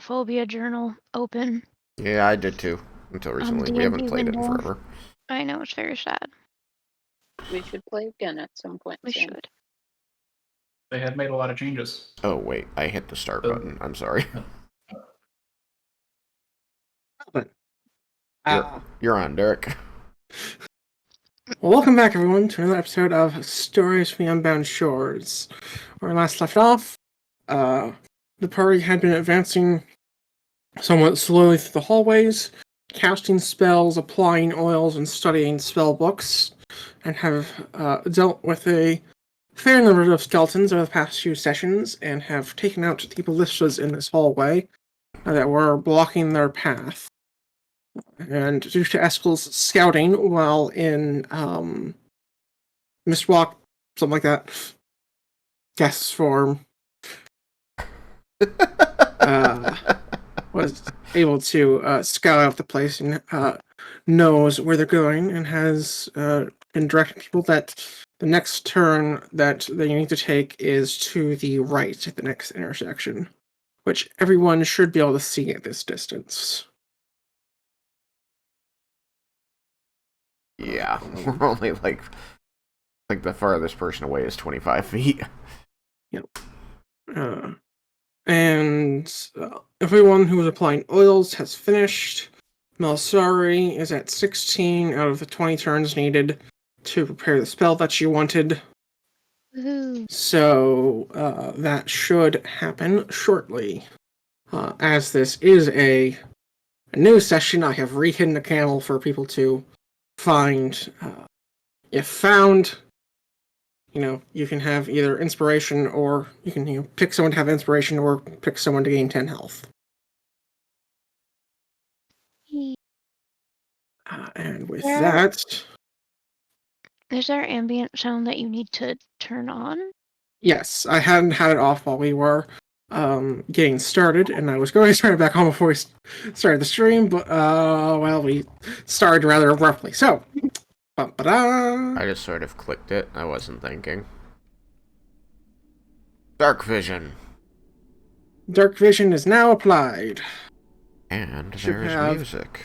Phobia journal open Yeah, I did too. Until on recently. the We haven't D&D played it in window. forever. I know, it's very sad. We should play again at some point We soon. should. They have made a lot of changes. Oh, wait. I hit the start button. I'm sorry. You're on, Derek. Well, welcome back, everyone, to another episode of Stories from the Unbound Shores. Where we last left off, the party had been advancing somewhat slowly through the hallways, casting spells, applying oils, and studying spell books, and have dealt with a fair number of skeletons over the past few sessions, and have taken out the ballistas in this hallway that were blocking their path. And due to Eskel's scouting while in Mistwalk, something like that, guess form, was able to scout out the place and knows where they're going and has been directing people that the next turn that they need to take is to the right at the next intersection, which everyone should be able to see at this distance. Yeah, we're only like the farthest person away is 25 feet. Yep. And everyone who was applying oils has finished. Melsari is at 16 out of the 20 turns needed to prepare the spell that she wanted. Woohoo. So that should happen shortly. As this is a new session, I have rehidden a camel for people to find. If found, you can have either inspiration or you can pick someone to have inspiration or pick someone to gain 10 health. And with that... Is there ambient sound that you need to turn on? Yes, I hadn't had it off while we were getting started, and I was going to turn it back on before we started the stream, but, we started rather abruptly. So, I just sort of clicked it. I wasn't thinking. Dark vision. Dark vision is now applied. And there's music.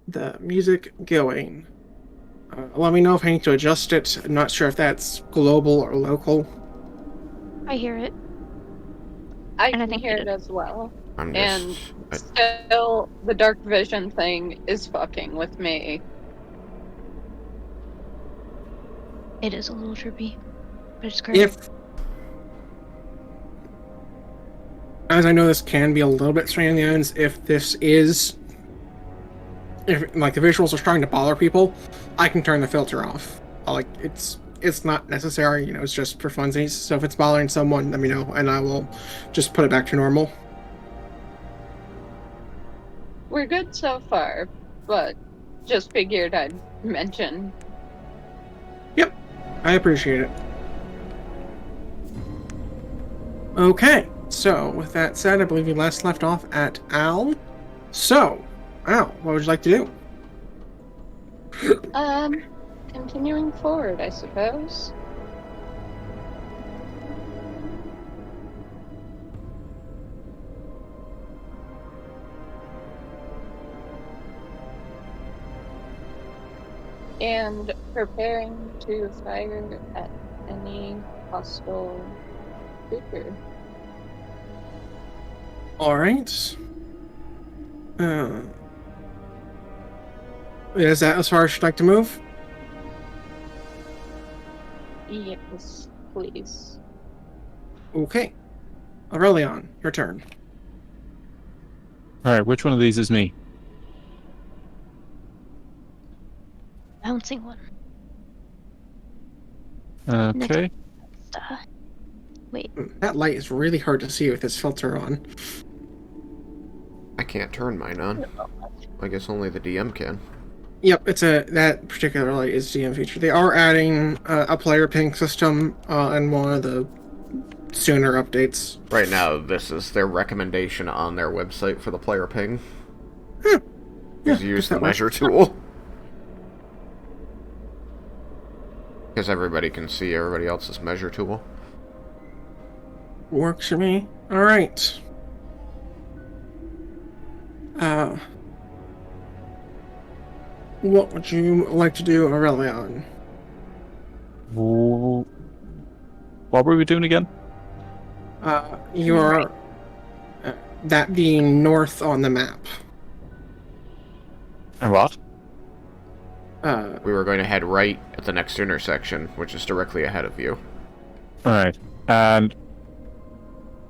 The music going. Let me know if I need to adjust it. I'm not sure if that's global or local. I hear it. I can hear it as well. And still, the dark vision thing is fucking with me. It is a little trippy, but it's great. As I know this can be a little bit strange in the ends, if the visuals are starting to bother people, I can turn the filter off. It's not necessary, it's just for funsies. So if it's bothering someone, let me know, and I will just put it back to normal. We're good so far, but just figured I'd mention. Yep, I appreciate it. Okay, so with that said, I believe we last left off at Al. So, Al, what would you like to do? Continuing forward, I suppose. And preparing to fire at any hostile creature. Alright. Is that as far as you'd like to move? Yes, please. Okay. Aurelion, your turn. Alright, which one of these is me? Bouncing one. Okay. Wait. That light is really hard to see with this filter on. I can't turn mine on. I guess only the DM can. Yep, that particular light is DM feature. They are adding a player ping system in one of the sooner updates. Right now, this is their recommendation on their website for the player ping. Use the measure tool. Because everybody can see everybody else's measure tool. Works for me. Alright. What would you like to do, Aurelion? What were we doing again? You're that being north on the map. And what? We were going to head right at the next intersection, which is directly ahead of you. Alright. And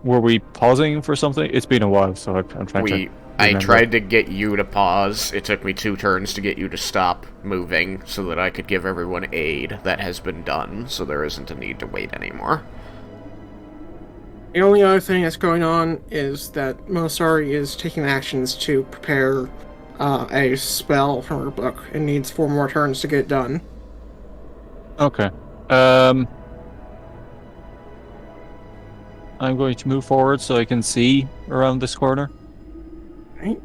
were we pausing for something? It's been a while, so I'm trying to I remember. tried to get you to pause. It took me 2 turns to get you to stop moving so that I could give everyone aid. That has been done, so there isn't a need to wait anymore. The only other thing that's going on is that Mosari is taking actions to prepare a spell from her book and needs 4 more turns to get it done. Okay. I'm going to move forward so I can see around this corner. Right?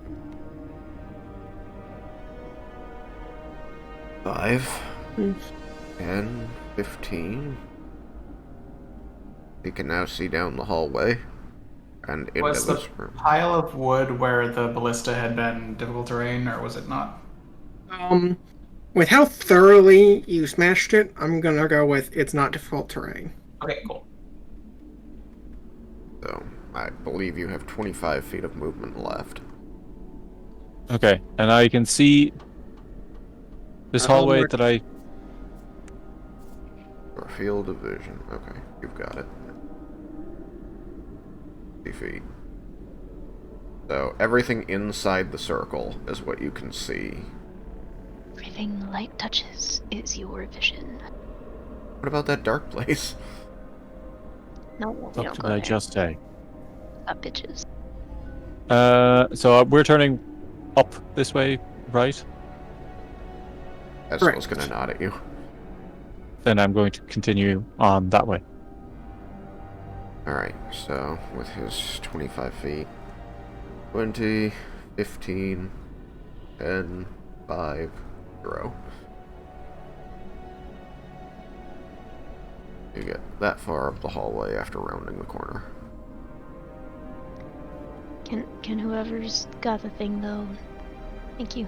5, 10, 15. You can now see down the hallway and into Was the this room. pile of wood where the ballista had been difficult terrain, or was it not? With how thoroughly you smashed it, I'm gonna go with it's not difficult terrain. Okay, cool. So, I believe you have 25 feet of movement left. Okay, and I can see this hallway mark- that I... Your field of vision. Okay, you've got it. 50 feet. So, everything inside the circle is what you can see. Everything the light touches is your vision. What about that dark place? No, we What don't did go I there. just say? Got bitches. So we're turning up this way, right? Esco's gonna nod at you. Then I'm going to continue on that way. Alright, so with his 25 feet, 20, 15, 10, 5, 0. You get that far up the hallway after rounding the corner. Can whoever's got the thing though? Thank you.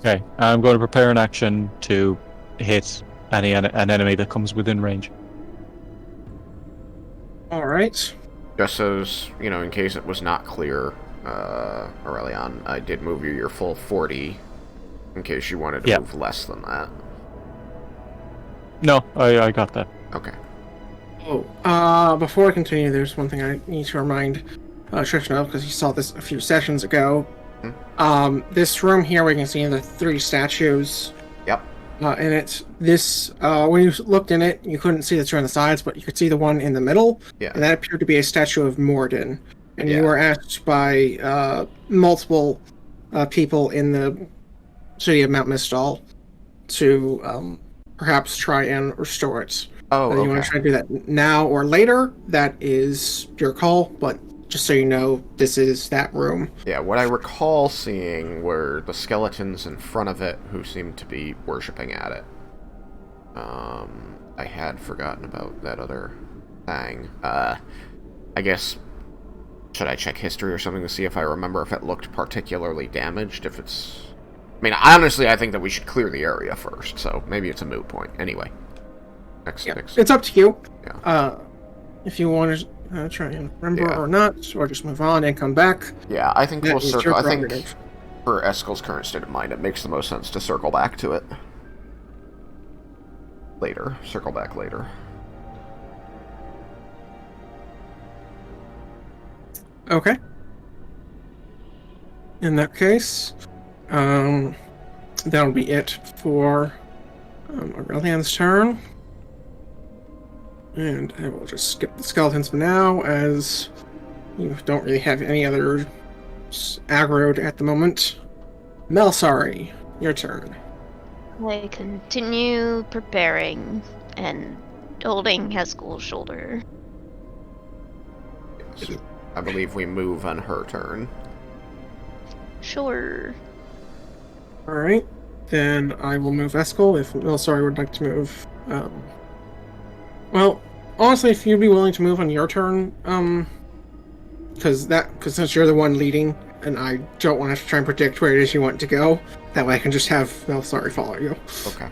Okay, I'm going to prepare an action to hit an enemy that comes within range. Alright. Just as, you know, in case it was not clear, Aurelion, I did move you your full 40, in case you wanted to move less than that. No, I got that. Okay. Oh, before I continue, there's one thing I need to remind Tristan of, because he saw this a few sessions ago. This room here, we can see the 3 statues. Yep. In it. This, when you looked in it, you couldn't see the 2 on the sides, but you could see the one in the middle. Yeah. And that appeared to be a statue of Mordan. And Yeah. you were asked by multiple people in the city of Mount Mistal to perhaps try and restore it. Oh, Whether you want to try to do that now or later, that is your call, but just so you know, this is that room. Yeah, what I recall seeing were the skeletons in front of it who seemed to be worshipping at it. I had forgotten about that other thing. I guess, should I check history or something to see if I remember if it looked particularly damaged? If it's... I mean, honestly, I think that we should clear the area first, so maybe it's a moot point. Anyway. Next. It's up to you. Yeah. If you want to try and remember Yeah. or not, or just move on and come back. Yeah, I think That we'll is circle... your I think prerogative. for Eskel's current state of mind, it makes the most sense to circle back to it. Later. Circle back later. Okay. In that case, that'll be it for Aurelion's turn. And I will just skip the skeletons for now, as you don't really have any other aggroed at the moment. Melsari, your turn. I continue preparing and holding Haskell's shoulder. So I believe we move on her turn. Sure. Alright. Then I will move Eskel if Melsari would like to move. Well, honestly, if you'd be willing to move on your turn, because since you're the one leading, and I don't want to have to try and predict where it is you want to go, that way I can just have Melsorry follow you. Okay.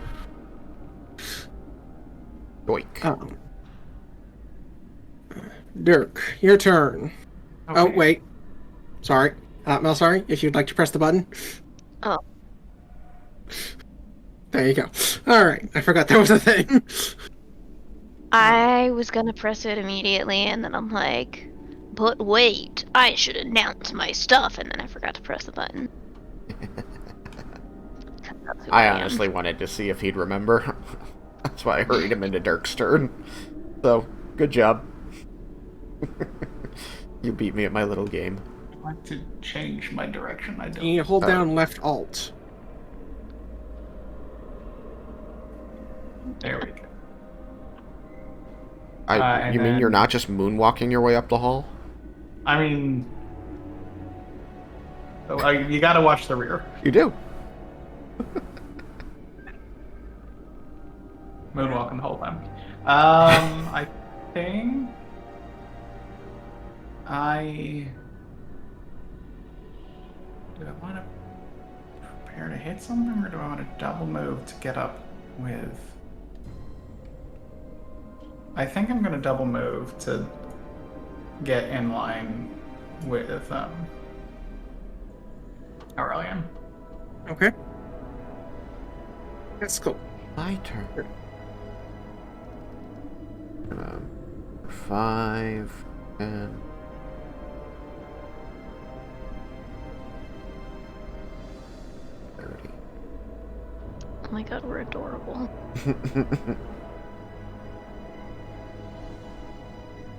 Yoink. Dirk, your turn. Okay. Oh, wait. Sorry. Melsorry, if you'd like to press the button. Oh. There you go. Alright, I forgot that was a thing. I was gonna press it immediately, and then I'm like, but wait, I should announce my stuff, and then I forgot to press the button. That's who I am. honestly wanted to see if he'd remember. That's why I hurried him into Dirk's turn. So, good job. You beat me at my little game. I'd like to change my direction. I don't. You hold down left alt. There we go. You mean then- you're not just moonwalking your way up the hall? I mean, you gotta watch the rear. You do. Moonwalking the whole time. I think do I want to prepare to hit something, or do I want to double move to get up with? I think I'm gonna double move to get in line with Aurelian. Okay. That's cool. My turn. 5, 10. Oh my god, we're adorable.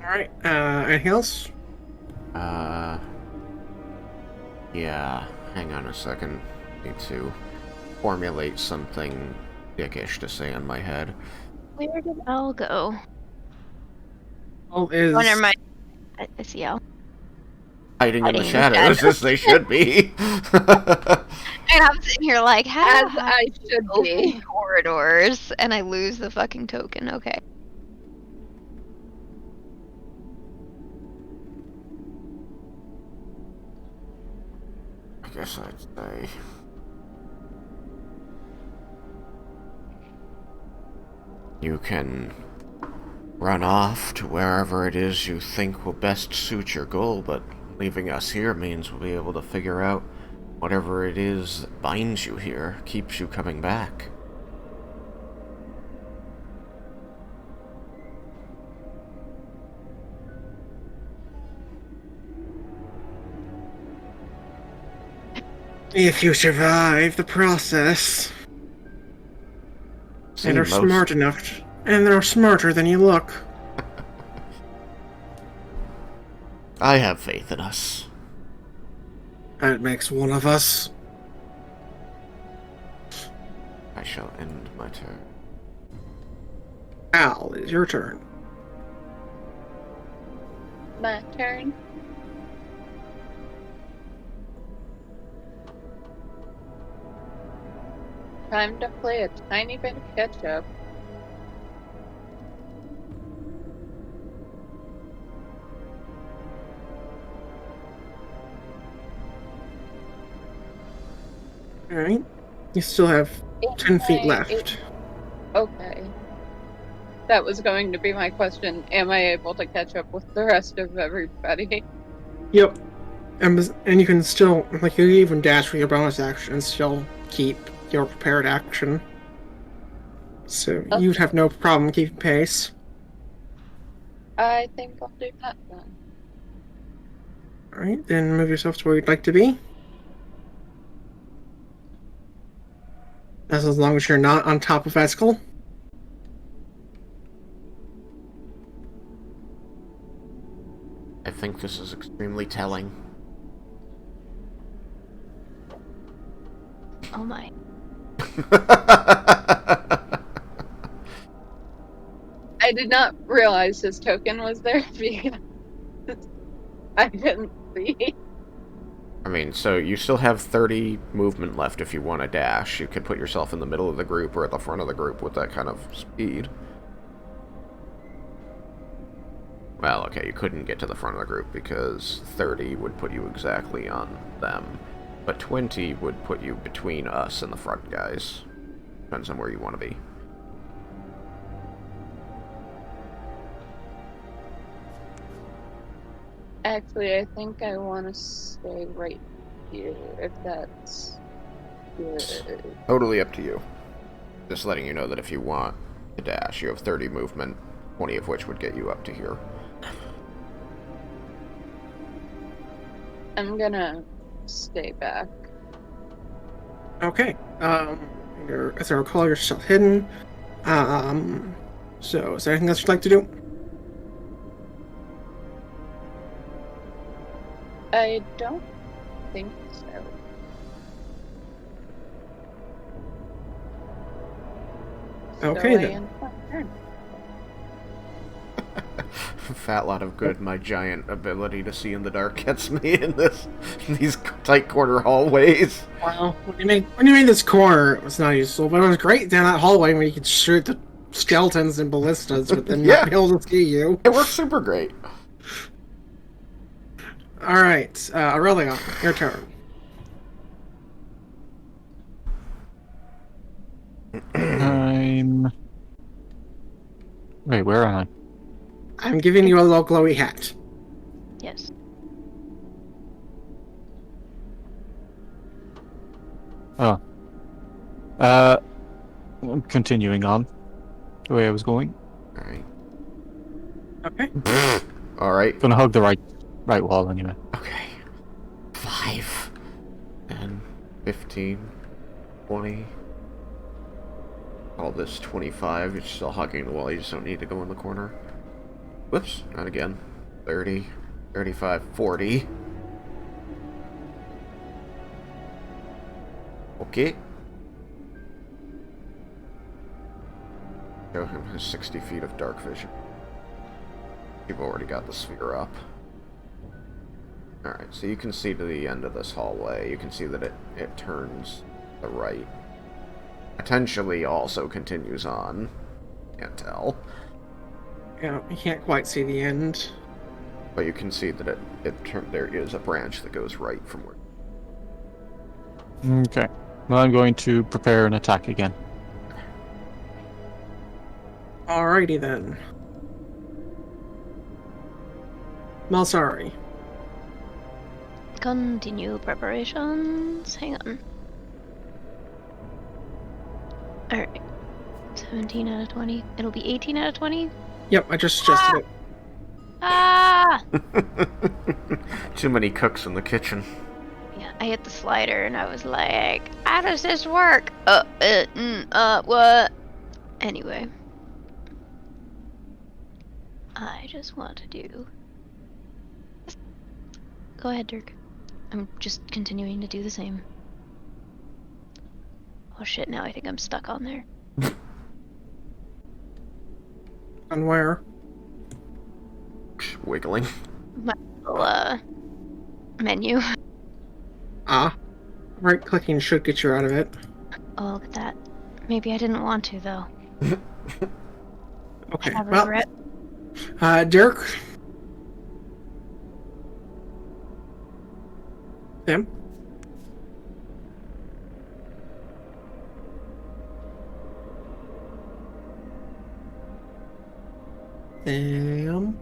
Alright, anything else? Yeah, hang on a second. Need to formulate something dickish to say in my head. Where did Al go? All is... Oh, never mind. I see Al. Hiding in the Hiding in the shadows, as they should be. And I'm sitting here like, how As do I I should open be. corridors and I lose the fucking token? Okay. I guess I'd say... You can run off to wherever it is you think will best suit your goal, but leaving us here means we'll be able to figure out whatever it is that binds you here, keeps you coming back. If you survive the process, See, and are most- smart enough, and they're smarter than you look. I have faith in us. That makes one of us. I shall end my turn. Al, it's your turn. My turn. Time to play a tiny bit of catch up. Alright. You still have 10 feet left. Okay. That was going to be my question. Am I able to catch up with the rest of everybody? Yep. And you can still, like, you can even dash with your bonus action and still keep your prepared action. So you'd have no problem keeping pace. I think I'll do that then. Alright, then move yourself to where you'd like to be. That's as long as you're not on top of Eskel. I think this is extremely telling. Oh my. I did not realize his token was there because I didn't see. I mean, so you still have 30 movement left if you want to dash. You could put yourself in the middle of the group or at the front of the group with that kind of speed. Well, okay, you couldn't get to the front of the group because 30 would put you exactly on them. But 20 would put you between us and the front guys. Depends on where you want to be. Actually, I think I want to stay right here, if that's good. Totally up to you. Just letting you know that if you want to dash, you have 30 movement, 20 of which would get you up to here. I'm gonna stay back. Okay. As I recall, you're still hidden. So is there anything else you'd like to do? I don't think so. Okay, so then. I end my turn. Fat lot of good my giant ability to see in the dark gets me in these tight corner hallways. Well, when you made this corner, it was not useful, but it was great down that hallway where you could shoot the skeletons and ballistas, but then Yeah. not be able to see you. It works super great. All right, Aurelia, your turn. I'm. Wait, where am I? I'm giving you a little glowy hat. Yes. Oh. I'm continuing on the way I was going. Alright. Okay. Alright. Gonna hug the right wall anyway. Okay. 5, 10, 15, 20. All this 25. You're still hugging the wall. You just don't need to go in the corner. Whoops. Not again. 30, 35, 40. Okay. Show him his 60 feet of dark vision. You've already got the sphere up. Alright, so you can see to the end of this hallway. You can see that it turns to the right. Potentially also continues on. Can't tell. Yeah, you can't quite see the end. But you can see that there is a branch that goes right from where. Okay. Well, I'm going to prepare an attack again. Alrighty then. Malsari. Continue preparations. Hang on. Alright. 17 out of 20. It'll be 18 out of 20. Yep, I just adjusted it. Ah! Too many cooks in the kitchen. Yeah, I hit the slider and I was like, how does this work? What? Anyway. I just want to do... Go ahead, Dirk. I'm just continuing to do the same. Oh shit, now I think I'm stuck on there. On where? Wiggling. My little, menu. Ah. Right-clicking should get you out of it. Oh, look at that. Maybe I didn't want to, though. Okay, I well, regret. Dirk? Tim? Sam?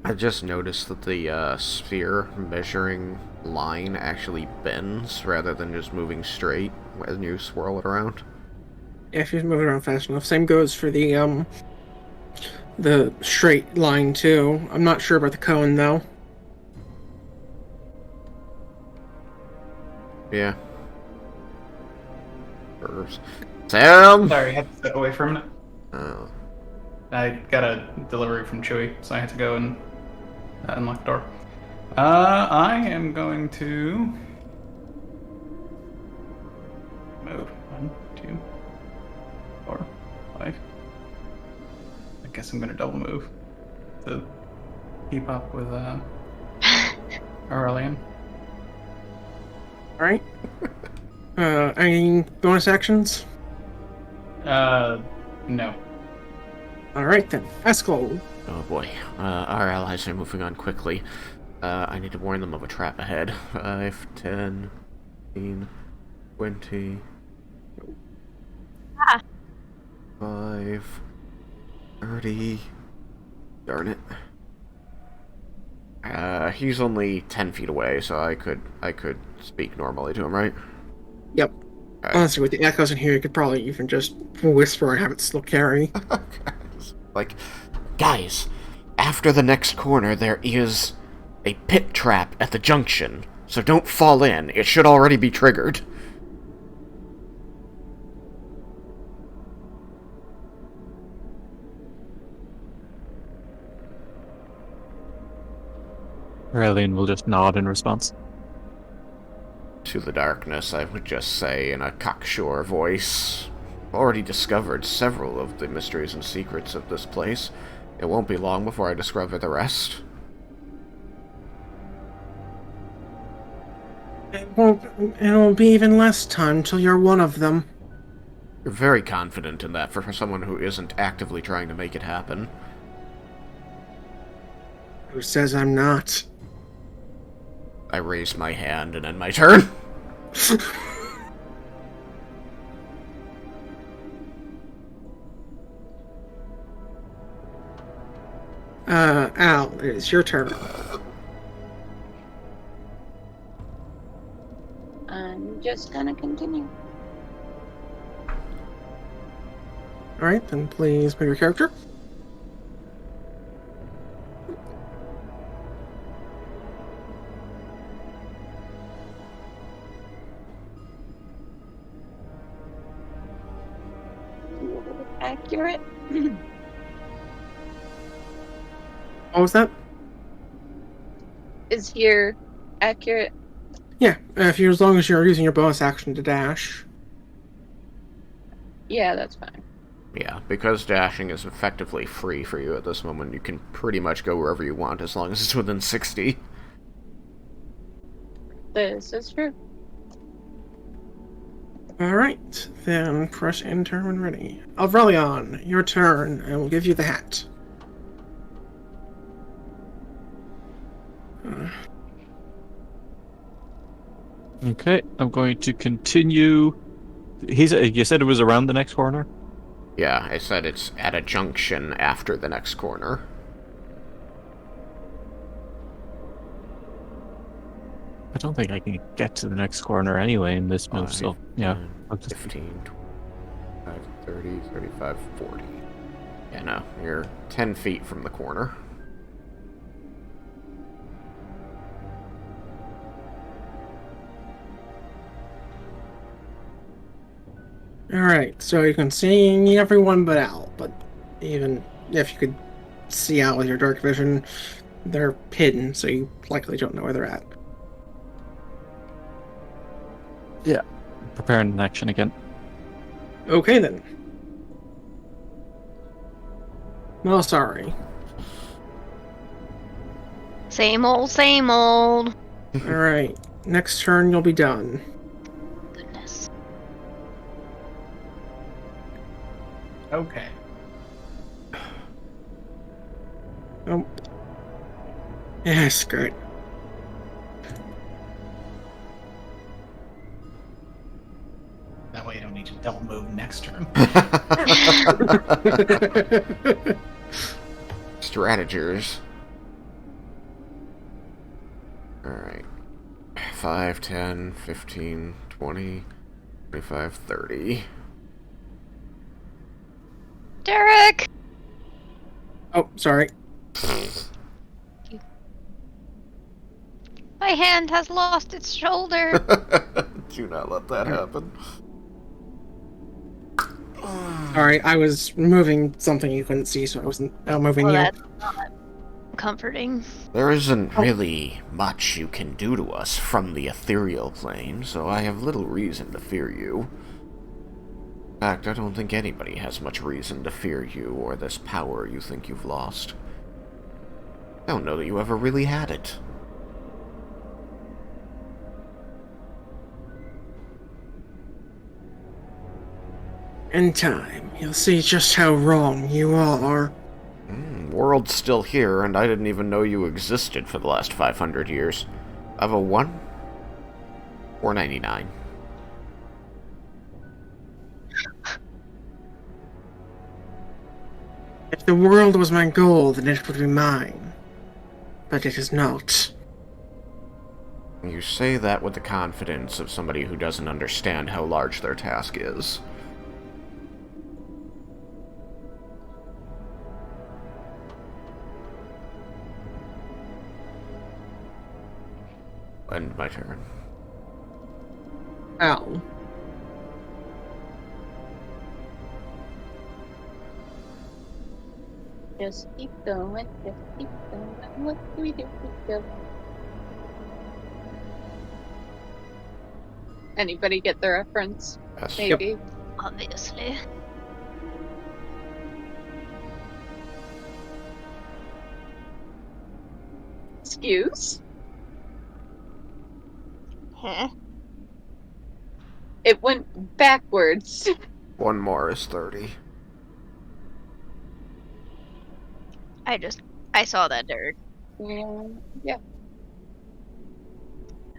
I just noticed that the sphere measuring line actually bends rather than just moving straight when you swirl it around. Yeah, she's moving around fast enough. Same goes for the straight line, too. I'm not sure about the cone, though. Yeah. Curves. Sam! Sorry, I had to step away for a minute. Oh. I got a delivery from Chewy, so I had to go and unlock the door. I am going to move. 1, 2, 4, 5. I guess I'm gonna double move to keep up with Aurelian. Alright. Any bonus actions? No. Alright then. Eskel. Oh boy. Our allies are moving on quickly. I need to warn them of a trap ahead. 5, 10, 15, 20... Ah. 5, 30... Darn it. He's only 10 feet away, so I could speak normally to him, right? Yep. Okay. Honestly, with the echoes in here, you could probably even just whisper and have it still carry. Like, guys, after the next corner there is a pit trap at the junction, so don't fall in. It should already be triggered. Aurelian will just nod in response. To the darkness, I would just say in a cocksure voice, already discovered several of the mysteries and secrets of this place. It won't be long before I discover the rest. It'll be even less time till you're one of them. You're very confident in that for someone who isn't actively trying to make it happen. Who says I'm not? I raise my hand and end my turn. Al, it is your turn. I'm just gonna continue. Alright, then please move your character. Accurate. What was that? Is here accurate? Yeah, as long as you're using your bonus action to dash. Yeah, that's fine. Yeah, because dashing is effectively free for you at this moment, you can pretty much go wherever you want as long as it's within 60. This is true. Alright, then press enter when ready. Aurelian, your turn, and we'll give you the hat. Okay, I'm going to continue. You said it was around the next corner? Yeah, I said it's at a junction after the next corner. I don't think I can get to the next corner anyway in this move, so yeah. 10, I'll just... 15, 25, 30, 35, 40. Yeah, no, you're 10 feet from the corner. Alright, so you can see everyone but Al, but even if you could see Al with your dark vision, they're hidden, so you likely don't know where they're at. Yeah. Preparing an action again. Okay then. Well, sorry. Same old, same old. Alright, next turn you'll be done. Goodness. Okay. Oh. Yes, great. That way I don't need to double move next turn. Strategers. Alright. 5, 10, 15, 20, 25, 30. Derek! Oh, sorry. My hand has lost its shoulder. Do not let that happen. Sorry, I was moving something you couldn't see, so I wasn't moving Well, you. that's not comforting. There isn't really much you can do to us from the ethereal plane, so I have little reason to fear you. In fact, I don't think anybody has much reason to fear you or this power you think you've lost. I don't know that you ever really had it. In time, you'll see just how wrong you all are. World's still here, and I didn't even know you existed for the last 500 years. Of a 1? 4.99. If the world was my goal, then it would be mine. But it is not. You say that with the confidence of somebody who doesn't understand how large their task is. End my turn. Ow. Just keep going, just keep going. What do we do? Anybody get the reference? Yes. Maybe. Obviously. Excuse? Huh? It went backwards. One more is 30. I saw that, Derek. Yeah,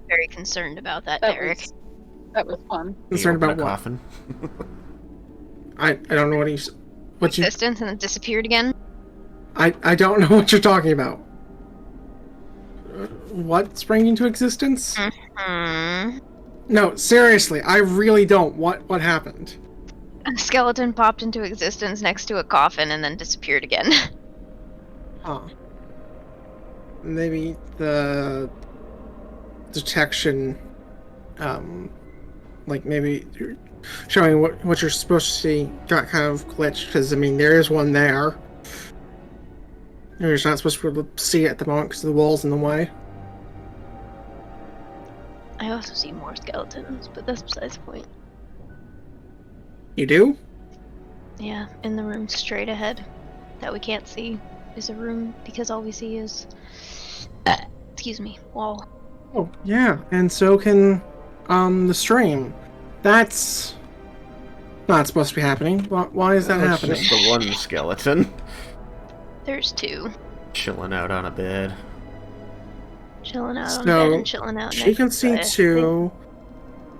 Very concerned about that, that Derek. was fun. Concerned You open about a what? coffin? I don't know what he's... What you... Existence and it disappeared again. I don't know what you're talking about. What sprang into existence? Hmm. No, seriously, I really don't. What happened? A skeleton popped into existence next to a coffin and then disappeared again. Huh. Maybe the detection, like maybe showing what you're supposed to see got kind of glitched, because, I mean, there is one there. You're just not supposed to be able to see it at the moment because the wall's in the way. I also see more skeletons, but that's besides the point. You do? Yeah, in the room straight ahead that we can't see is a room because all we see is excuse me, wall. Oh, yeah, and so can the stream. That's not supposed to be happening. Why is that It's happening? just the one skeleton There's two. chilling out on a bed. Chilling out on So, bed and chilling out She next can to see it. two,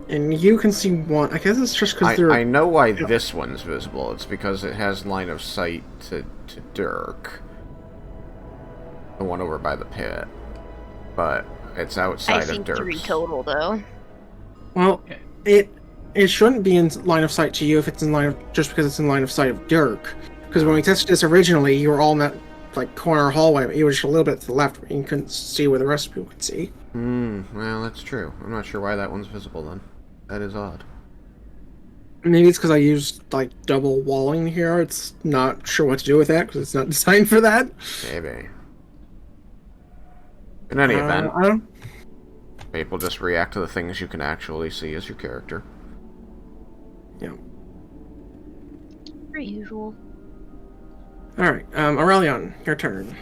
and you can see one. I guess it's just because they're... I know why this one's visible. It's because it has line of sight to Dirk. The one over by the pit. But it's I outside see of Dirk's. 3 total though. Well, it shouldn't be in line of sight to you if it's in line of, just because it's in line of sight of Dirk. Because when we tested this originally, you were all in that like corner hallway, but you were just a little bit to the left, where you couldn't see where the rest of people could see. Well, that's true. I'm not sure why that one's visible then. That is odd. Maybe it's because I used like double walling here. It's not sure what to do with that because it's not designed for that. Maybe. In any event, I don't. people just react to the things you can actually see as your character. Yeah. Per usual. All right, Aurelion, your turn.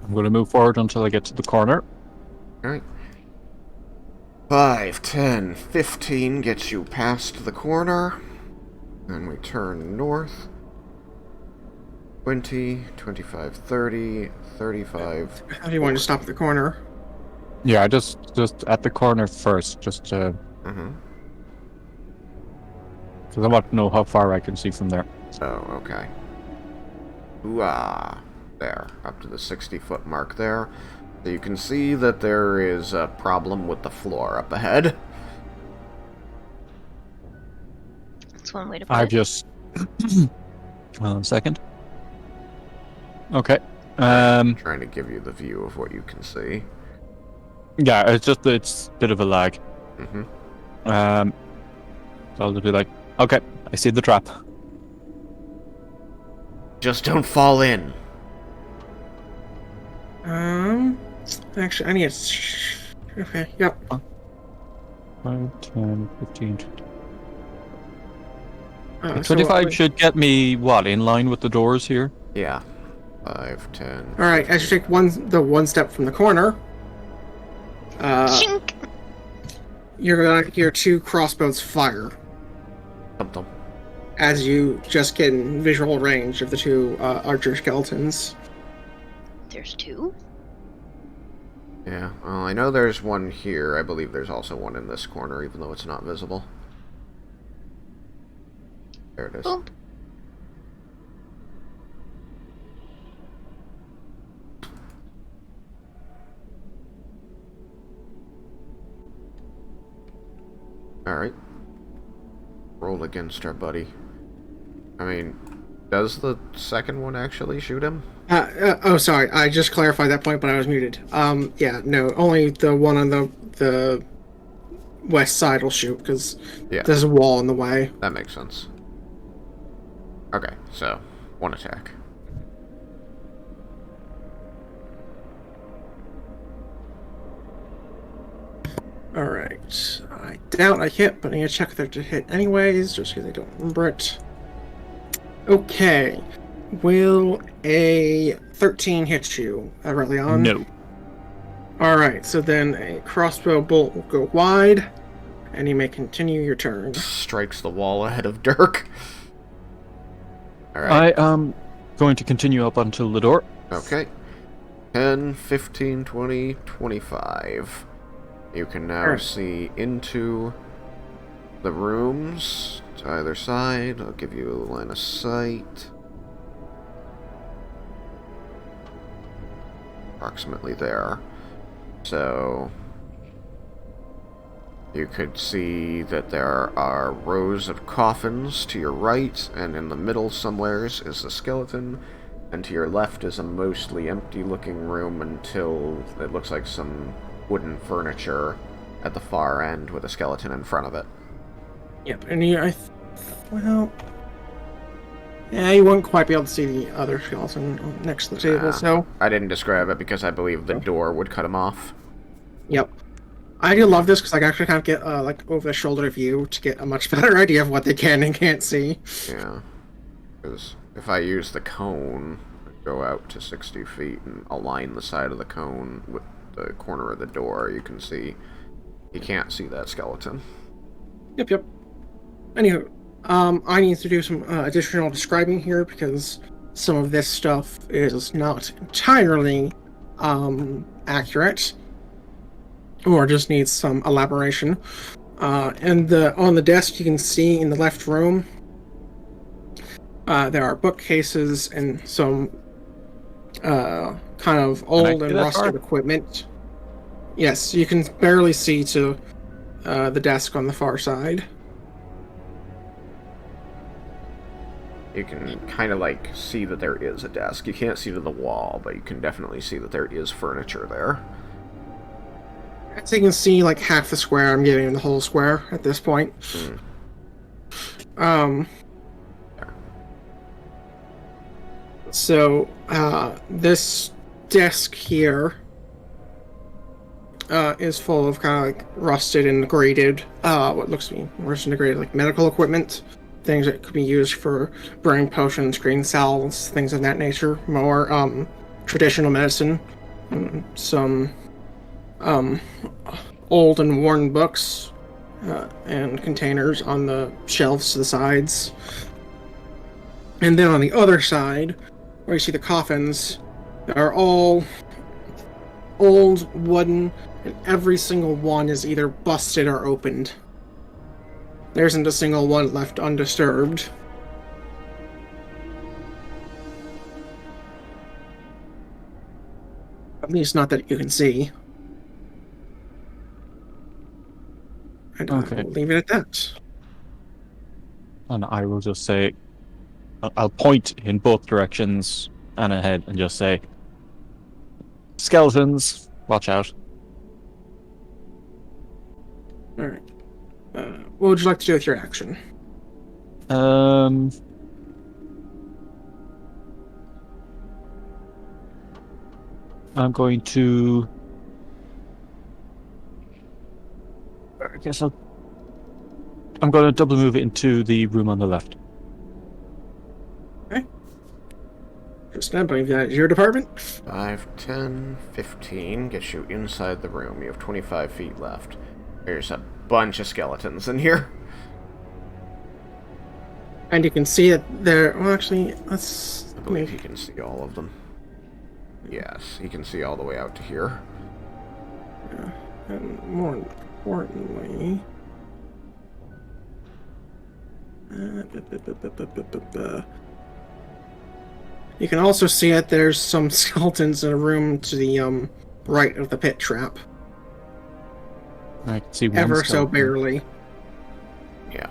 I'm going to move forward until I get to the corner. Alright. 5, 10, 15 gets you past the corner. Then we turn north. 20, 25, 30, 35. How do you want to stop at the corner? Yeah, just at the corner first, just because I want to know how far I can see from there. Oh, okay. Ooh-ah. There. Up to the 60-foot mark there. So you can see that there is a problem with the floor up ahead. That's one way to put I've it. just... Hold on a second. Okay. Trying to give you the view of what you can see. Yeah, it's a bit of a lag. Mm-hmm. So I'll just be like, okay, I see the trap. Just don't fall in. Actually, I need to... Okay, yep. 5, 10, 15, 20. So 25 should get me, what, in line with the doors here? Yeah. 5, 10. Alright, as you take one step from the corner, Chink! you're gonna hear 2 crossbows fire Dum-dum. as you just get in visual range of the two archer skeletons. There's two? Yeah, well, I know there's one here. I believe there's also one in this corner, even though it's not visible. There it is. Oh. Alright. Roll against our buddy. I mean, does the second one actually shoot him? Oh, sorry. I just clarified that point, but I was muted. Yeah, no. Only the one on the west side will shoot, because there's a wall in the way. That makes sense. Okay, so, one attack. Alright. I doubt I hit, but I need to check if they're to hit anyways, just because I don't remember it. Okay. Will a 13 hit you, Aurelion? No. Alright, so then a crossbow bolt will go wide, and you may continue your turn. Strikes the wall ahead of Dirk. Alright. I am going to continue up until the door. Okay. 10, 15, 20, 25. You can now see into the rooms to either side. I'll give you a line of sight. Approximately there. So you could see that there are rows of coffins to your right, and in the middle somewheres is a skeleton, and to your left is a mostly empty looking room until it looks like some wooden furniture at the far end with a skeleton in front of it. Yep, and you, well, yeah, you won't quite be able to see the other skeleton next to the table, so... I didn't describe it because I believe the door would cut him off. Yep. I do love this because I can actually kind of get, like, over-the-shoulder view to get a much better idea of what they can and can't see. Yeah. Because if I use the cone, go out to 60 feet and align the side of the cone with the corner of the door, you can see... You can't see that skeleton. Yep. Anywho, I need to do some additional describing here because some of this stuff is not entirely accurate, or just needs some elaboration. And on the desk, you can see in the left room, there are bookcases and some kind of old and rusted equipment. Yes, you can barely see to the desk on the far side. You can kind of like see that there is a desk. You can't see to the wall, but you can definitely see that there is furniture there. So you can see like half the square. I'm giving him the whole square at this point. So this desk here is full of kind of like rusted and degraded, what looks to be worse than degraded, like medical equipment, things that could be used for burning potions, green cells, things of that nature. More traditional medicine, some old and worn books, and containers on the shelves to the sides. And then on the other side, where you see the coffins, are all old, wooden, and every single one is either busted or opened. There isn't a single one left undisturbed. At least not that you can see. And Okay. I'll leave it at that. And I will just say, I'll point in both directions and ahead and just say, skeletons, watch out. Alright. What would you like to do with your action? I'm going to... I guess I'm going to double move it into the room on the left. Okay. Just I believe that is your department. 5, 10, 15 gets you inside the room. You have 25 feet left. There's a bunch of skeletons in here. And you can see that there. Well, actually, let's. I believe he can see all of them. Yes, he can see all the way out to here. Yeah. And more importantly, you can also see that there's some skeletons in a room to the right of the pit trap. I can see one Ever so skeleton. barely. Yeah.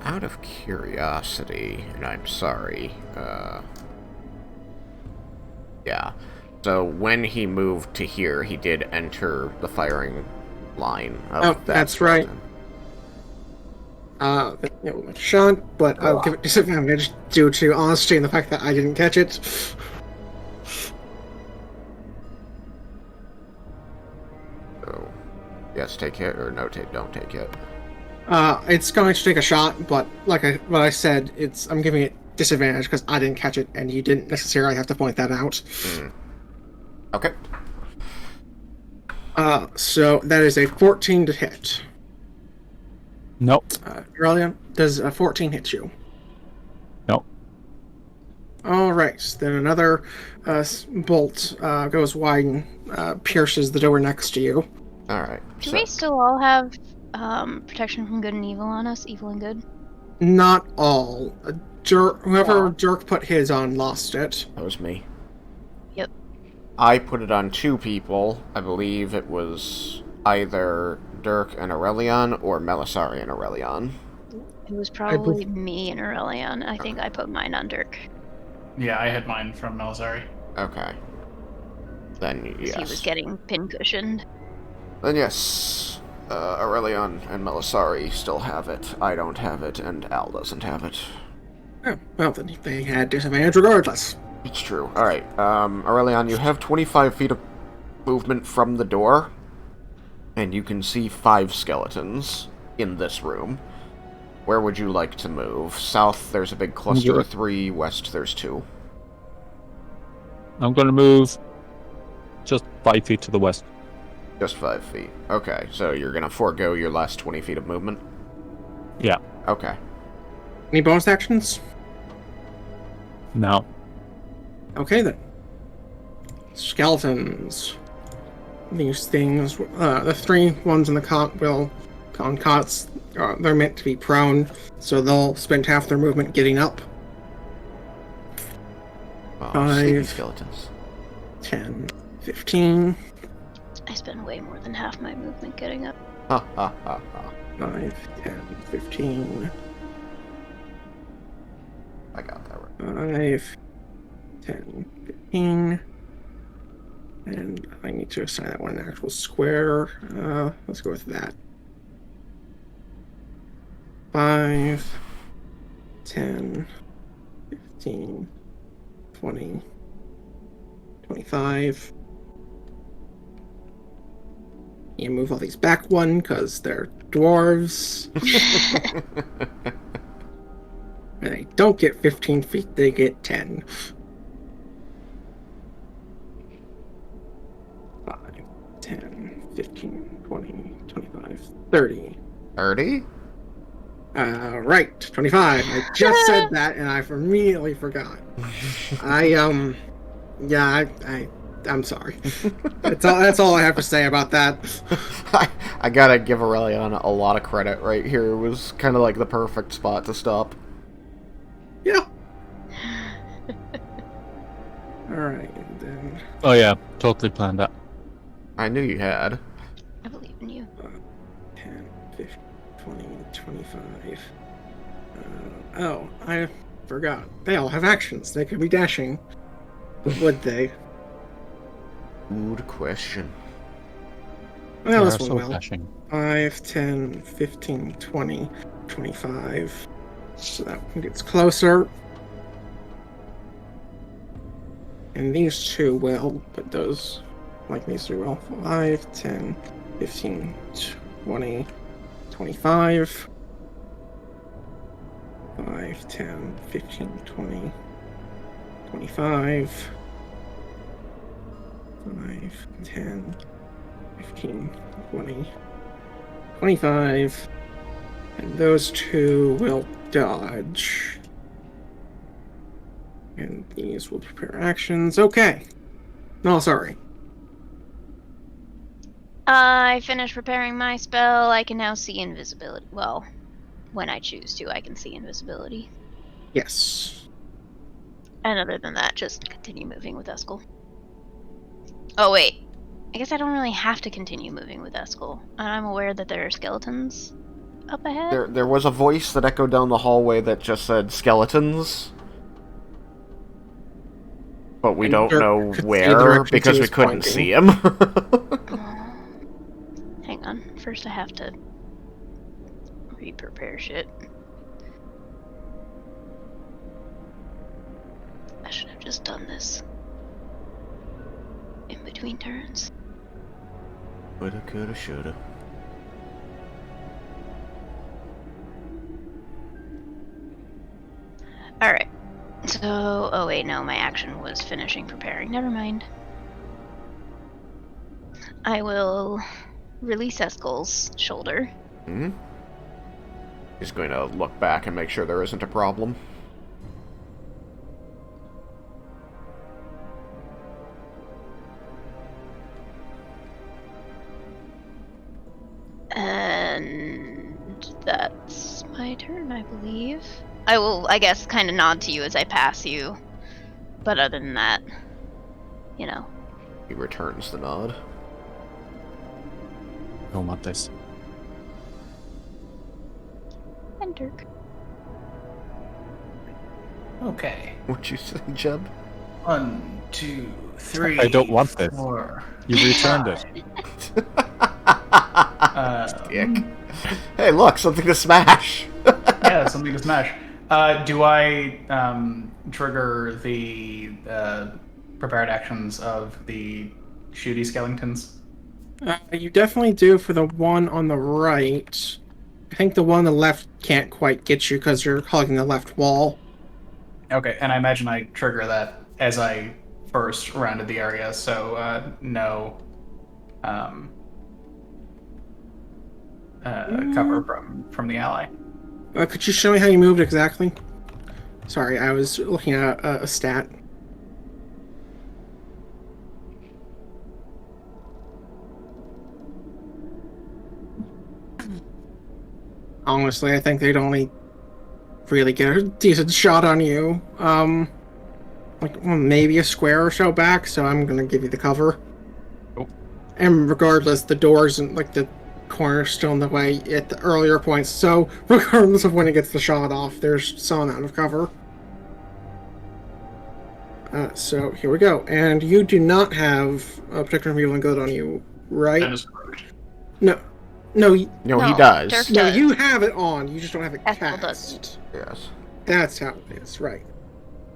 Out of curiosity, and I'm sorry, yeah. So when he moved to here, he did enter the firing line of Oh, that that's right. skeleton. It was a shot, but I'll give it disadvantage due to honesty and the fact that I didn't catch it. So, yes, take hit, or no, don't take hit. It's going to take a shot, but like I said, I'm giving it disadvantage because I didn't catch it, and you didn't necessarily have to point that out. Okay. So that is a 14 to hit. Nope. Aurelia, does a 14 hit you? Nope. All right, then another bolt goes wide and pierces the door next to you. All right. Do So, we still all have protection from good and evil on us? Evil and good? Not all. Whoever Yeah. Dirk put his on lost it. that was me. Yep. I put it on 2 people. I believe it was either Dirk and Aurelion or Melisari and Aurelion. It was probably me and Aurelion. I think I put mine on Dirk. Yeah, I had mine from Melzari. Okay. Then 'Cause yes. he was getting pincushioned. Then yes. Aurelion and Melisari still have it. I don't have it, and Al doesn't have it. Oh, well, then they had disadvantage regardless. It's true. Alright, Aurelion, you have 25 feet of movement from the door, and you can see 5 skeletons in this room. Where would you like to move? South, there's a big cluster of 3. West, there's 2. I'm going to move just 5 feet to the west. Just 5 feet. Okay, so you're gonna forego your last 20 feet of movement? Yeah. Okay. Any bonus actions? No. Okay, then. Skeletons. These things, the 3 ones in the cot on cots, they're meant to be prone, so they'll spend half their movement getting up. Oh, sleepy 5, skeletons. 10, 15, I spend way more than half my movement getting up. Ha ha ha ha. 5, 10, 15, I got that right. 5, 10, 15. And I need to assign that one an actual square. Let's go with that. 5, 10, 15, 20, 25. You move all these back one because they're dwarves. And they don't get 15 feet, they get 10. 5, 10, 15, 20, 25, 30. 30? Right, 25. I just said that and I immediately forgot. I'm sorry. That's all I have to say about that. I gotta give Aurelion a lot of credit right here. It was kind of like the perfect spot to stop. Yeah. Alright, and then Oh yeah, totally planned that. I knew you had. I believe in you. 10, 15, 20, 25. Oh, I forgot. They all have actions. They could be dashing. But would they? Good question. Well, They this are one so will. dashing. 5, 10, 15, 20, 25. So that one gets closer. And these 2 will, but those, like these 3 will. 5, 10, 15, 20, 25. 5, 10, 15, 20, 25. 5, 10, 15, 20, 25. And those two will dodge. And these will prepare actions. Okay. No, sorry. I finished preparing my spell. I can now see invisibility. Well, when I choose to, I can see invisibility. Yes. And other than that, just continue moving with Eskel. Oh, wait. I guess I don't really have to continue moving with Eskel. And I'm aware that there are skeletons up ahead. There was a voice that echoed down the hallway that just said skeletons. But we And don't Dirk know could see the where direction he because we was couldn't pointing. see him. Hang on. First I have to re-prepare shit. I should have just done this in between turns. Woulda, coulda, shoulda. Alright. So, oh wait, no, my action was finishing preparing. Never mind. I will release Eskel's shoulder. Hmm? He's going to look back and make sure there isn't a problem. And that's my turn, I believe. I will, I guess, kind of nod to you as I pass you. But other than that, you know. He returns the nod. No mates. And Dirk. Okay. What'd you say, Jeb? 1, 2, 3. I don't want this. 4. You returned it. Dick. Hey, look, something to smash! Yeah, something to smash. Do I trigger the prepared actions of the shooty skeletons? You definitely do for the one on the right. I think the one on the left can't quite get you because you're hugging the left wall. Okay, and I imagine I trigger that as I first rounded the area, so no cover from the ally. Could you show me how you moved exactly? Sorry, I was looking at a stat. Honestly, I think they'd only really get a decent shot on you. Like, well, maybe a square or so back, so I'm gonna give you the cover. Oh. And regardless, the doors and, like, the corner's still in the way at the earlier points, so regardless of when it gets the shot off, there's some amount of cover. So, here we go. And you do not have a Protector of Evil and Good on you, right? That is correct. No, No, he No, does. Dirk no, does. you have it on. You just don't have it Ethel cast. doesn't. Yes. That's how it is, right?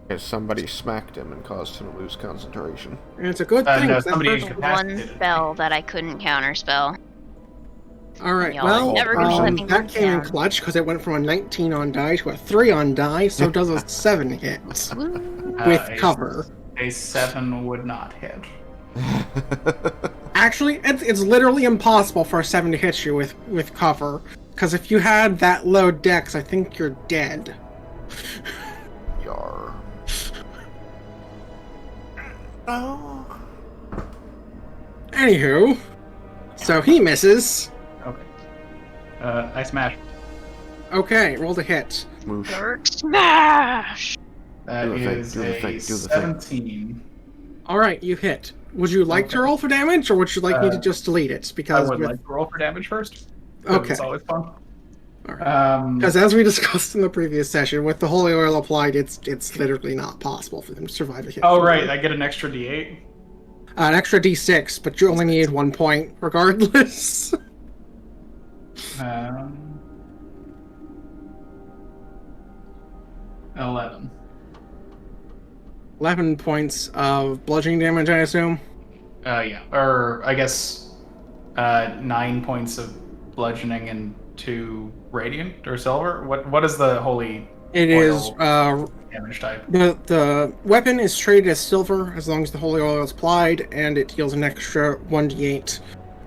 Because somebody smacked him and caused him to lose concentration. And it's a good thing. No, 'cause that somebody person- The incapacitated. one spell that I couldn't counterspell. All right, Y'all well, never gonna let me that live came in down. clutch because it went from a 19 on die to a 3 on die, so does a 7 hit Woo. with cover. A 7 would not hit. Actually, it's literally impossible for a 7 to hit you with cover, because if you had that low dex, I think you're dead. Yar. Oh. Anywho, so he misses. Okay. I smash. Okay, roll to hit. Moosh. Dirk smash! That Do the thing, is do the a thing, do the thing. 17. All right, you hit. Would you like to Okay. roll for damage, or would you like me to just delete it? I Because would with- like to roll for damage first. 'Cause Okay. It's always fun. All right. Because as we discussed in the previous session, with the holy oil applied, it's literally not possible for them to survive a hit. Oh, from right. you. I get an extra D8. An extra d6, but you only needed 1 point regardless. 11. 11 points of bludgeoning damage, I assume. Yeah. Or, I guess, 9 points of bludgeoning and 2 radiant or silver. What is the holy It oil is damage type? the weapon is traded as silver as long as the holy oil is applied, and it deals an extra 1d8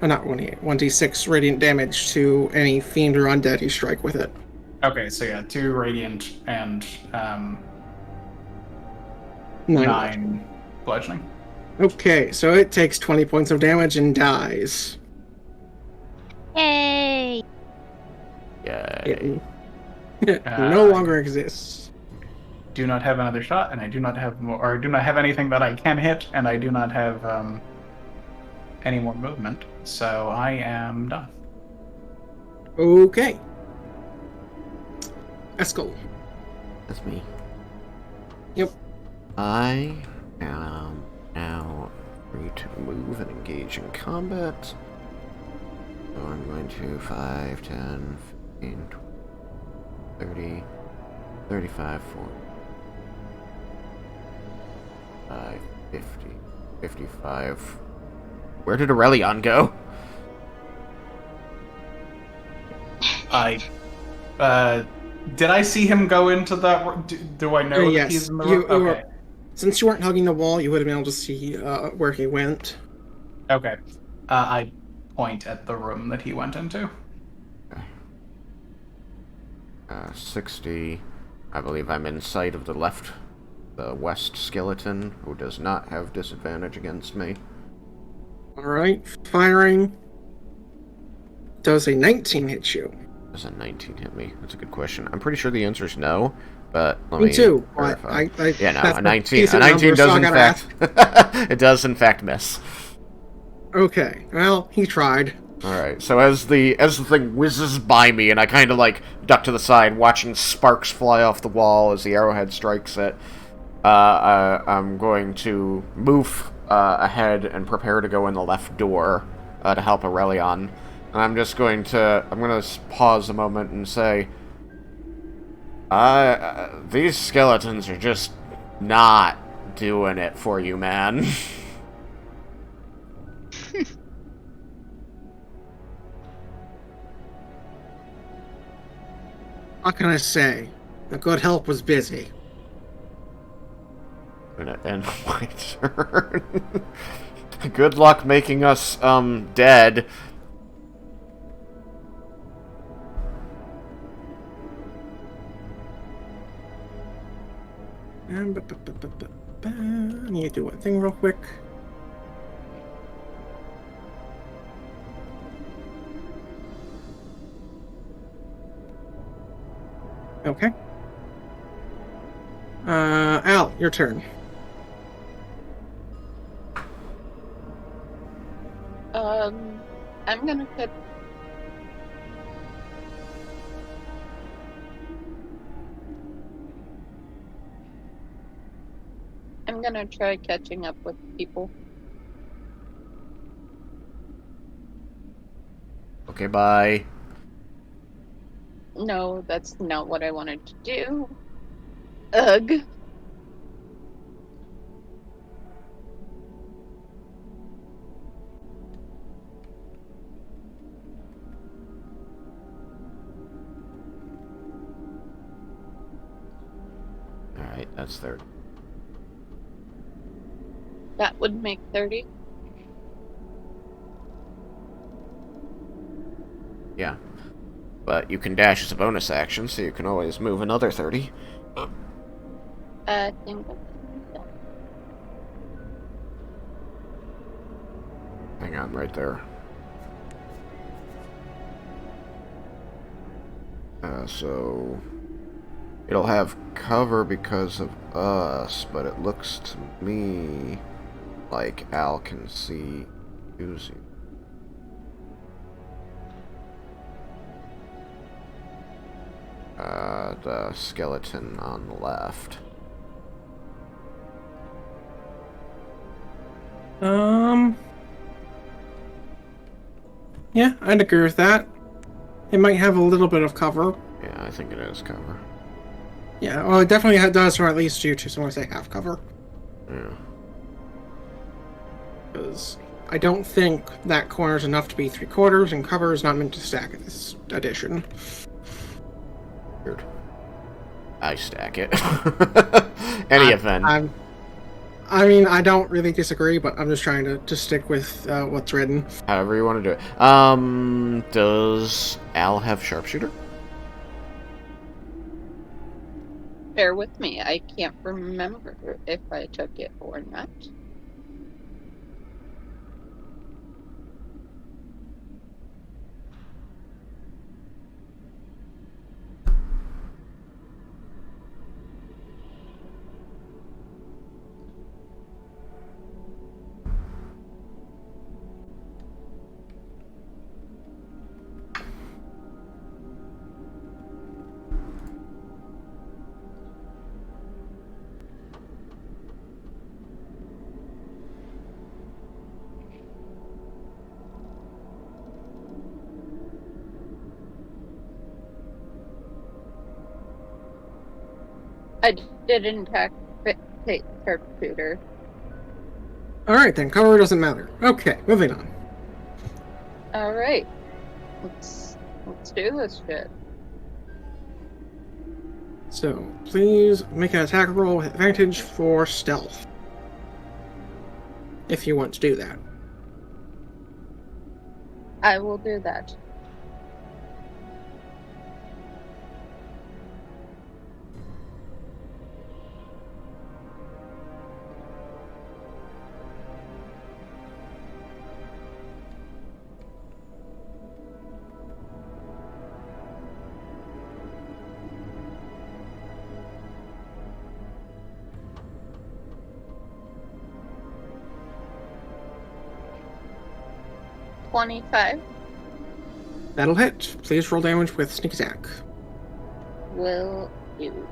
not 1d8, 1d6 radiant damage to any fiend or undead you strike with it. Okay, so yeah, 2 radiant and 9. 9 bludgeoning. Okay, so it takes 20 points of damage and dies. Yay! Yay. It no longer exists. Do not have another shot, and I do not have more, or do not have anything that I can hit, and I do not have any more movement. So I am done. Okay. Eskel. That's me. Yep. I am now free to move and engage in combat. So I'm going to 5, 10, 15, 20, 30, 35, 40, 50, 55. Where did Aurelion go? Did I see him go into that? Do I know that Yes. he's in the room? Okay. Since you weren't hugging the wall, you would have been able to see where he went. Okay. I point at the room that he went into. 60. I believe I'm in sight of the west skeleton, who does not have disadvantage against me. Alright, firing. Does a 19 hit you? Does a 19 hit me? That's a good question. I'm pretty sure the answer is no, but let Me me too. verify. I Yeah, no, that's a my 19. decent A 19 number, so does I in gotta fact. It does in fact miss. Okay, well, he tried. Alright, so as the thing whizzes by me and I kind of like duck to the side, watching sparks fly off the wall as the arrowhead strikes it, I'm going to move ahead and prepare to go in the left door to help Aurelion. And I'm going to pause a moment and say, these skeletons are just not doing it for you, man. What can I say? The good help was busy. I'm gonna end my turn. Good luck making us, dead. I need to do one thing real quick. Okay. Al, your turn. I'm gonna cut. I'm gonna try catching up with people. Okay, bye. No, that's not what I wanted to do. Ugh. Alright, that's 30. That would make 30. Yeah. But you can dash as a bonus action, so you can always move another 30. I think that's Hang on, right there. So... It'll have cover because of us, but it looks to me like Al can see using. The skeleton on the left. Yeah, I'd agree with that. It might have a little bit of cover. Yeah, I think it is cover. Yeah, well, it definitely does, or at least you two, so I want to say half cover. Yeah. Because I don't think that corner is enough to be 3/4, and cover is not meant to stack in this edition. Weird. I stack it. Any event. I mean, I don't really disagree, but I'm just trying to stick with what's written. However you want to do it. Does Al have sharpshooter? Bear with me. I can't remember if I took it or not. I didn't take sharpshooter. Alright then, cover doesn't matter. Okay, moving on. All right, let's do this shit. So, please make an attack roll with advantage for stealth. If you want to do that. I will do that. $25. That'll hit. Please roll damage with sneak attack. Will do.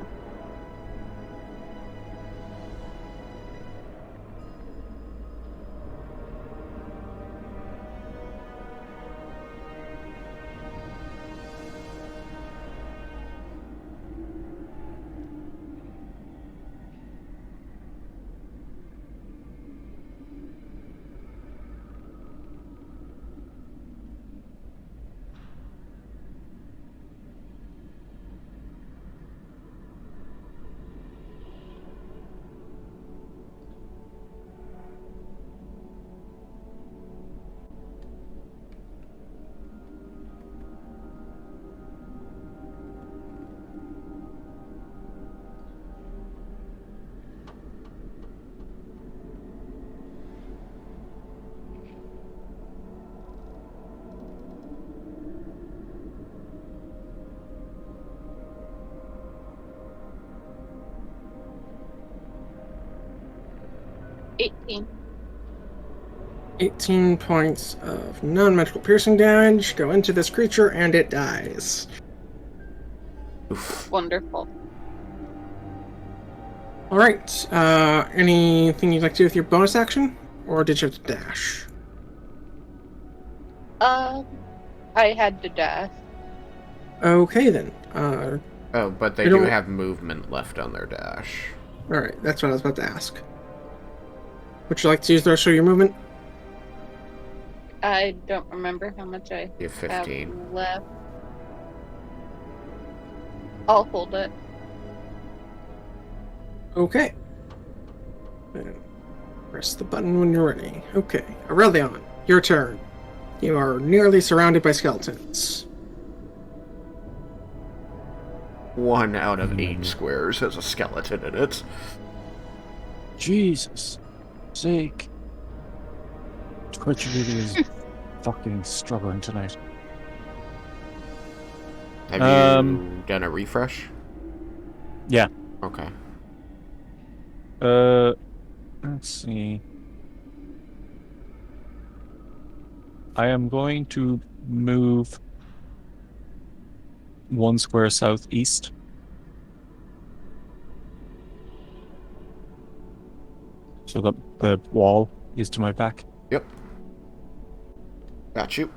$18. 18 points of non-magical piercing damage go into this creature, and it dies. Oof. Wonderful. Alright, anything you'd like to do with your bonus action? Or did you have to dash? I had to dash. Okay then. Oh, but they I do don't- have movement left on their dash. Alright, that's what I was about to ask. Would you like to use the rest of your movement? I don't remember how much I You have have 15. left. I'll hold it. Okay. Then press the button when you're ready. Okay, Aurelion, your turn. You are nearly surrounded by skeletons. 1 out of 8 squares has a skeleton in it. Jesus sake. Twitch really is fucking struggling tonight. Have you done a refresh? Yeah. Okay. Let's see. I am going to move 1 square southeast. So that the wall is to my back. Yep. Got you.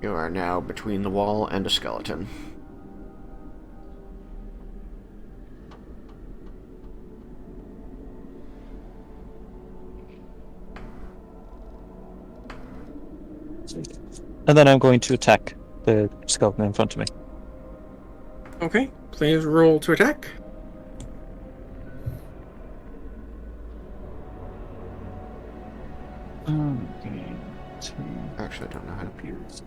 You are now between the wall and a skeleton. And then I'm going to attack the skeleton in front of me. Okay, please roll to attack. Okay. Actually, I don't know how to Pierce.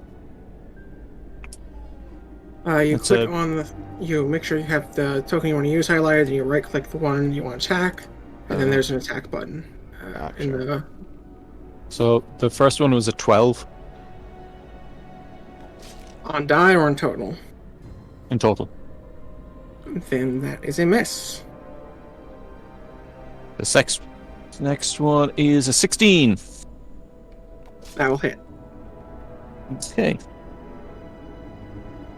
You That's click a- on the. You make sure you have the token you want to use highlighted, and you right-click the one you want to attack, and then there's an attack button. In Gotcha. the So the first one was a 12 on die or on total. in total. Then that is a miss. The next one is a 16. That will hit. Okay.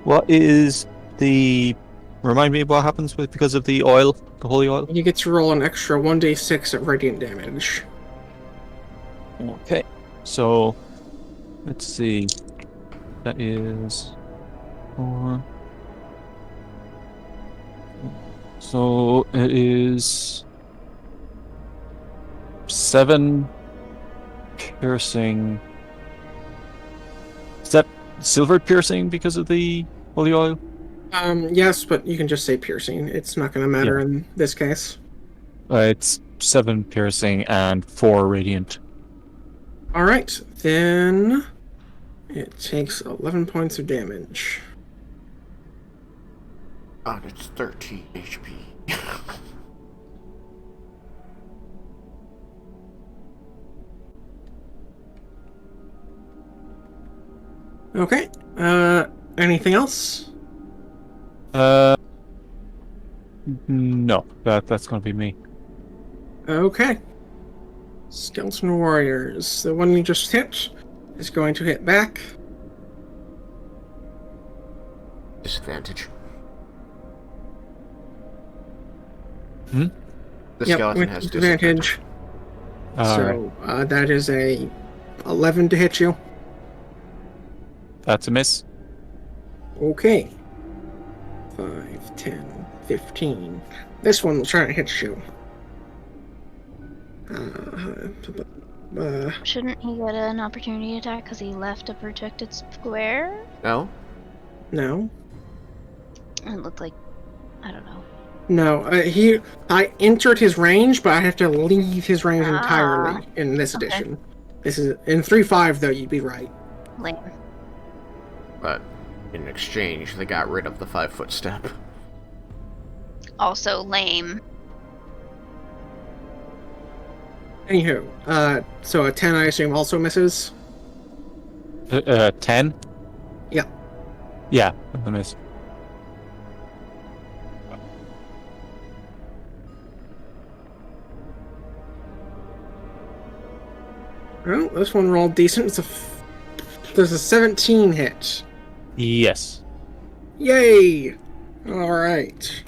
What is the... Remind me what happens with because of the oil, the holy oil? You get to roll an extra 1d6 of radiant damage. Okay. So, let's see. That is 4. So, it is 7 piercing. Is that silver piercing because of the holy oil? Yes, but you can just say piercing. It's not going to matter in this case. It's 7 piercing and 4 radiant. All right, then it takes 11 points of damage. And it's 13 HP. Okay. Anything else? No, that's gonna be me. Okay. Skeleton Warriors. The one you just hit is going to hit back. Disadvantage. Hmm? The Yep, skeleton with has disadvantage. Alright, So that is a 11 to hit you. that's a miss. Okay. 5, 10, 15. This one will try to hit you. Shouldn't he get an opportunity attack because he left a protected square? No? No. It looked like, I don't know. No, I entered his range, but I have to leave his range entirely in this Okay. edition. This is in 3.5 though. You'd be right. Lame. But in exchange, they got rid of the 5-foot step. Also lame. Anywho, so a 10, I assume, also misses. 10? Yeah. Yeah, that's a miss. Well, this one rolled decent. There's a 17 hit. Yes. Yay! All right.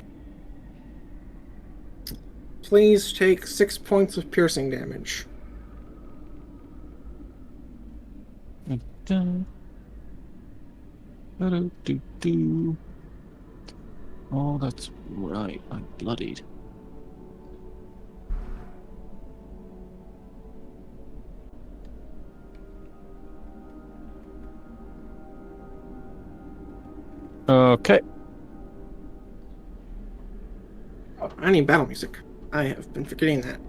Please take 6 points of piercing damage. Oh, that's right. I'm bloodied. Okay. Oh, I need battle music. I have been forgetting that.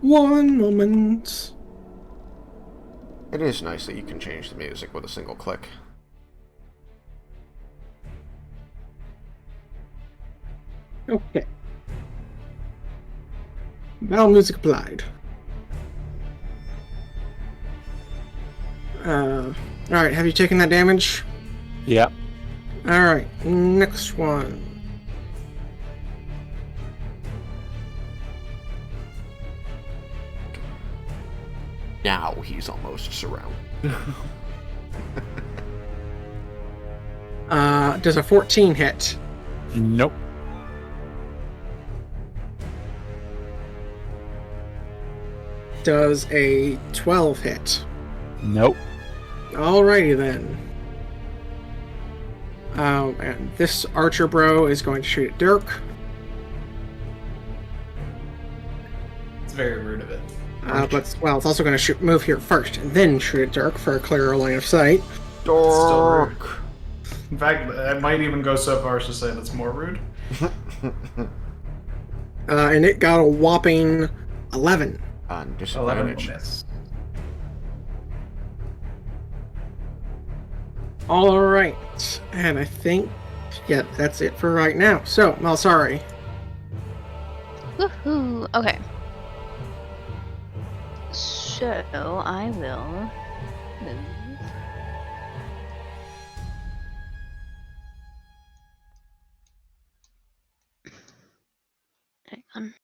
One moment. It is nice that you can change the music with a single click. Okay. Battle music applied. Alright, have you taken that damage? Yeah. Alright, next one. Now he's almost surrounded. Does a 14 hit? Nope. Does a 12 hit? Nope. Alrighty then. And this archer bro is going to shoot at Dirk. It's very rude of it. But well, it's also going to move here first and then shoot at Dirk for a clearer line of sight. Still rude. Dork! In fact, I might even go so far as to say that's more rude. And it got a whopping 11. On 11 will disadvantage. miss. All right, and I think, yeah, that's it for right now. So, Malsari. Woohoo! Okay. So I will move. Hang on.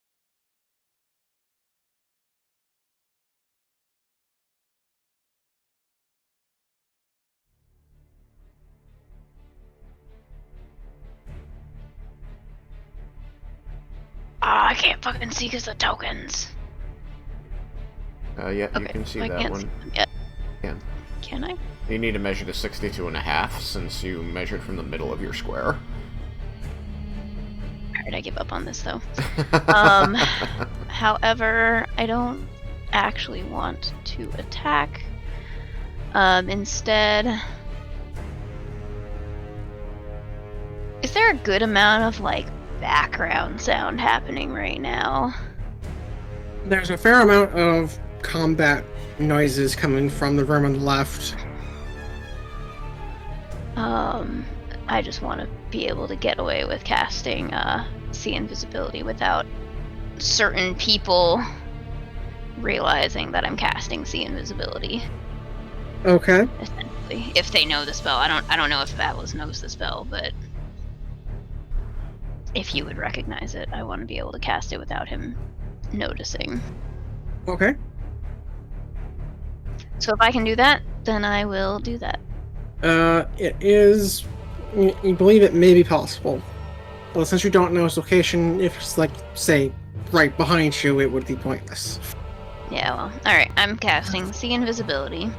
Ah, I can't fucking see because the tokens. Yeah, you Okay, can see I that can't one. see them yet. Can. Can I? You need to measure to 62.5 since you measured from the middle of your square. Alright, I give up on this though. However, I don't actually want to attack. Instead, is there a good amount of like background sound happening right now? There's a fair amount of combat noises coming from the room on the left. I just want to be able to get away with casting see invisibility without certain people realizing that I'm casting see invisibility. Okay. Essentially, if they know the spell. I don't know if Atlas knows the spell, but if you would recognize it, I want to be able to cast it without him noticing. Okay. So if I can do that, then I will do that. It is. You believe it may be possible. Well, since you don't know his location, if it's like, say, right behind you, it would be pointless. Yeah, well, alright, I'm casting see invisibility.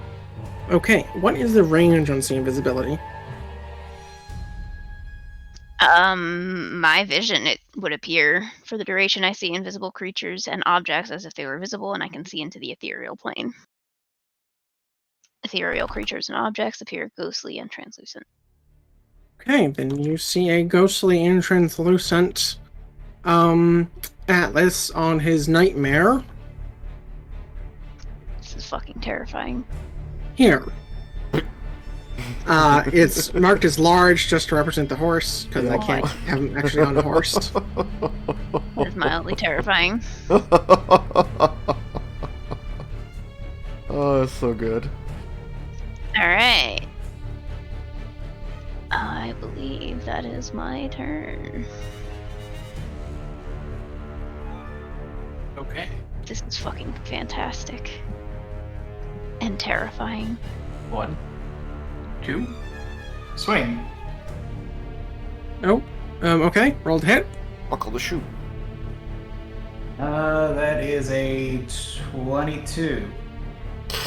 Okay, what is the range on see invisibility? My vision, it would appear for the duration I see invisible creatures and objects as if they were visible, and I can see into the ethereal plane. Ethereal creatures and objects appear ghostly and translucent. Okay, then you see a ghostly and translucent Atlas on his nightmare. This is fucking terrifying. Here. It's marked as large just to represent the horse, because I can't have him actually on a horse. That is mildly terrifying. Oh, that's so good. Alright. I believe that is my turn. Okay. This is fucking fantastic. And terrifying. 1, 2, swing. Oh, okay, rolled a hit. Buckle the shoe. That is a 22.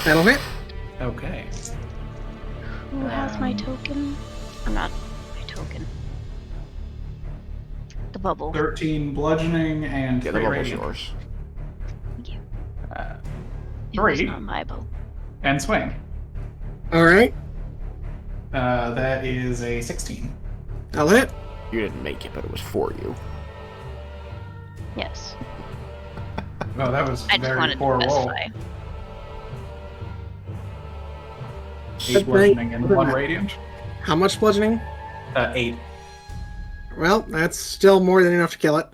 That'll hit. Okay. Who has my token? I'm not my token. The bubble. 13 bludgeoning and Yeah, the 3 bubble's radiant. yours. Thank you. It 3 was not my bubble. and swing. Alright, That is a 16. that'll hit. You didn't make it, but it was for you. Yes. Oh, that was I just very wanted to poor roll. specify. 8 bludgeoning and 1 radiant. How much bludgeoning? 8. Well, that's still more than enough to kill it.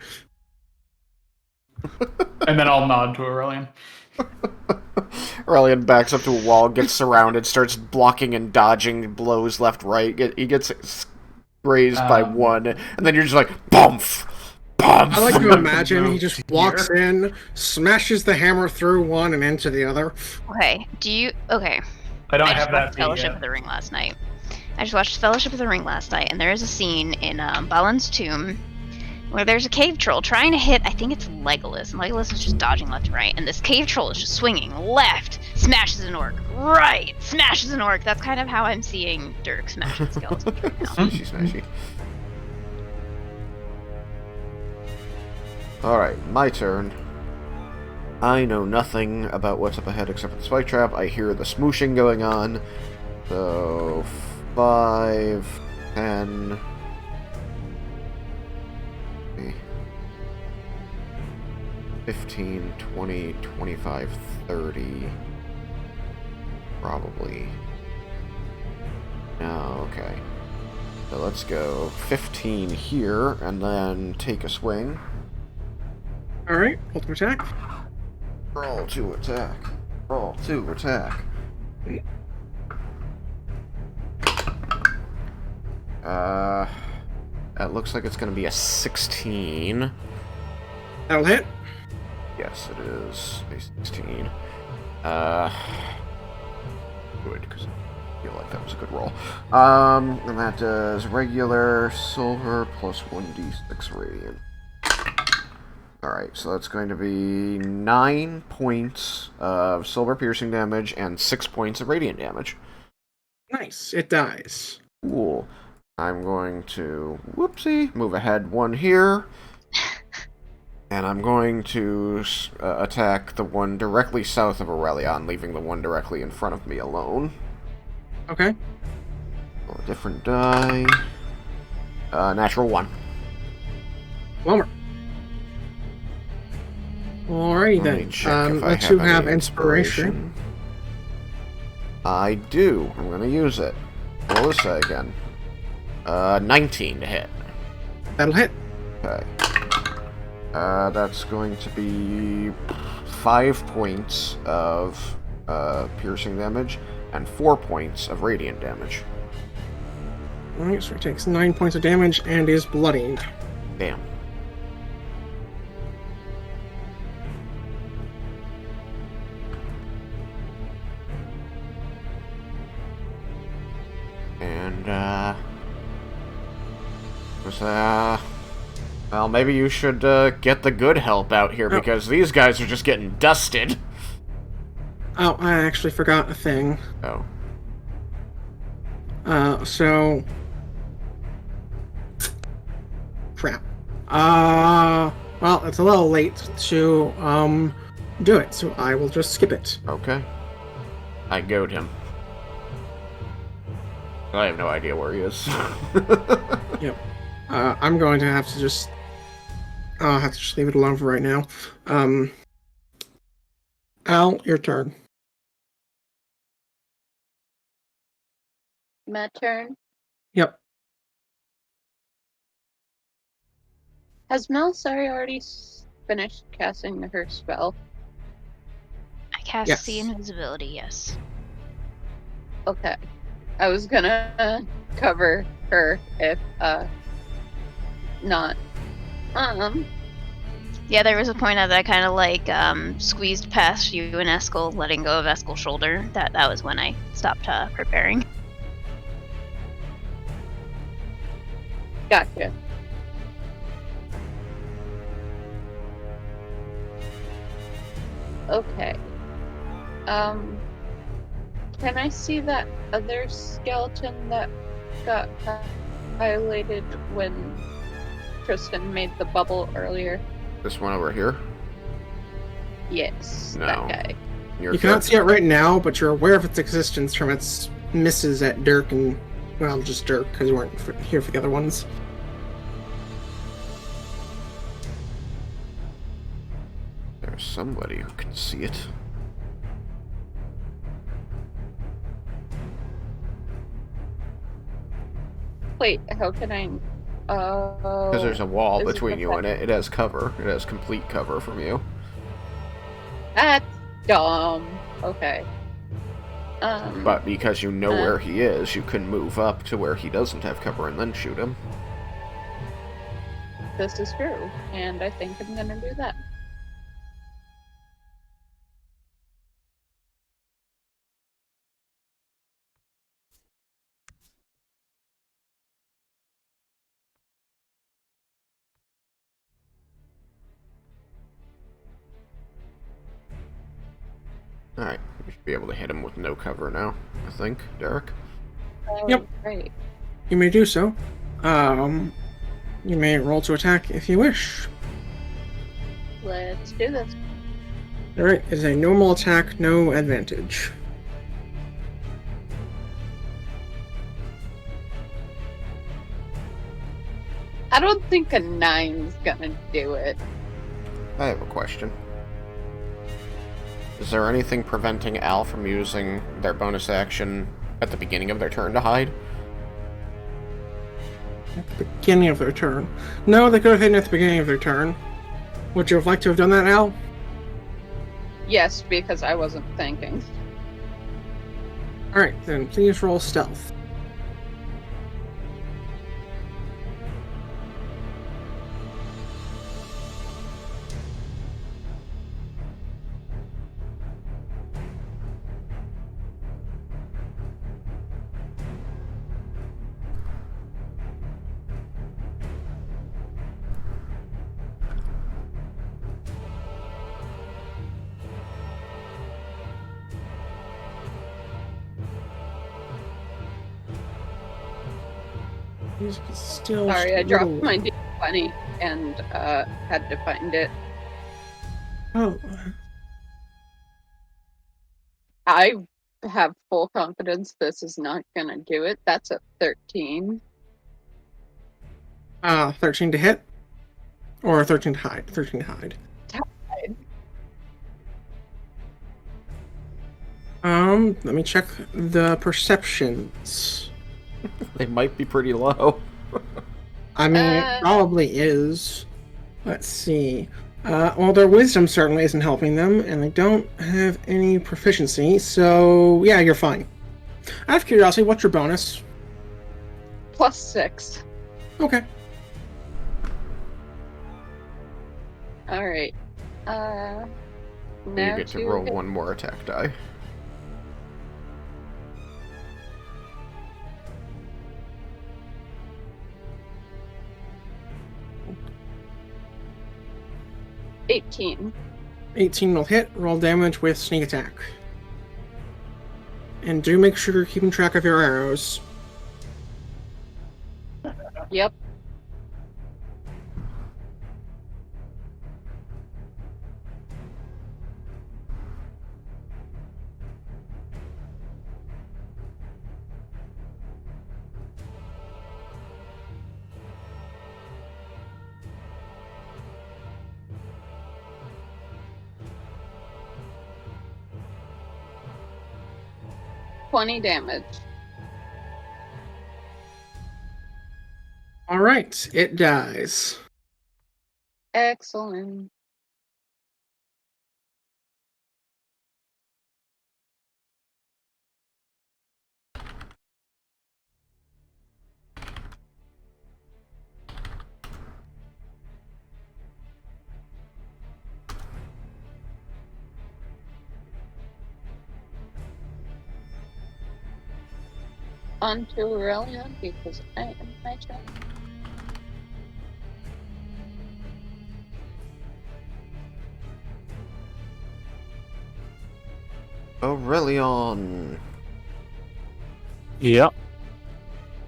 And then I'll nod to Aurelian. Aurelian backs up to a wall, gets surrounded, starts blocking and dodging blows left, right. He gets grazed by one, and then you're just like, bump! Bump! I like to imagine he just Here. walks in, smashes the hammer through one and into the other. Okay, okay. I don't I just have that watched feat Fellowship yet. of the Ring last night. I just watched Fellowship of the Ring last night, and there is a scene in Balin's tomb where there's a cave troll trying to hit, I think it's Legolas, and Legolas is just dodging left and right, and this cave troll is just swinging left, smashes an orc, right, smashes an orc. That's kind of how I'm seeing Dirk smashing skeletons right now. Smashy, smashy. Alright, my turn. I know nothing about what's up ahead except for the spike trap. I hear the smooshing going on. So, 5, 10... 15, 20, 25, 30... Probably. Oh, okay. So let's go 15 here, and then take a swing. Alright, roll to attack. Roll to attack. Roll to attack. That looks like it's going to be a 16. That'll hit. Yes, it is a 16. Good, because I feel like that was a good roll. And that does regular silver plus 1d6 radiant. Alright, so that's going to be 9 points of silver piercing damage and 6 points of radiant damage. Nice, it dies. Cool. I'm going to, whoopsie, move ahead 1 here. And I'm going to attack the one directly south of Aurelion, leaving the one directly in front of me alone. Okay. Roll a different die. Natural 1. Bummer. Alrighty Let me then. check if I Let you any have inspiration. I do. I'm going to use it. Roll this again. 19 to hit. That'll hit. Okay. That's going to be 5 points of piercing damage and 4 points of radiant damage. Alright, so he takes 9 points of damage and is bloodied. Damn. And, well, maybe you should, get the good help out here, because these guys are just getting dusted. Oh, I actually forgot a thing. Oh. So... Crap. Well, it's a little late to, do it, so I will just skip it. Okay. I goad him. I have no idea where he is. Yep. I'm going to have to just... I'll have to just leave it alone for right now. Al, your turn. My turn. Yep. Has Melisari already finished casting her spell? I cast Yes. see invisibility, yes. Okay. I was gonna cover her if, not. Yeah, there was a point that I kind of like squeezed past you and Eskel, letting go of Eskel's shoulder. That was when I stopped preparing. Gotcha. Okay. Can I see that other skeleton that got violated when Tristan made the bubble earlier? This one over here? Yes, No. that guy. You cannot see it right now, but you're aware of its existence from its misses at Dirk and... Well, just Dirk, because you weren't here for the other ones. There's somebody who can see it. Wait, how can I... Oh... Because there's a wall Is it between you and it. It has cover. It has complete cover from you. That's dumb. Okay. But because you know where he is, you can move up to where he doesn't have cover and then shoot him. This is true, and I think I'm gonna do that. Alright, you should be able to hit him with no cover now, I think, Derek. Yep. Right. You may do so. You may roll to attack if you wish. Let's do this. Alright, it is a normal attack, no advantage. I don't think a 9's gonna do it. I have a question. Is there anything preventing Al from using their bonus action at the beginning of their turn to hide? at the beginning of their turn. No, they could have hit at the beginning of their turn. Would you have liked to have done that, Al? Yes, because I wasn't thinking. Alright, then please roll stealth. He's still Sorry, I just a dropped little- my D20 and had to find it. Oh, I have full confidence this is not gonna do it. That's a 13. 13 to hit? Or 13 to hide? 13 to hide. Hide. Let me check the perceptions. They might be pretty low. I mean, it probably is. Let's see. Well, their wisdom certainly isn't helping them, and they don't have any proficiency, so yeah, you're fine. Out of curiosity, what's your bonus? +6. Okay. Alright. Now You get to roll one more attack die. $18. 18 will hit. Roll damage with sneak attack. And do make sure you're keeping track of your arrows. Yep. $20 damage. Alright, it dies. Excellent. On to Aurelia because I am my turn. Aurelion, Yeah.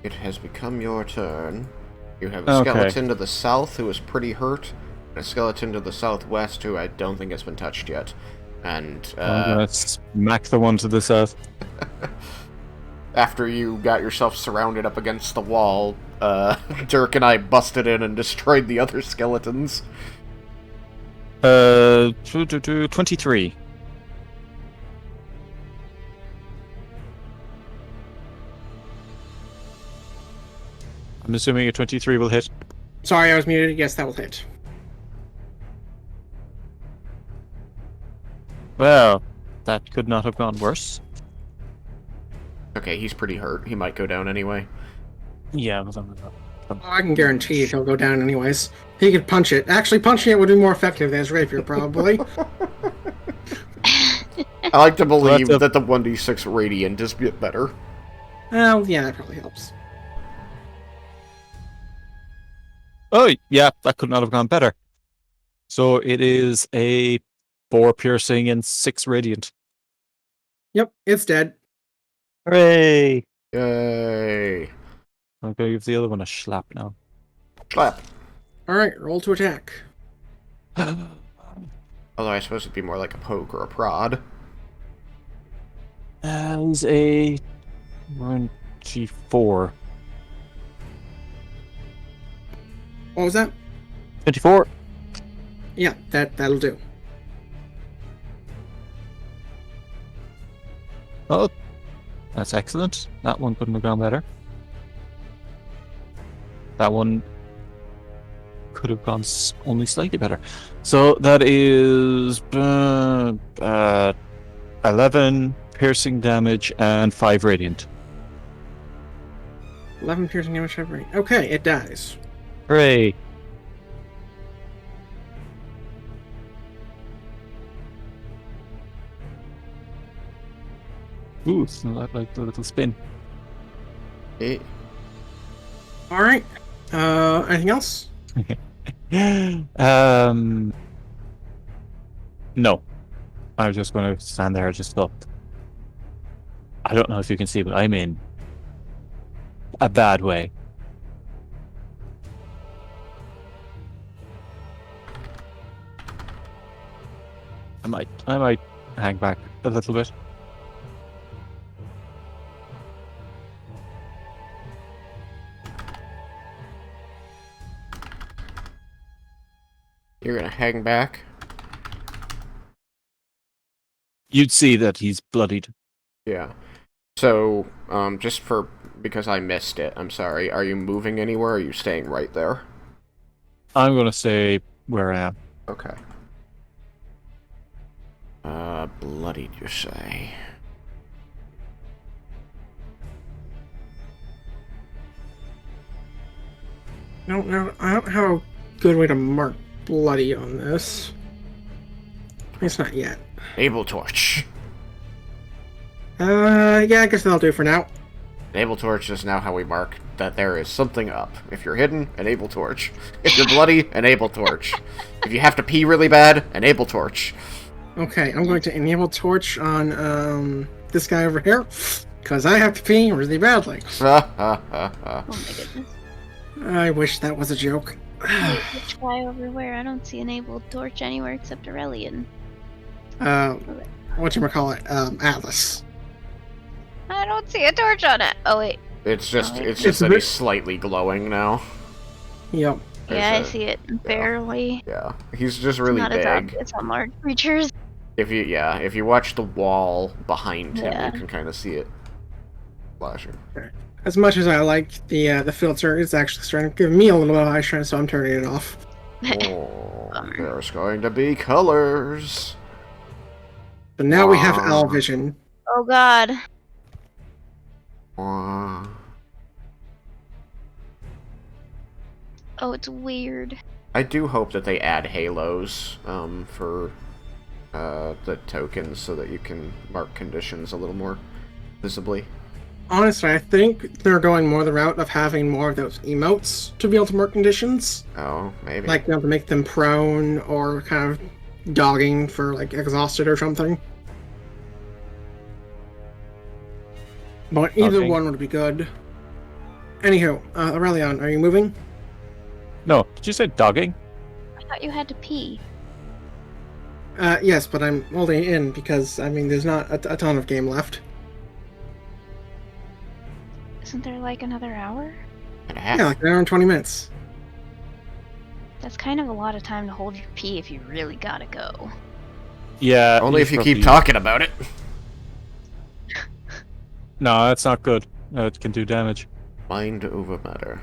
it has become your turn. You have a Okay. skeleton to the south who is pretty hurt, and a skeleton to the southwest who I don't think has been touched yet. And I'm gonna smack the one to the south. after you got yourself surrounded up against the wall, Dirk and I busted in and destroyed the other skeletons. 23. I'm assuming a 23 will hit. Sorry, I was muted. Yes, that will hit. Well, that could not have gone worse. Okay, he's pretty hurt. He might go down anyway. Yeah, but I'm Oh, I can guarantee he'll go down anyways. He could punch it. Actually, punching it would be more effective than his rapier, probably. I like to believe That's a- that the 1d6 radiant is a bit better. Oh, yeah, that probably helps. Oh, yeah, that could not have gone better. So it is a 4 piercing and 6 radiant. Yep, it's dead. Hooray! Yay. I'm going to give the other one a slap now. Slap. Alright, roll to attack. Although I suppose it'd be more like a poke or a prod. He's a 24. What was that? 24. Yeah, that'll do. Oh, that's excellent. That one couldn't have gone better. That one could have gone only slightly better. So that is 11 piercing damage and 5 radiant. 11 piercing damage, 5 radiant. Okay, it dies. Hooray! Ooh, it's not like the little spin. Eh, All right. Anything else? No. I was just going to stand there and just look. I don't know if you can see, but I'm in a bad way. I might hang back a little bit. You're gonna hang back? You'd see that he's bloodied. Yeah. So, because I missed it, I'm sorry. Are you moving anywhere, or are you staying right there? I'm going to stay where I am. Okay. Bloodied, you say? I don't have a good way to mark bloody on this. It's not yet. Able torch. Yeah, I guess that'll do for now. Able torch is now how we mark that there is something up. If you're hidden, an able torch. If you're bloody, an able torch. If you have to pee really bad, an able torch. Okay, I'm going to enable torch on this guy over here, because I have to pee really badly. Ha ha ha ha. Oh my goodness. I wish that was a joke. Wait, which guy over where? I don't see an able torch anywhere except Aurelian. Whatchamacallit, Atlas. I don't see a torch on it. Oh wait. It's just It's that a he's slightly glowing now. Yep. Yeah, I There's see it barely. Yeah, he's just It's really not as big. obvious on large creatures. If you watch the wall behind him, Yeah. you can kind of see it flashing. As much as I like the filter, it's actually starting to give me a little bit of eye strain, so I'm turning it off. Oh, Bummer. there's going to be colors. So now we have Wow. owl vision. Oh god. Oh, it's weird. I do hope that they add halos for the tokens so that you can mark conditions a little more visibly. Honestly, I think they're going more the route of having more of those emotes to be able to mark conditions. Oh, maybe. Like, to make them prone or kind of dogging for, like, exhausted or something. But either Okay. one would be good. Anywho, Aurelion, are you moving? No, did you say dogging? I thought you had to pee. Yes, but I'm holding it in because, I mean, there's not a ton of game left. Isn't there like another hour? And a half. Yeah, like an hour and 20 minutes. That's kind of a lot of time to hold your pee if you really gotta go. Yeah. Only he's if you keep probably- talking about it. No, that's not good. It can do damage. Mind over matter.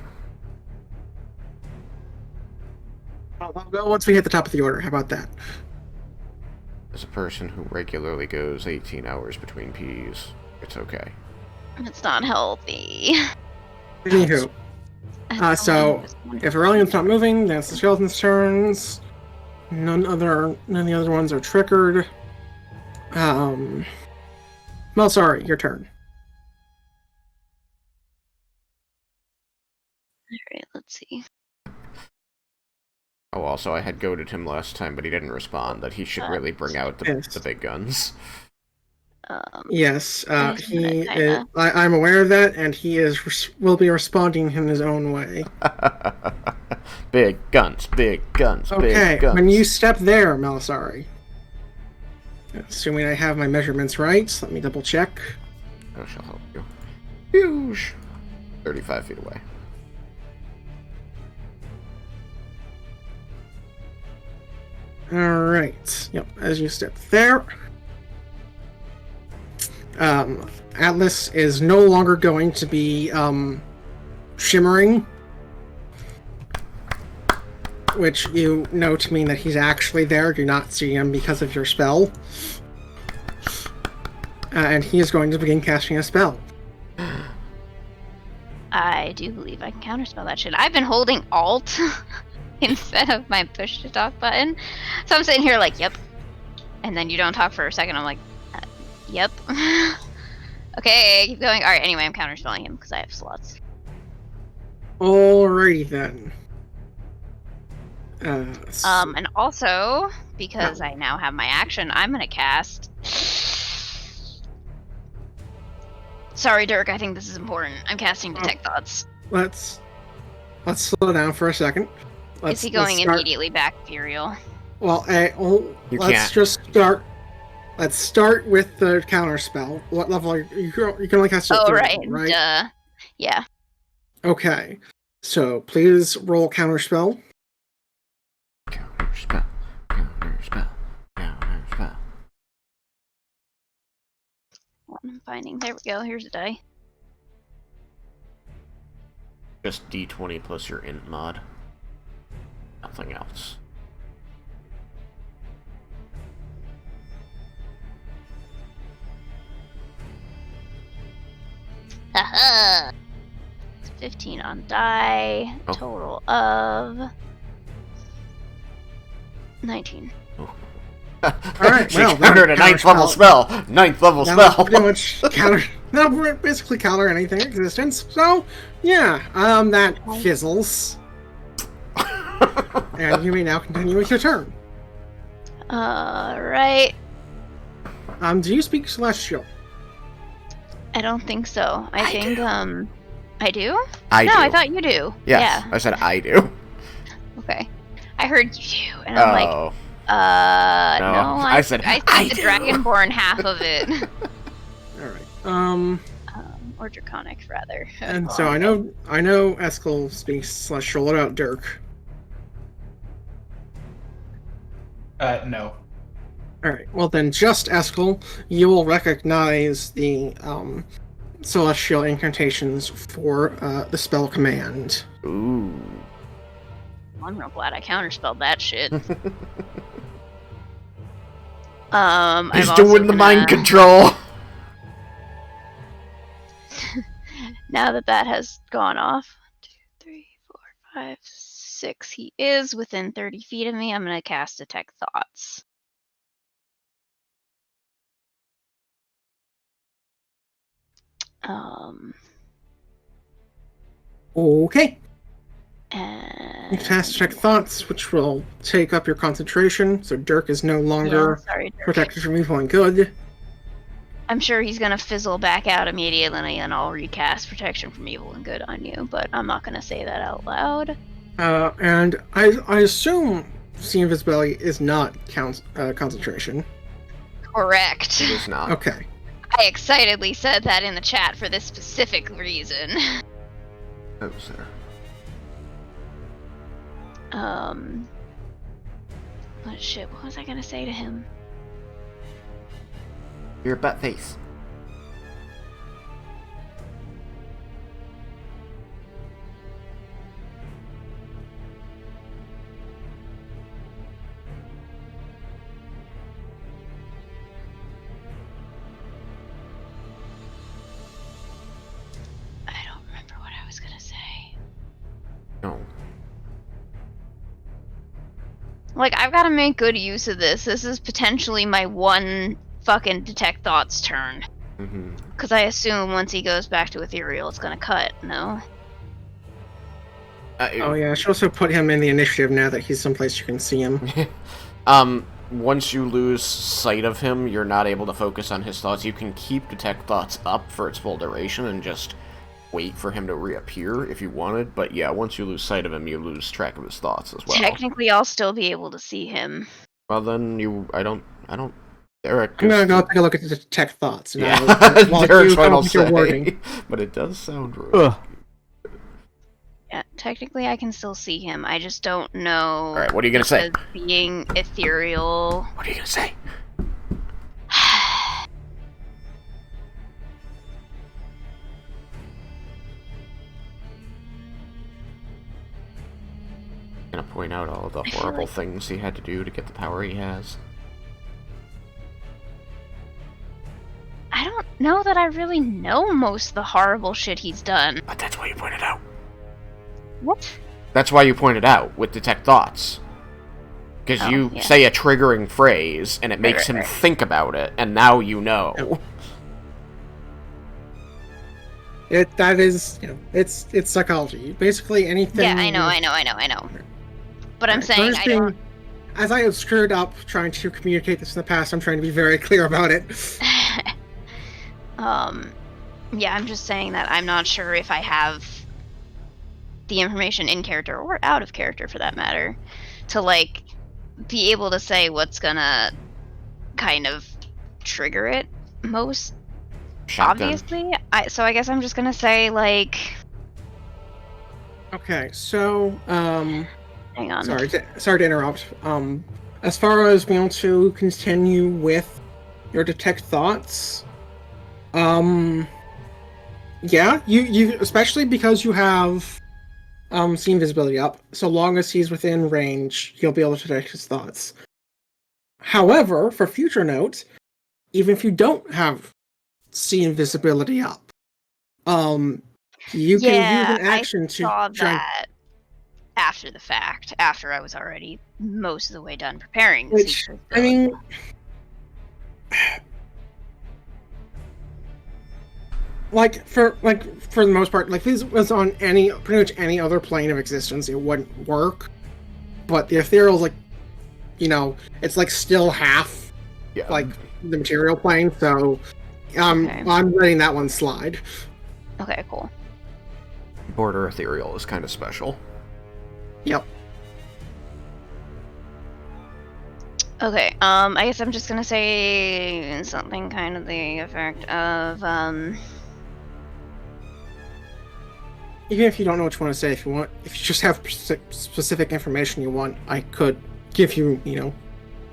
I'll go once we hit the top of the order. How about that? As a person who regularly goes 18 hours between peas, it's okay. It's not healthy. Anywho, I so, was wondering- if Aurelion's not moving, then it's the skeleton's turns. None of the other ones are triggered. Well, sorry, your turn. Alright, let's see. Oh, also, I had goaded him last time, but he didn't respond, that he should really bring out Yes. the big guns. Yes, I just wanna he is, kinda- I'm aware of that, and he will be responding in his own way. Big guns, big guns, Okay, big guns. when you step there, Melisari, assuming I have my measurements right, let me double check. I shall help you. Huge. 35 feet away. Alright, yep, as you step there, Atlas is no longer going to be, shimmering. which you know to mean that he's actually there. Do not see him because of your spell. And he is going to begin casting a spell. I do believe I can counterspell that shit. I've been holding Alt instead of my push to talk button. So I'm sitting here like, yep. And then you don't talk for a second. I'm like, yep. Okay, keep going. Alright, anyway, I'm counterspelling him because I have slots. Alrighty then. And also, because I now have my action, I'm gonna cast... Sorry, Dirk, I think this is important. I'm casting Detect Thoughts. Let's slow down for a second. Is he going immediately back Ethereal? Well, let's can't. just start. Let's start with the counter spell. What level are you can only cast it Oh, at right. 3, right? Yeah. Okay. So please roll counter spell. Counterspell. Counterspell. Counterspell. What I'm finding. There we go. Here's a die. Just D20 plus your int mod. Nothing else. Haha! 15 on die. Oh. Total of 19. Alright, She well, countered a that 9th level spell. 9th level That'll spell. pretty much counter. That'll basically counter anything in existence. So, yeah, that fizzles. And you may now continue with your turn. Alright. Do you speak Celestial? I don't think so. I think, do. I do? I No, do. I thought you do. Yes, I said I do. Okay. I heard you do, and I'm like, Oh. no, I said I I the do. Dragonborn half of it. Alright. Or Draconic, rather. And so I know Eskel speaks Celestial. What about Dirk? No. Alright, well then just Eskel, you will recognize the celestial incantations for the spell command. Ooh. I'm real glad I counterspelled that shit. He's I've doing also the mind control. Now that has gone off, 1, 2, 3, 4, 5, 6. He is within 30 feet of me. I'm gonna cast Detect Thoughts. Okay. And You cast Check Thoughts, which will take up your concentration, so Dirk is no longer sorry, Dirk. protected from evil and good. I'm sure he's gonna fizzle back out immediately, and I'll recast Protection from Evil and Good on you, but I'm not gonna say that out loud. And I assume See Invisibility is not concentration. Correct. It is not. Okay. I excitedly said that in the chat for this specific reason. Oh, sir. What shit, what was I gonna say to him? Your butt face. I don't remember what I was gonna say. No. Like, I've gotta make good use of this. This is potentially my one fucking Detect Thoughts turn. Mm-hmm. Because I assume once he goes back to Ethereal, it's gonna cut, no? Oh yeah, I should also put him in the initiative now that he's someplace you can see him. Once you lose sight of him, you're not able to focus on his thoughts. You can keep Detect Thoughts up for its full duration and just wait for him to reappear if you wanted, but yeah, once you lose sight of him, you lose track of his thoughts as well. Technically, I'll still be able to see him. Well, then I don't, Derek. I'm gonna go take a look at the Detect Thoughts. Yeah, While Derek's you come final up with your say, wording. but it does sound rude. Ugh. Yeah, technically I can still see him. I just don't know. Alright, what are you gonna say? because being ethereal. What are you gonna say? Gonna point out all the I feel horrible like- things he had to do to get the power he has. I don't know that I really know most of the horrible shit he's done. But that's why you pointed out. What? That's why you pointed out with detect thoughts. Because Oh, you yeah. say a triggering phrase, and it makes him right. think about it, and now you know. That is, it's psychology. Basically, anything. Yeah, I know. But I'm Right, saying just I don't. As I have screwed up trying to communicate this in the past, I'm trying to be very clear about it. Yeah, I'm just saying that I'm not sure if I have the information in character or out of character for that matter to like be able to say what's gonna kind of trigger it most Shotgun. obviously. So I guess I'm just gonna say like Okay, so hang on. sorry to interrupt. As far as being able to continue with your detect thoughts, yeah, you especially because you have seen visibility up. So long as he's within range, you'll be able to detect his thoughts. However, for future note, even if you don't have seen visibility up, you can use an action I to saw try. that after the fact, after I was already most of the way done preparing to Which, see I mean, for the most part, like, if this was on pretty much any other plane of existence, it wouldn't work. But the ethereal's like, it's like still half Yeah. like the material plane, so Okay. I'm letting that one slide. Okay, cool. Border ethereal is kind of special. Yep. Okay, I guess I'm just gonna say something kind of the effect of, Even if you don't know what you want to say, if you just have specific information you want, I could give you,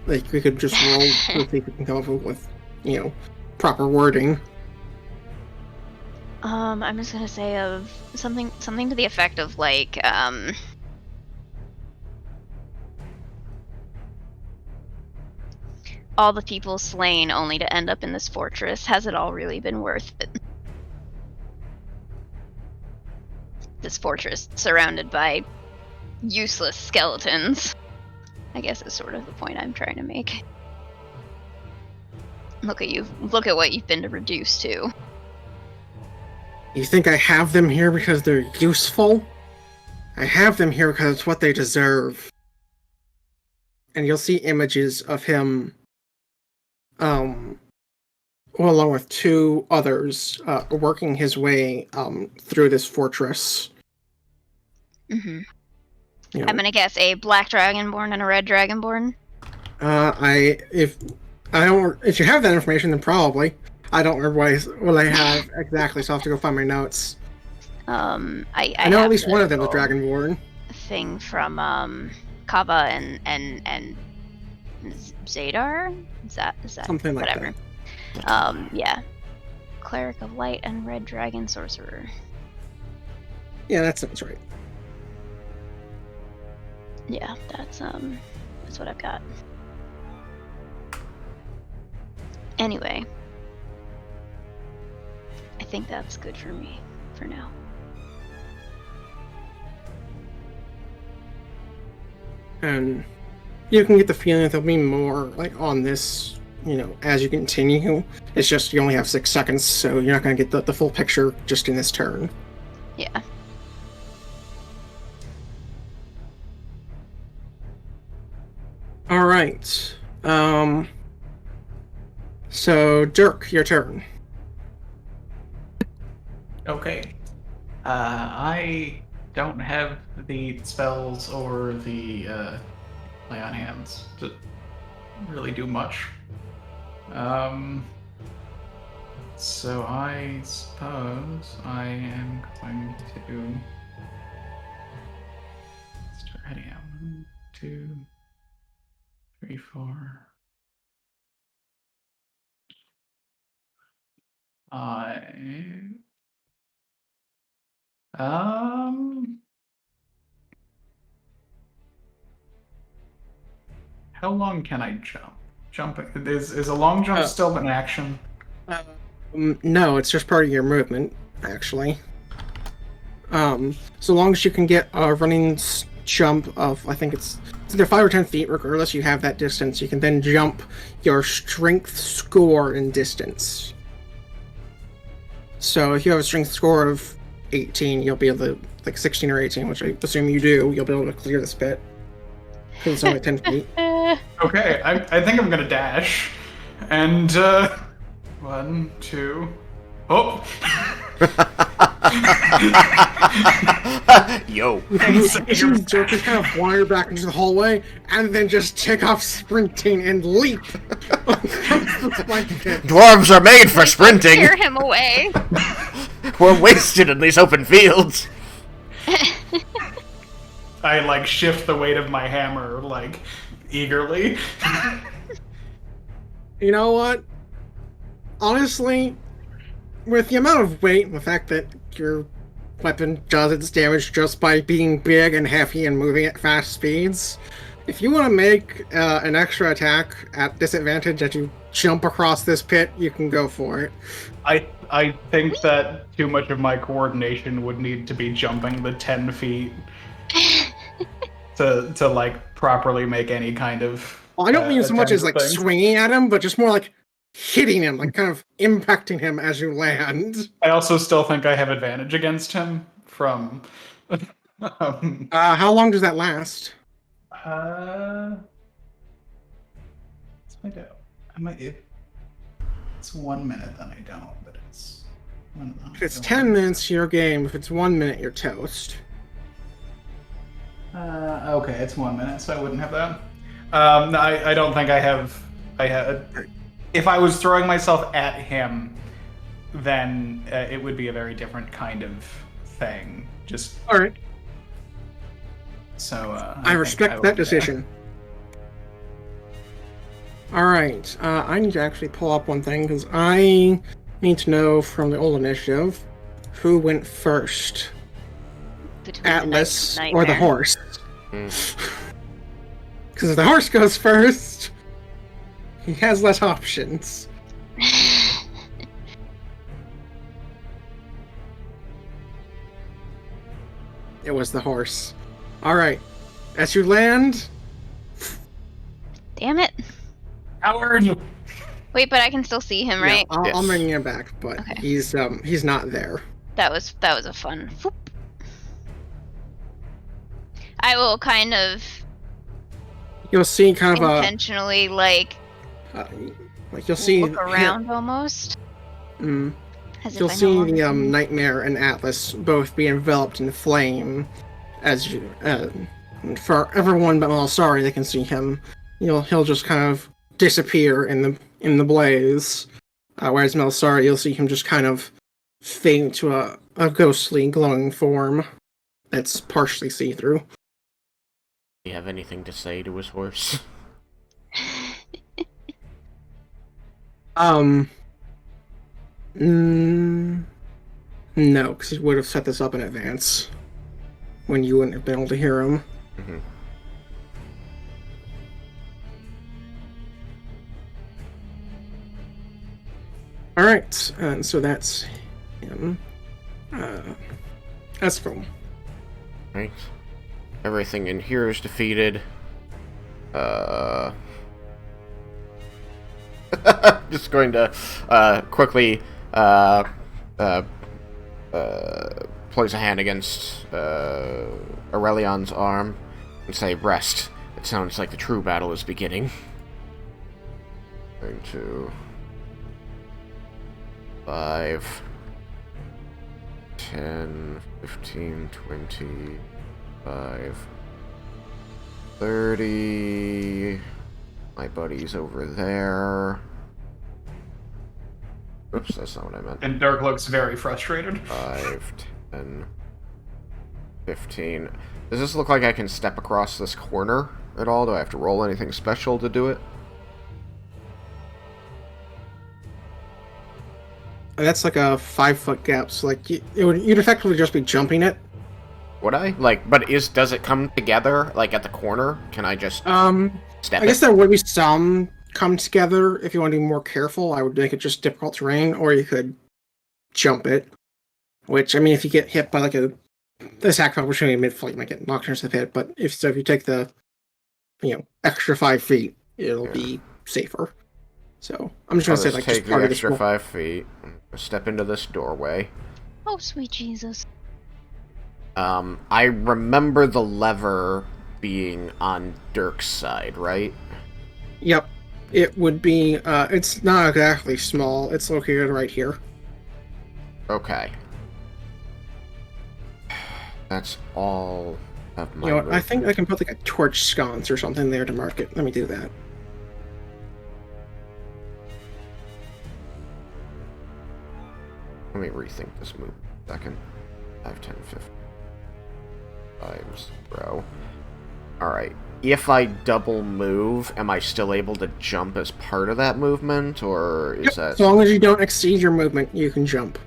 like, we could just roll to see if we can come up with, proper wording. I'm just gonna say of something to the effect of like, all the people slain only to end up in this fortress. Has it all really been worth it? This fortress surrounded by useless skeletons, I guess is sort of the point I'm trying to make. Look at you. Look at what you've been reduced to. You think I have them here because they're useful? I have them here because it's what they deserve. And you'll see images of him, along with two others, working his way through this fortress. Mm-hmm. You know, I'm gonna guess a black dragonborn and a red dragonborn. If you have that information, then probably. I don't remember what I have exactly, so I'll have to go find my notes. I know have at least the one of them is little Dragonborn. thing from Kava and Zadar. Is that Something like whatever? that. Yeah. Cleric of Light and Red Dragon Sorcerer. Yeah, that sounds right. Yeah, that's what I've got. Anyway, I think that's good for me for now. And you can get the feeling that there'll be more like on this, as you continue. It's just you only have 6 seconds, so you're not going to get the full picture just in this turn. Yeah. All right. So Dirk, your turn. Okay. I don't have the spells or the lay on hands to really do much. So I suppose I am going to start heading out. 1, 2, 3, 4. Um, How long can I jump? Jumping is a long jump still an action? No, it's just part of your movement, actually. So long as you can get a running jump of, I think it's either 5 or 10 feet, regardless you have that distance, you can then jump your strength score in distance. So if you have a strength score of 18, you'll be able to, like 16 or 18, which I assume you do, you'll be able to clear this pit. Because it's only 10 feet. Okay, I think I'm gonna dash. And, 1, 2... Oh! Yo. You just kind of wander back into the hallway, and then just take off sprinting and leap across the spike pit. Dwarves are made for sprinting. Scare him away. We're wasted in these open fields. I, like, shift the weight of my hammer, like, eagerly. You know what? Honestly, with the amount of weight and the fact that your weapon does its damage just by being big and heavy and moving at fast speeds, if you want to make an extra attack at disadvantage as you jump across this pit, you can go for it. I think that too much of my coordination would need to be jumping the 10 feet to like properly make any kind of. Well, I don't mean so much as like things. swinging at him, but just more like hitting him, like kind of impacting him as you land. I also still think I have advantage against him from. How long does that last? Let's find out. If it's 1 minute, then I don't. But it's. If it's 10 minutes, your game. If it's 1 minute, you're toast. Okay, it's 1 minute, so I wouldn't have that. No, I don't think I have. If I was throwing myself at him, then it would be a very different kind of thing. Just all right. So I respect that decision. All right, I need to actually pull up one thing because I need to know from the old initiative who went first, Between Atlas the or the horse. Because if the horse goes first, he has less options. It was the horse. Alright. As you land... Damn it. Howard! Wait, but I can still see him, right? Yeah, I'm Yes. bringing him back, but Okay. he's not there. That was a fun. Whoop. I will kind of You'll see kind of intentionally like you'll see look around almost. As You'll if I see no longer the see him. Nightmare and Atlas both be enveloped in flame, as you. For everyone but Melisari, they can see him. He'll just kind of disappear in the blaze. Whereas Melisari, you'll see him just kind of fade into a ghostly, glowing form that's partially see-through. Do you have anything to say to his horse? No, because he would have set this up in advance when you wouldn't have been able to hear him. Mm-hmm. All right, and so that's him. Eskel. Right. Everything in here is defeated. Just going to quickly place a hand against Aurelion's arm and say, "Rest. It sounds like the true battle is beginning." Going to 5, 10, 15, 25, 30. My buddy's over there. Oops, that's not what I meant. And Dirk looks very frustrated. 5, 10, 15. Does this look like I can step across this corner at all? Do I have to roll anything special to do it? That's like a 5-foot gap, so like you'd effectively just be jumping it. Would I? Like, but does it come together, like, at the corner? Can I just step I guess it? there would be some come together. If you want to be more careful, I would make it just difficult terrain, or you could jump it. Which, I mean, if you get hit by like the sack opportunity mid-flight, you might get knocked into the pit. But if you take the extra 5 feet, it'll be safer. So I'm just I'll gonna say just like take just part the of this. extra 5 feet, step into this doorway. Oh, sweet Jesus. I remember the lever being on Dirk's side, right? Yep, it would be. It's not exactly small. It's located right here. Okay. That's all of my You know what? I think I movement. can put like a torch sconce or something there to mark it. Let me do that. Let me rethink this move a second. 5, 10, 15. 5, 0. Alright. If I double move, am I still able to jump as part of that movement, or is that... As long as you don't exceed your movement, you can jump.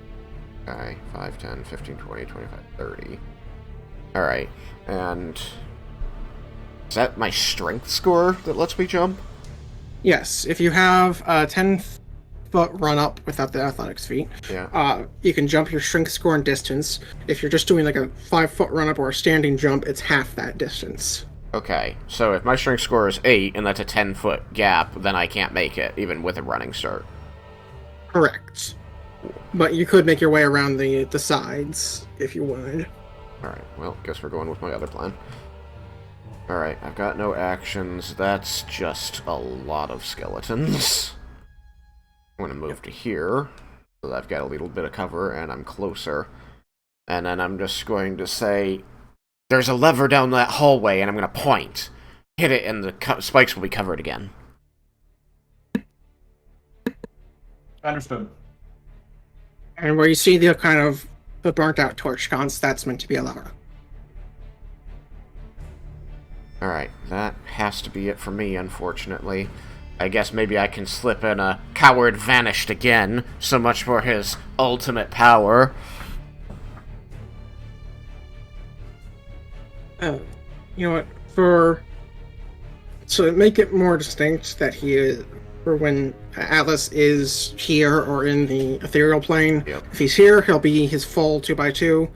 Okay, 5, 10, 15, 20, 25, 30. Alright, and... Is that my strength score that lets me jump? Yes, if you have a 10-foot run up without the athletics feat, Yeah. you can jump your strength score and distance. If you're just doing like a 5-foot run up or a standing jump, it's half that distance. Okay, so if my strength score is 8, and that's a 10-foot gap, then I can't make it, even with a running start. Correct. But you could make your way around the sides if you wanted. Alright, well, guess we're going with my other plan. Alright, I've got no actions. That's just a lot of skeletons. I'm gonna move to here, so that I've got a little bit of cover, and I'm closer. And then I'm just going to say, there's a lever down that hallway, and I'm gonna point. Hit it, and the spikes will be covered again. Understood. And where you see the kind of the burnt out torch sconce, that's meant to be a lever. Alright, that has to be it for me, unfortunately. I guess maybe I can slip in a coward vanished again. So much for his ultimate power. You know what? To make it more distinct that he is, for when Atlas is here or in the ethereal plane, Yep. if he's here, he'll be his full 2x2.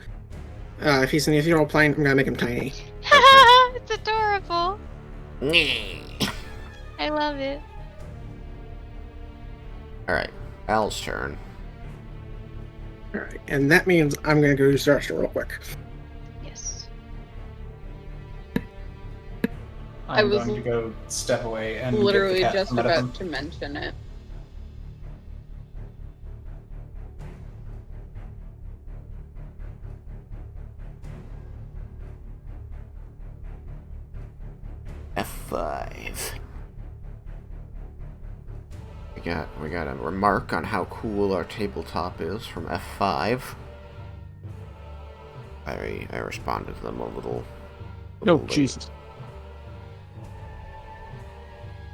If he's in the ethereal plane, I'm gonna make him tiny. It's adorable. I love it. Alright, Al's turn. Alright, and that means I'm gonna go use the restroom real quick. Yes. I I'm was going to go step away and Literally get the cat just from about Edison. to mention it. F5. We got a remark on how cool our tabletop is from F5. I responded to them a little No, late. Jesus.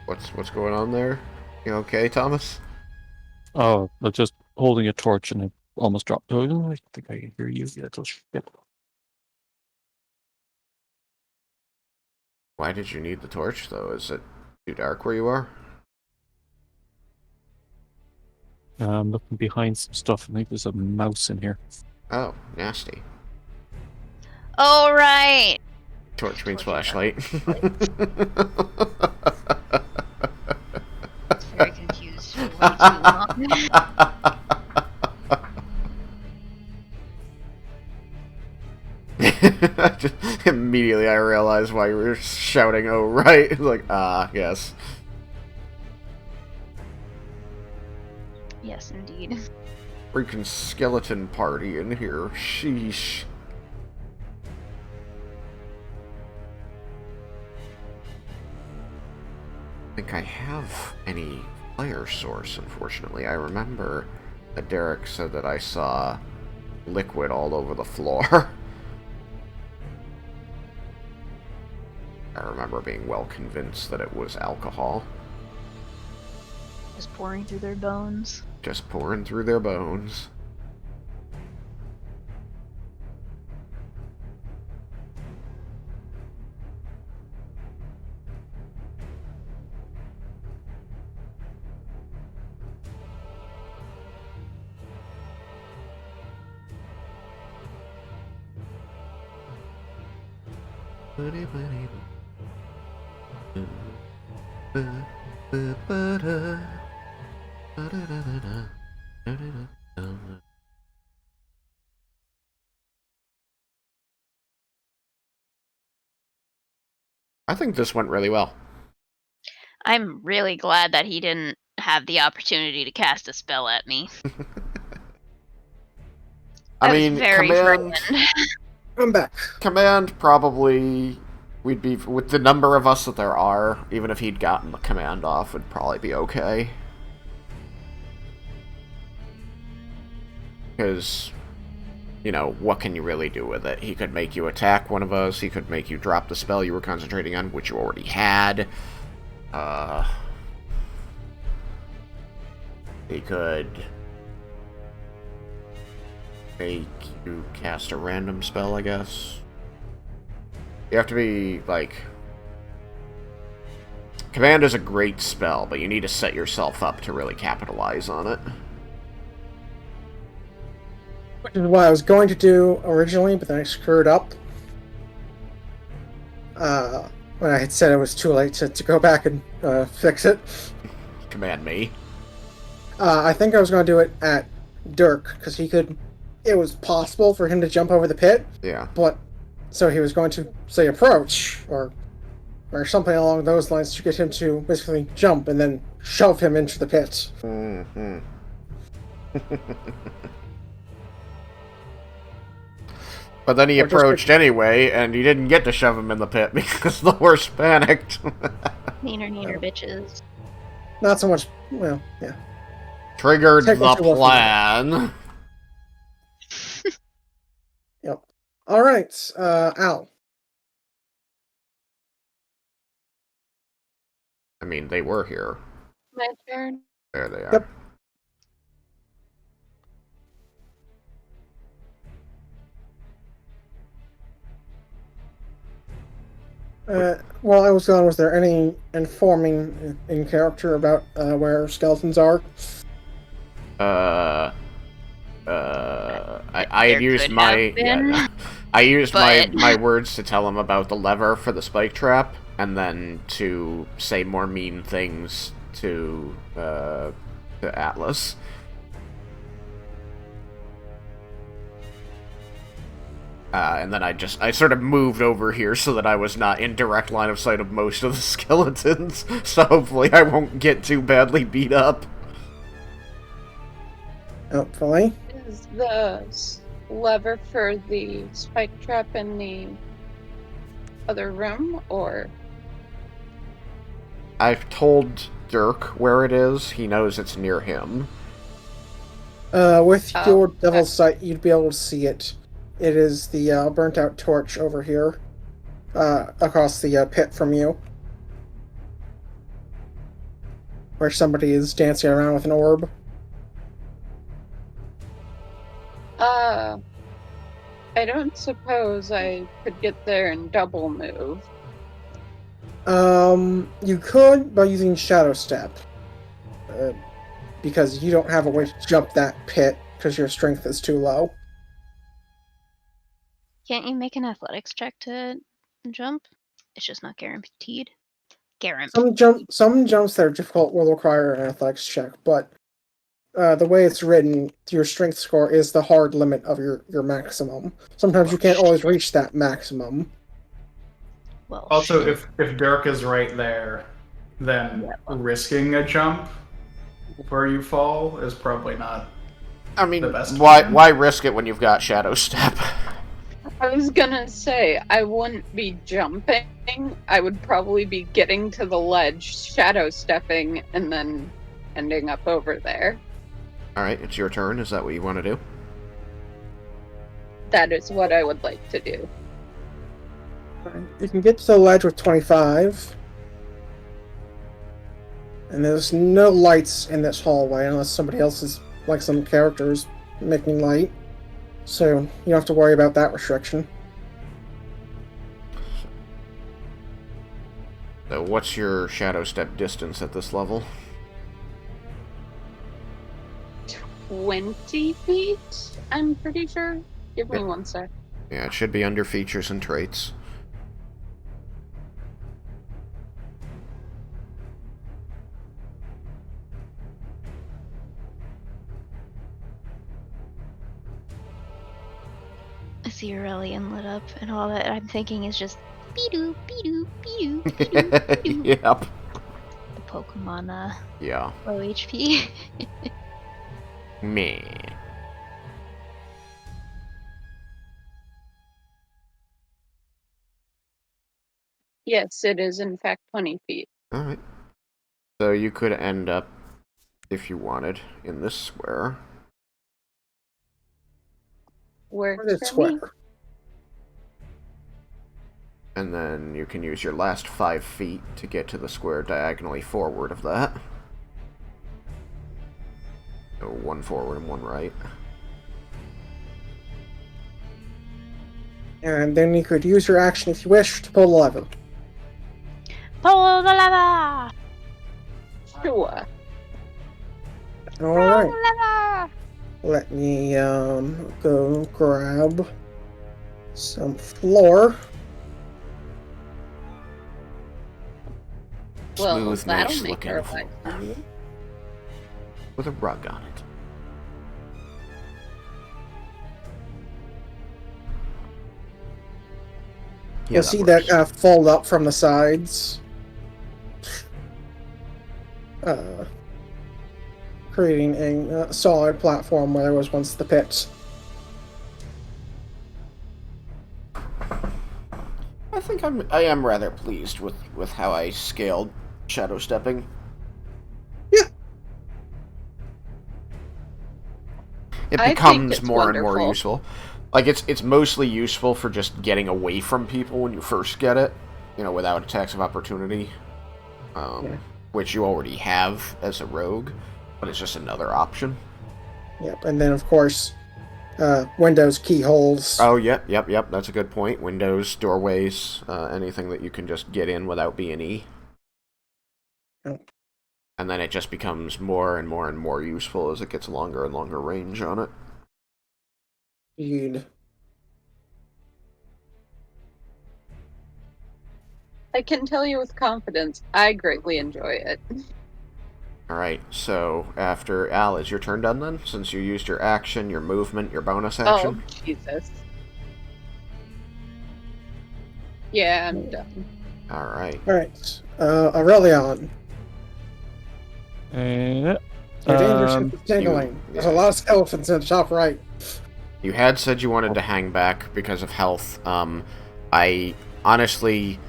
What's going on there? You okay, Thomas? Oh, I'm just holding a torch and I almost dropped. Oh, I think I can hear you. Yeah, little shit. Why did you need the torch, though? Is it too dark where you are? I'm looking behind some stuff. I think there's a mouse in here. Oh, nasty. Oh, right. Torch means Torch flashlight. Very confused for way too long. Just immediately I realized why you were shouting, oh, right. It's like, yes. Yes, indeed. Freaking skeleton party in here. Sheesh. I think I have any fire source, unfortunately. I remember that Derek said that I saw liquid all over the floor. I remember being well convinced that it was alcohol. Just pouring through their bones. Just pouring through their bones. I think this went really well. I'm really glad that he didn't have the opportunity to cast a spell at me. I was mean, very command. frightened. I'm back. Command probably. We'd be with the number of us that there are. Even if he'd gotten the command off, would probably be okay. Because, you know, what can you really do with it? He could make you attack one of us. He could make you drop the spell you were concentrating on, which you already had. He could make you cast a random spell, I guess. You have to be, like... Command is a great spell, but you need to set yourself up to really capitalize on it. Which is what I was going to do originally, but then I screwed up. When I had said it was too late to go back and fix it. Command me. I think I was going to do it at Dirk, because he could... It was possible for him to jump over the pit. Yeah. But... So he was going to, say, approach, or something along those lines to get him to basically jump and then shove him into the pit. Mm-hmm. But then he approached anyway, and you didn't get to shove him in the pit because the horse panicked. Neener bitches. Not so much, well, yeah. Triggered the Technically plan. Yep. Alright, Al. I mean, they were here. My turn. There they are. Yep. While I was gone, was there any informing in character about where skeletons are? I had There used could my have been, I used but- my words to tell him about the lever for the spike trap, and then to say more mean things to Atlas. And then I sort of moved over here so that I was not in direct line of sight of most of the skeletons, so hopefully I won't get too badly beat up. Hopefully. Is the lever for the spike trap in the other room, or? I've told Dirk where it is. He knows it's near him. With Oh, your okay. devil's sight, you'd be able to see it. It is the burnt-out torch over here, across the pit from you, where somebody is dancing around with an orb. I don't suppose I could get there and double move. You could by using Shadow Step, because you don't have a way to jump that pit because your strength is too low. Can't you make an athletics check to jump? It's just not guaranteed. Some jumps that are difficult will require an athletics check, but the way it's written, your strength score is the hard limit of your maximum. Sometimes you can't always reach that maximum. Well, Also, shit. if Dirk is right there, then risking a jump where you fall is probably not. I mean, The best why risk it when you've got Shadow Step? I was gonna say, I wouldn't be jumping. I would probably be getting to the ledge, shadow stepping, and then ending up over there. Alright, it's your turn. Is that what you want to do? That is what I would like to do. You can get to the ledge with 25. And there's no lights in this hallway unless somebody else is, like some characters, making light. So you don't have to worry about that restriction. So what's your Shadow Step distance at this level? 20 feet, I'm pretty sure. Give me one sec. Yeah, it should be under features and traits. see Aurelian lit up, and all that I'm thinking is just be-doo, be-doo, be-doo, be-doo, be-doo. Yep. The Pokemon, Yeah. low HP. Me. Yes, it is in fact 20 feet. Alright. So you could end up, if you wanted, in this square. Works This for me. square. And then you can use your last 5 feet to get to the square diagonally forward of that. So 1 forward and 1 right. And then you could use your action if you wish to pull the lever. Pull the lever! Sure. All right. Pull the lever! Let me go grab some floor. Well, Smooth, that'll nice make looking our floor. life easier. With a rug on it. Yeah, You'll see that works. fold up from the sides. Creating a solid platform where there was once the pit. I think I am rather pleased with how I scaled shadow stepping. Yeah. It I think becomes it's more and more wonderful. useful. Like it's mostly useful for just getting away from people when you first get it, you know, without attacks of opportunity. Yeah. Which you already have as a rogue, but it's just another option. Yep, and then of course, windows, keyholes. Oh, yep. That's a good point. Windows, doorways, anything that you can just get in without being E. Oh. And then it just becomes more and more and more useful as it gets longer and longer range on it. Indeed. I can tell you with confidence, I greatly enjoy it. Alright, so after Al, is your turn done then? Since you used your action, your movement, your bonus Oh, action? Jesus. Yeah, I'm done. Alright. Alright, Aurelion. Uh, Your danger ship is dangling. There's a lot of skeletons in the top right. You had said you wanted to hang back because of health. I honestly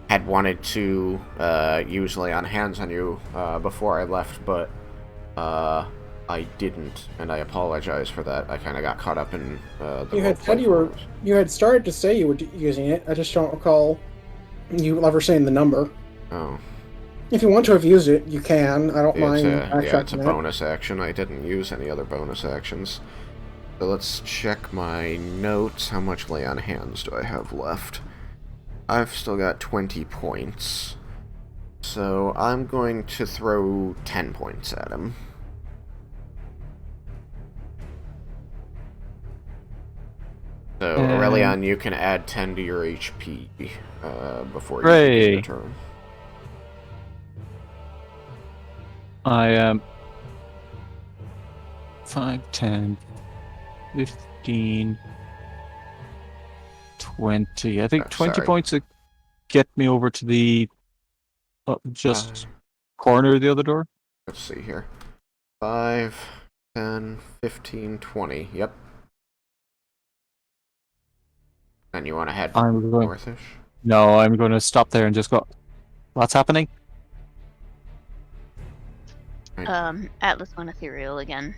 had wanted to use lay on hands on you before I left, but I didn't, and I apologize for that. I kind of got caught up in the You had roleplay said you were. forums. You had started to say you were using it. I just don't recall you ever saying the number. Oh. If you want to have used it, you can. I don't mind. It's a bonus action. I didn't use any other bonus actions. So let's check my notes. How much lay on hands do I have left? I've still got 20 points. So I'm going to throw 10 points at him. So, Aurelion, you can add 10 to your HP before you begin your turn. I am 5, 10, 15, 20. I think 20 sorry. points to get me over to the corner of the other door. Let's see here. 5, 10, 15, 20. Yep. And you want to head northish? No, I'm going to stop there and just go. What's happening? Atlas went ethereal again,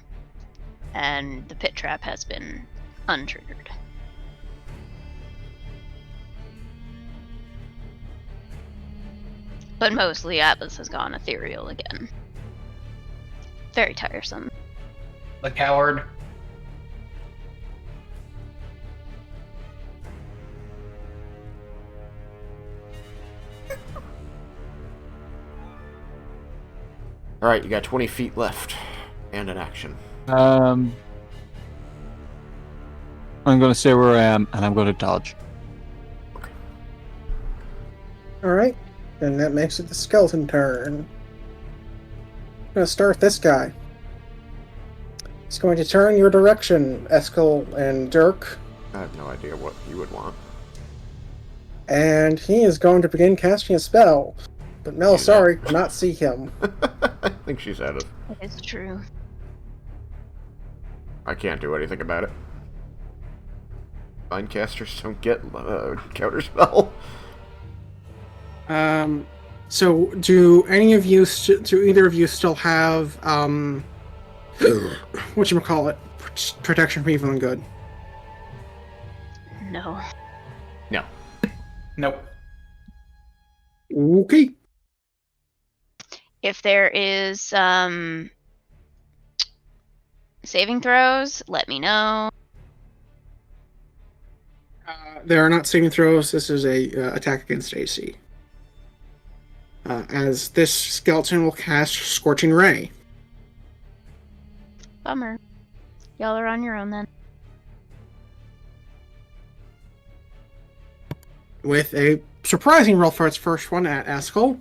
and the pit trap has been untriggered. But mostly Atlas has gone ethereal again. Very tiresome. The coward. Alright, you got 20 feet left. And an action. I'm going to stay where I am, and I'm going to dodge. Okay. Alright, and that makes it the skeleton turn. I'm going to start with this guy. He's going to turn your direction, Eskel and Dirk. I have no idea what you would want. And he is going to begin casting a spell. But Melisari cannot see him. I think she's out of. It's true. I can't do anything about it. Mindcasters don't get counterspell. So do either of you still have whatchamacallit, protection from evil and good? No. No. Nope. Okay. If there is saving throws, let me know. There are not saving throws. This is a attack against AC. As this skeleton will cast Scorching Ray. Bummer. Y'all are on your own then. With a surprising roll for its first one at Eskel.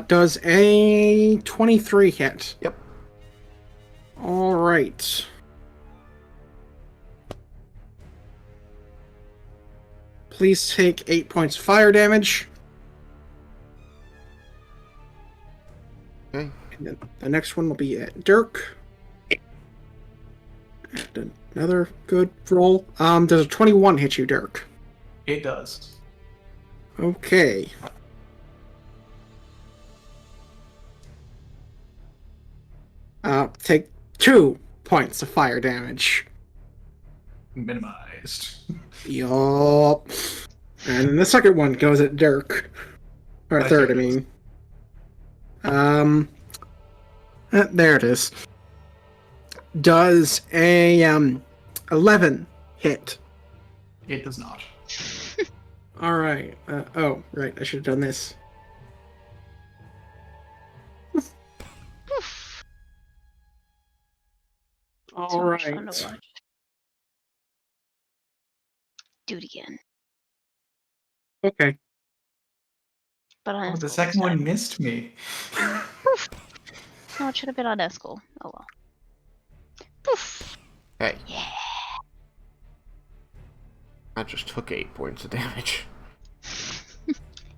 Does a 23 hit? Yep. Alright. Please take 8 points of fire damage. Okay. And then the next one will be at Dirk. And another good roll. Does a 21 hit you, Dirk? It does. Okay. Take 2 points of fire damage. Minimized. Yup. And then the second one goes at Dirk. Or Okay. third, I mean. There it is. Does a 11 hit? It does not. Alright. Oh, right. I should have done this. So much fun to Alright. watch. Do it again. Okay. But on Oh, the Eskel second this one time. missed me. No, it should have been on Eskel. Oh well. Poof. Hey, Yeah. I just took 8 points of damage.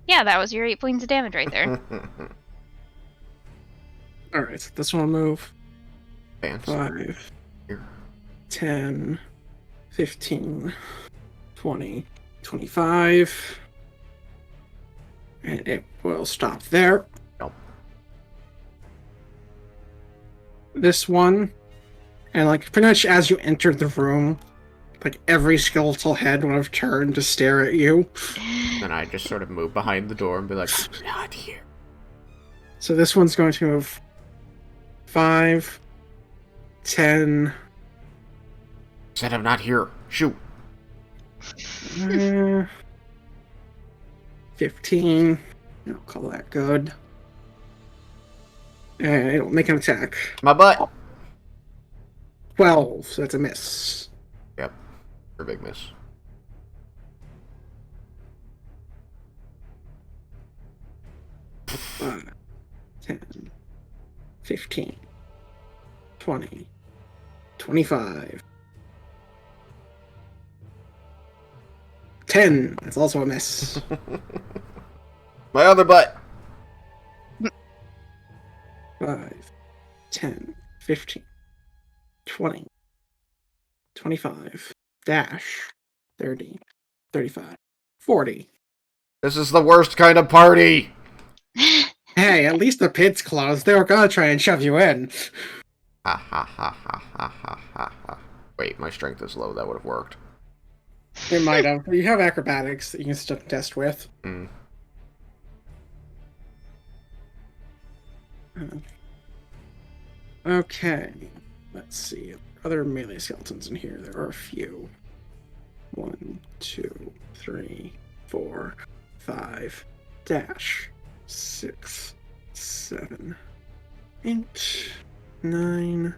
Yeah, that was your 8 points of damage right there. Alright, so this one will move. Fancy. 5, Here. 10, 15, 20, 25. And it will stop there. Nope. This one, and like pretty much as you entered the room, like every skeletal head would have turned to stare at you. Then I just sort of move behind the door and be like, not here. So this one's going to move 5, 10, Said I'm not here. Shoot. 15. I'll call that good. And it'll make an attack. My butt. 12, so that's a miss. Yep. For a big miss. Five, 10, 15, 20, 25. 10. That's also a miss. My other butt. 5, 10, 15, 20, 25, dash, 30, 35, 40. This is the worst kind of party. Hey, at least the pit's closed. They were gonna try and shove you in. Ha ha ha ha ha ha ha ha. Wait, my strength is low. That would have worked. It might have. You have acrobatics that you can still test with. Mm. Okay. Let's see. Other melee skeletons in here. There are a few. 1, 2, 3, 4, 5, dash, 6, 7, 8, 9,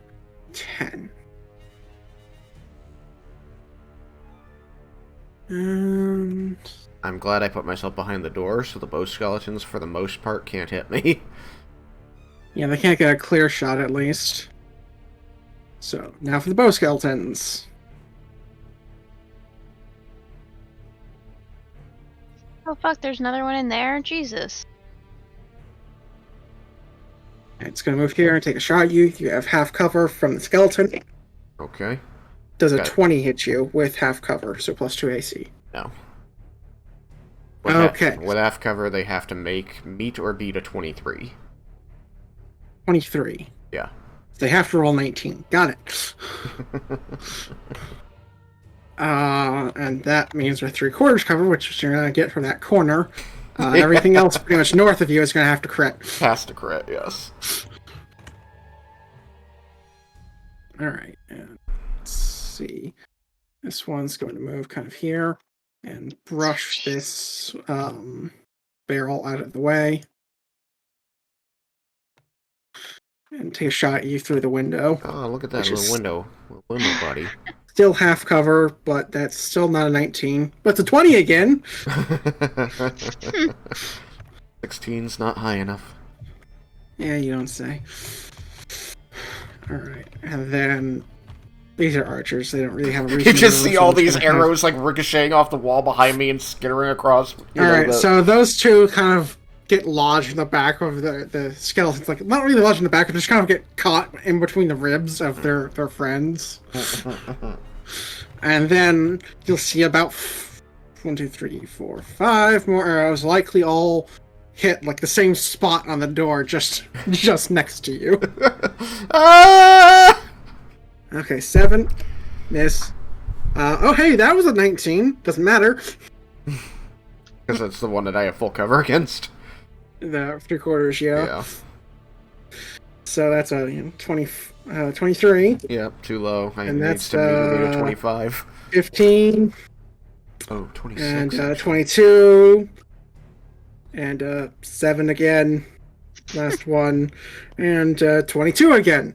10. And I'm glad I put myself behind the door so the bow skeletons, for the most part, can't hit me. yeah, they can't get a clear shot at least. So, now for the bow skeletons. Oh fuck, there's another one in there? Jesus. It's going to move here and take a shot at you. You have half cover from the skeleton. Okay. Does a Got it. 20 hit you with half cover, so plus 2 AC? No. Okay. With half cover, they have to meet or beat a 23. 23. Yeah. They have to roll 19. Got it. And that means we're 3/4 cover, which you're going to get from that corner. Everything else pretty much north of you is going to have to crit. Has to crit, yes. Alright, and let's see. This one's going to move kind of here and brush this barrel out of the way. And take a shot at you through the window. Oh, look at that Which little is- window. Little window, buddy. Still half cover, but that's still not a 19. But it's a 20 again! 16's not high enough. Yeah, you don't say. Alright, and then these are archers. They don't really have a reason You to just know, see so all I'm just these gonna have- arrows like ricocheting off the wall behind me and skittering across. Alright, so those two kind of get lodged in the back of the skeletons. Like, not really lodged in the back, but just kind of get caught in between the ribs of their friends. And then you'll see about 1, 2, 3, 4, 5 more arrows, likely all hit like the same spot on the door, just next to you. Ah! Okay, 7, miss. Oh hey, that was a 19. Doesn't matter. Because that's the one that I have full cover against. The 3/4, yeah. Yeah. So that's a 23, Yep, too low. I And need that's, to meet a 25. 15, Oh, 26. and actually. 22, and 7 again. Last one, and 22 again.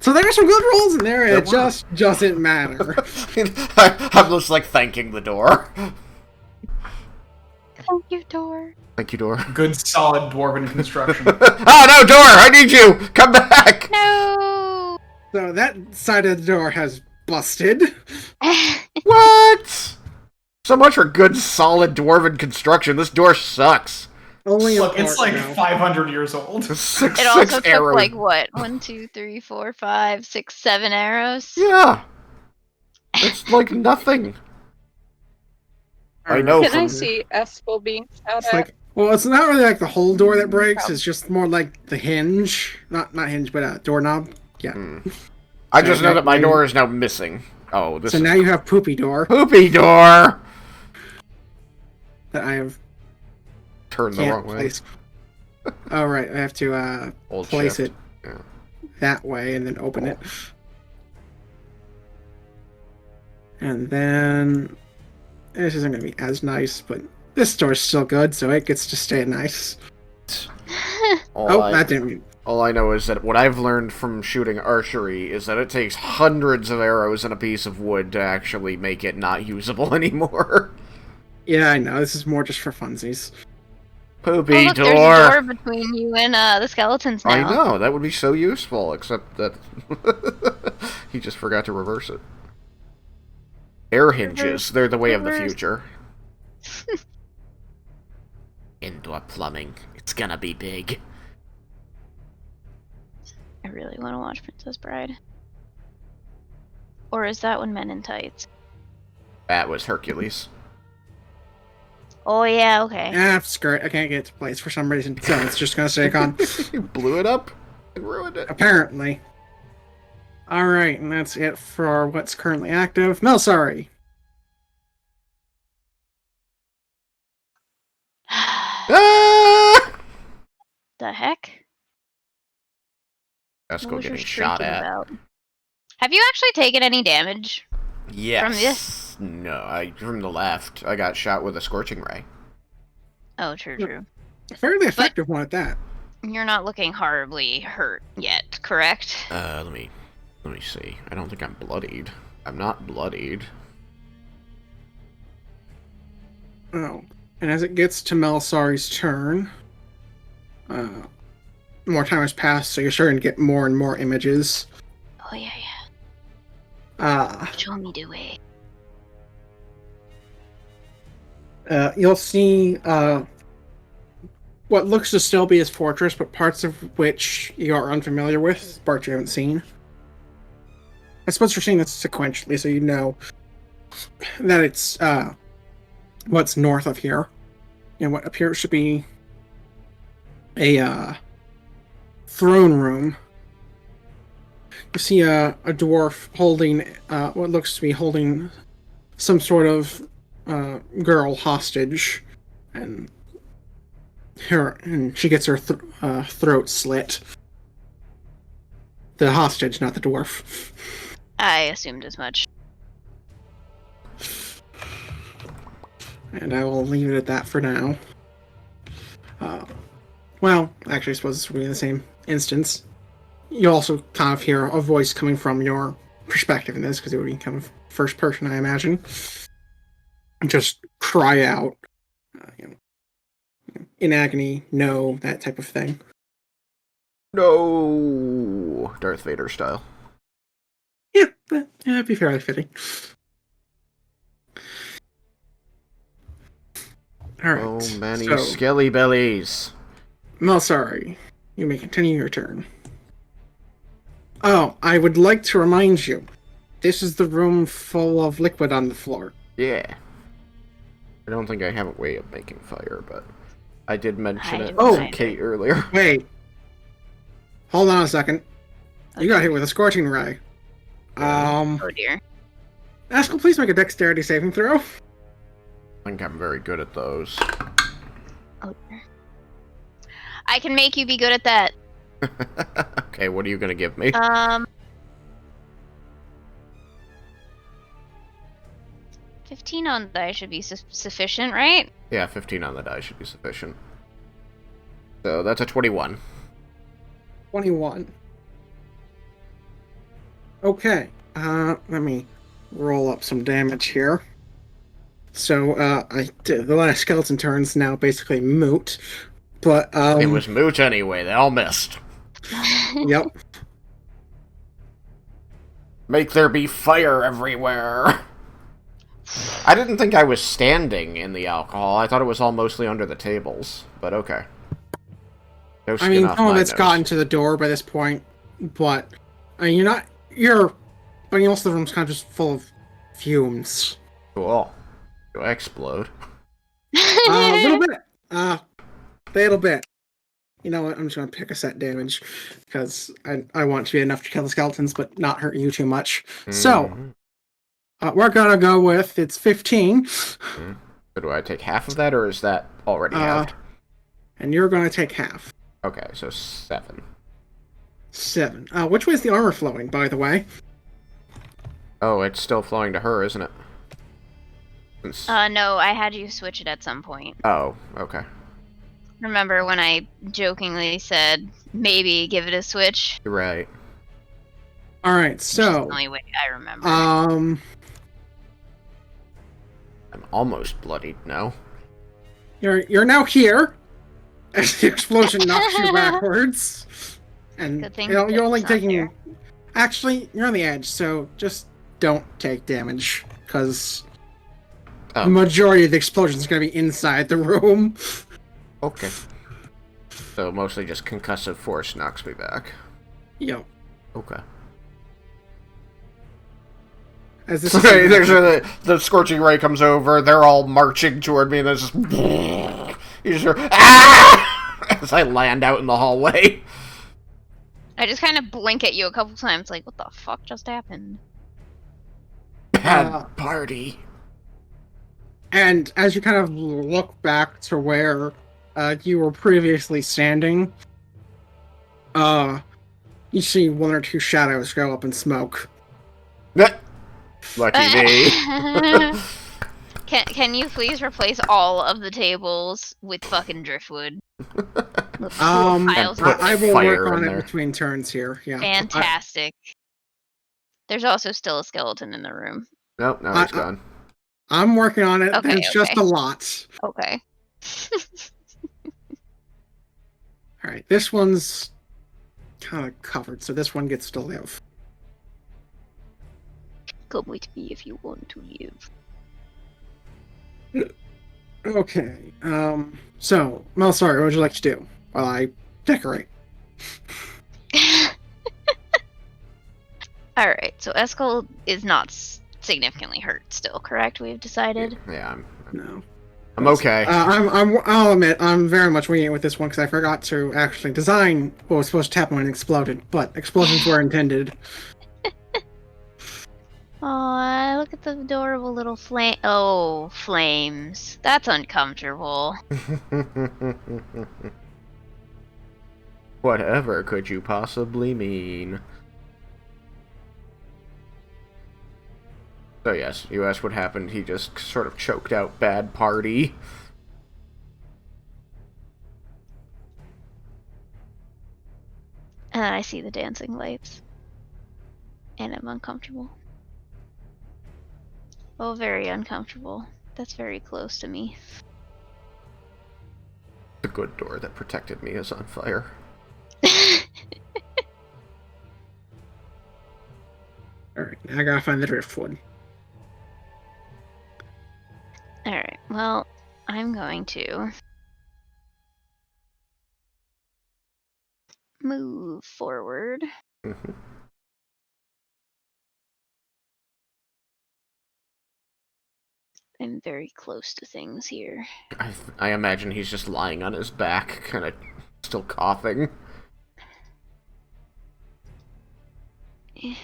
So there are some good rolls in there, and it There were. just doesn't matter. I'm just like thanking the door. Thank you, door. Thank you, door. Good solid dwarven construction. Oh no, door! I need you! Come back! No! So that side of the door has busted. What? So much for good, solid dwarven construction. This door sucks. Only Look, in it's part like now. 500 years old. Six It also took arrows. like what? 1, 2, 3, 4, 5, 6, 7 arrows? Yeah. It's like nothing. I know Can I from... see Eskel being shot It's at? like, well, it's not really like the whole door that breaks. It's just more like the hinge, not hinge, but doorknob. Yeah. I just So know that my you- door is now missing. Oh, this So is now you have poopy door poopy door! that I have Turn the can't wrong way. place. Oh right, I have to Hold place shift. it Yeah. that way and then open it. And then this isn't going to be as nice, but this door's still good, so it gets to stay nice. That didn't mean. All I know is that what I've learned from shooting archery is that it takes hundreds of arrows and a piece of wood to actually make it not usable anymore. Yeah, I know. This is more just for funsies. Poopy Oh, look, door! there's a door between you and the skeletons now. I know, that would be so useful, except that he just forgot to reverse it. Air hinges, they're the way of the reverse. future. Indoor plumbing, it's gonna be big. I really want to watch Princess Bride. Or is that when Men in Tights? That was Hercules. Oh yeah, okay. Ah, skirt. I can't get it to place for some reason, so it's just going to stay on. You blew it up and ruined it. Apparently. Alright, and that's it for what's currently active. No, sorry. Ah! The heck? Esco What was your getting shot shrieking at. about? Have you actually taken any damage? Yes. From this? No, from the left. I got shot with a scorching ray. Oh, true, Yep. true. A fairly effective one at that. You're not looking horribly hurt yet, correct? Let me see. I don't think I'm bloodied. I'm not bloodied. Oh. And as it gets to Melisari's turn, more time has passed, so you're starting to get more and more images. Oh yeah, yeah. Uh, Show me the way. you'll see what looks to still be his fortress, but parts of which you are unfamiliar with, parts you haven't seen. I suppose you're seeing this sequentially, so you know that it's what's north of here, and what appears to be a throne room. You see a dwarf holding what looks to be holding some sort of girl hostage, and she gets her throat slit. The hostage, not the dwarf. I assumed as much. And I will leave it at that for now. Well, actually, I suppose this will be in the same instance. You also kind of hear a voice coming from your perspective in this, because it would be kind of first person, I imagine. Just cry out, in agony, no, that type of thing. No, Darth Vader style. Yeah, that'd be fairly fitting. Alright. Oh, many so, skelly bellies. No, sorry. You may continue your turn. Oh, I would like to remind you, this is the room full of liquid on the floor. Yeah. I don't think I have a way of making fire, but I did mention it Oh. to Kate earlier. Wait. Hold on a second. You got hit with a scorching ray. Oh dear. Askell, please make a dexterity saving throw. I think I'm very good at those. Oh dear. I can make you be good at that. Okay, what are you gonna give me? 15 on the die should be sufficient, right? Yeah, 15 on the die should be sufficient. So that's a 21. 21. Okay. Let me roll up some damage here. So, the last skeleton turn's now basically moot. But, It was moot anyway, they all missed. Yep. Make there be fire everywhere. I didn't think I was standing in the alcohol. I thought it was all mostly under the tables. But okay. No I skin mean, off some of my it's nose. gotten to the door by this point, but I mean, most of the room's kind of just full of fumes. Cool. Do I explode? A little bit. Little bit. You know what? I'm just gonna pick a set damage because I want to be enough to kill the skeletons, but not hurt you too much. So, we're gonna go with it's 15. So do I take half of that, or is that already halved? And you're gonna take half. Okay, so 7. 7. Which way is the armor flowing, by the way? Oh, it's still flowing to her, isn't it? No, I had you switch it at some point. Oh, okay. Remember when I jokingly said maybe give it a switch? You're right. All right, Which is so the only way I remember. I'm almost bloodied now. you're now here as the explosion knocks you backwards, and Good thing you're only it's not taking. there. Actually, you're on the edge, so just don't take damage because Oh. the majority of the explosion is going to be inside the room. Okay. So mostly just concussive force knocks me back. Yep. Okay. As this Sorry, there's the scorching ray comes over. They're all marching toward me, and there's just you just hear as I land out in the hallway. I just kind of blink at you a couple times, like, what the fuck just happened? Bad party. And as you kind of look back to where you were previously standing, you see one or two shadows go up in smoke. Lucky me. Can you please replace all of the tables with fucking driftwood? Piles of I will fire work on in it there. between turns here. Yeah. Fantastic. There's also still a skeleton in the room. Nope, now it's gone. I'm working on it. Okay, It's just okay. a lot. Okay. All right, this one's kind of covered, so this one gets to live. Come with me if you want to live. Okay. So, Melisari, what would you like to do while I decorate? Alright, so Eskel is not significantly hurt still, correct? We've decided? Yeah, No. I'm okay. I'll admit, I'm very much winging it with this one because I forgot to actually design what was supposed to happen when it exploded, but explosions were intended. Aw, look at the adorable little flame. Oh, flames. That's uncomfortable. Whatever could you possibly mean? So yes, you asked what happened. He just sort of choked out bad party. And I see the dancing lights. And I'm uncomfortable. Oh, very uncomfortable. That's very close to me. The good door that protected me is on fire. Alright, now I gotta find the driftwood. Alright, well, I'm going to move forward. Mm-hmm. I'm very close to things here. I imagine he's just lying on his back, kind of still coughing. I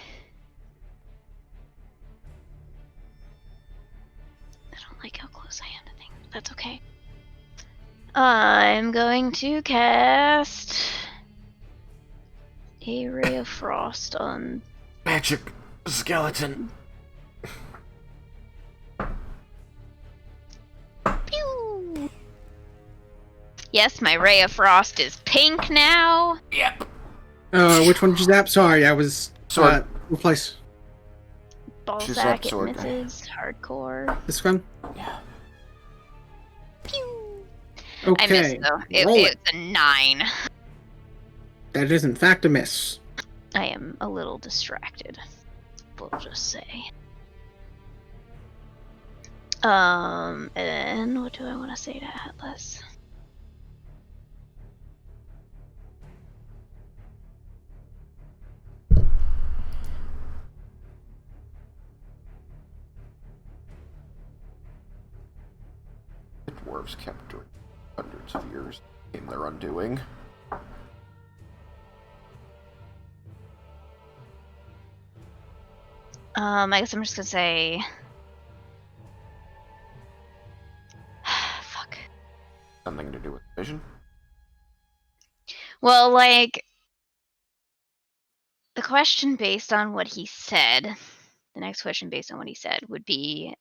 don't like how close I am to things, but that's okay. I'm going to cast a ray of frost on Magic skeleton. Pew! Yes, my ray of frost is pink now. Yep. Which one did you zap? Sorry, I was Sword. replace She Ballsack, zapped it sword. misses. Hardcore. this one. Yeah. Pew! Okay. I missed though. roll It's a 9. That is in fact a miss. I am a little distracted. We'll just say. And what do I want to say to Atlas? The dwarves kept doing hundreds of years in their undoing. I guess I'm just gonna say. Fuck. Something to do with vision? Well, like, the question based on what he said, the next question based on what he said would be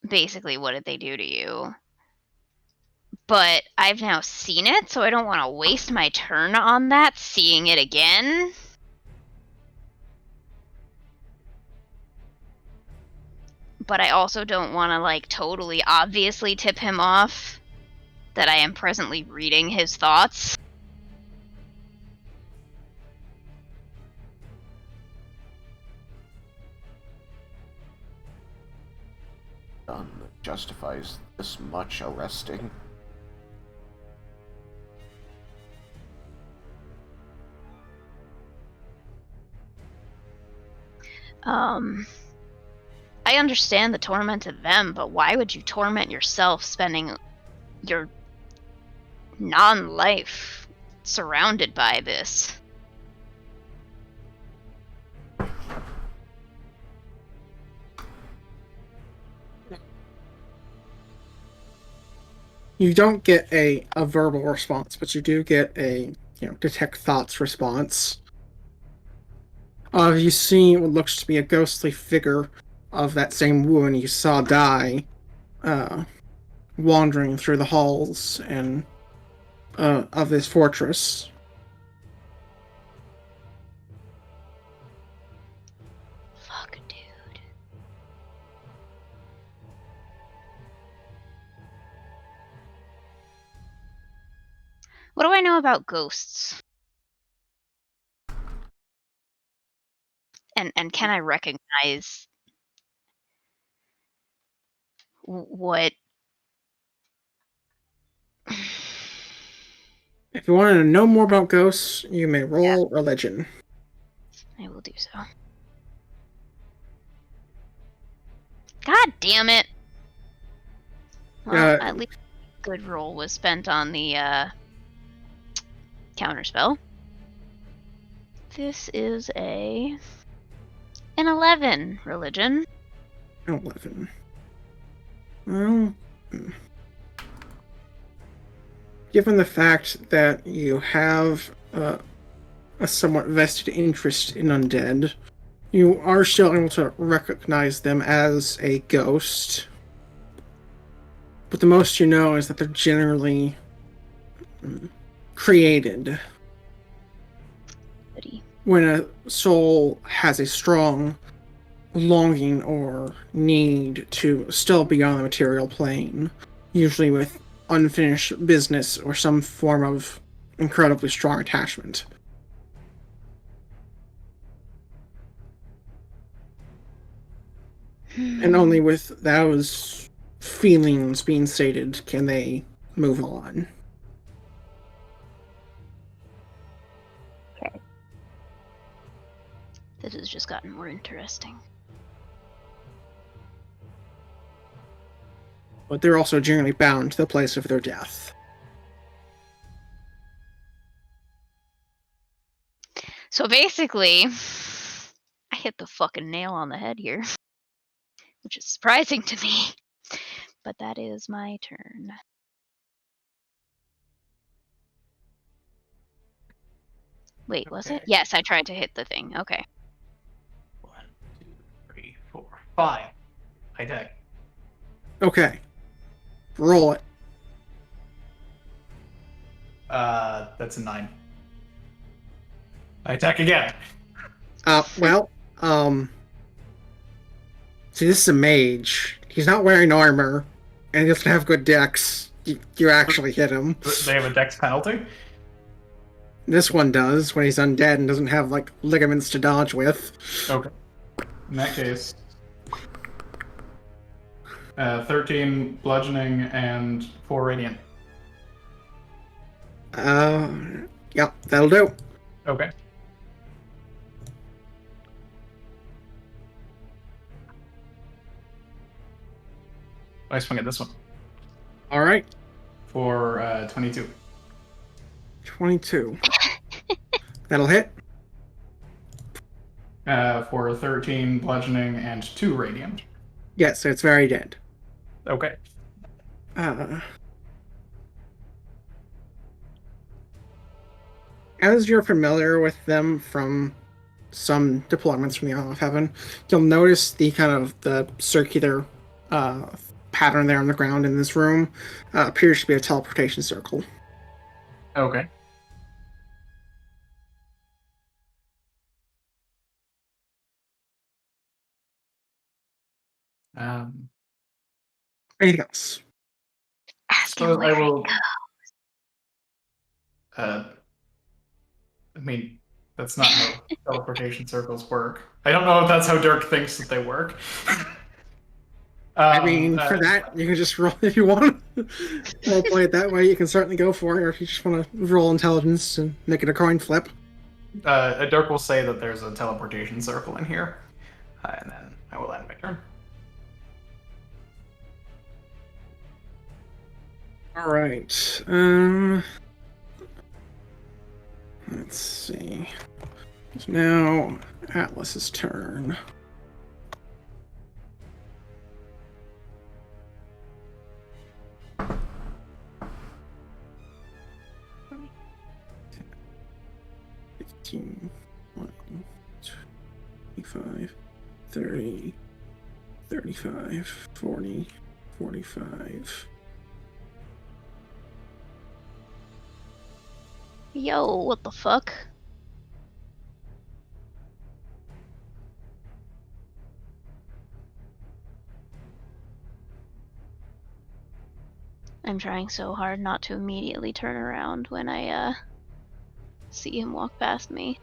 basically, what did they do to you? But I've now seen it, so I don't want to waste my turn on that, seeing it again. But I also don't want to, like, totally obviously tip him off that I am presently reading his thoughts. Done that justifies this much arresting. I understand the torment of them, but why would you torment yourself spending your non-life surrounded by this? You don't get a verbal response, but you do get a detect thoughts response. You see what looks to be a ghostly figure of that same woman you saw die, wandering through the halls and of this fortress. Fuck, dude. What do I know about ghosts? And can I recognize what If you want to know more about ghosts, you may roll religion. I will do so. God damn it! Well, at least a good roll was spent on the counterspell. This is an 11 religion. 11. Well, given the fact that you have a somewhat vested interest in undead, you are still able to recognize them as a ghost. But the most you know is that they're generally created when a soul has a strong longing or need to still be on the material plane, usually with unfinished business or some form of incredibly strong attachment. And only with those feelings being stated can they move on. Okay. This has just gotten more interesting. But they're also generally bound to the place of their death. So basically, I hit the fucking nail on the head here, which is surprising to me. But that is my turn. Wait, was it? Yes, I tried to hit the thing. Okay. 1, 2, 3, 4, 5. High tech. Okay. Roll it. That's a 9. I attack again. See, this is a mage. He's not wearing armor, and he doesn't have good dex. You actually hit him. They have a dex penalty? This one does, when he's undead and doesn't have, like, ligaments to dodge with. Okay. In that case, 13 bludgeoning and 4 radiant. Yep, that'll do. Okay. I swing at this one. Alright. For 22. 22. That'll hit. For 13 bludgeoning and 2 radiant. Yes, so it's very dead. Okay. As you're familiar with them from some deployments from the Isle of Heaven, you'll notice the kind of the circular pattern there on the ground in this room appears to be a teleportation circle. Okay. Anything else? Ask him So where I will. it goes. I mean, that's not how teleportation circles work. I don't know if that's how Dirk thinks that they work. I mean, for that, you can just roll if you want to play it that way. You can certainly go for it, or if you just want to roll intelligence and make it a coin flip. Dirk will say that there's a teleportation circle in here, and then I will end my turn. All right. Let's see. It's now Atlas's turn. $15, 25, 30, 35, 40, 45. Yo, what the fuck? I'm trying so hard not to immediately turn around when I see him walk past me.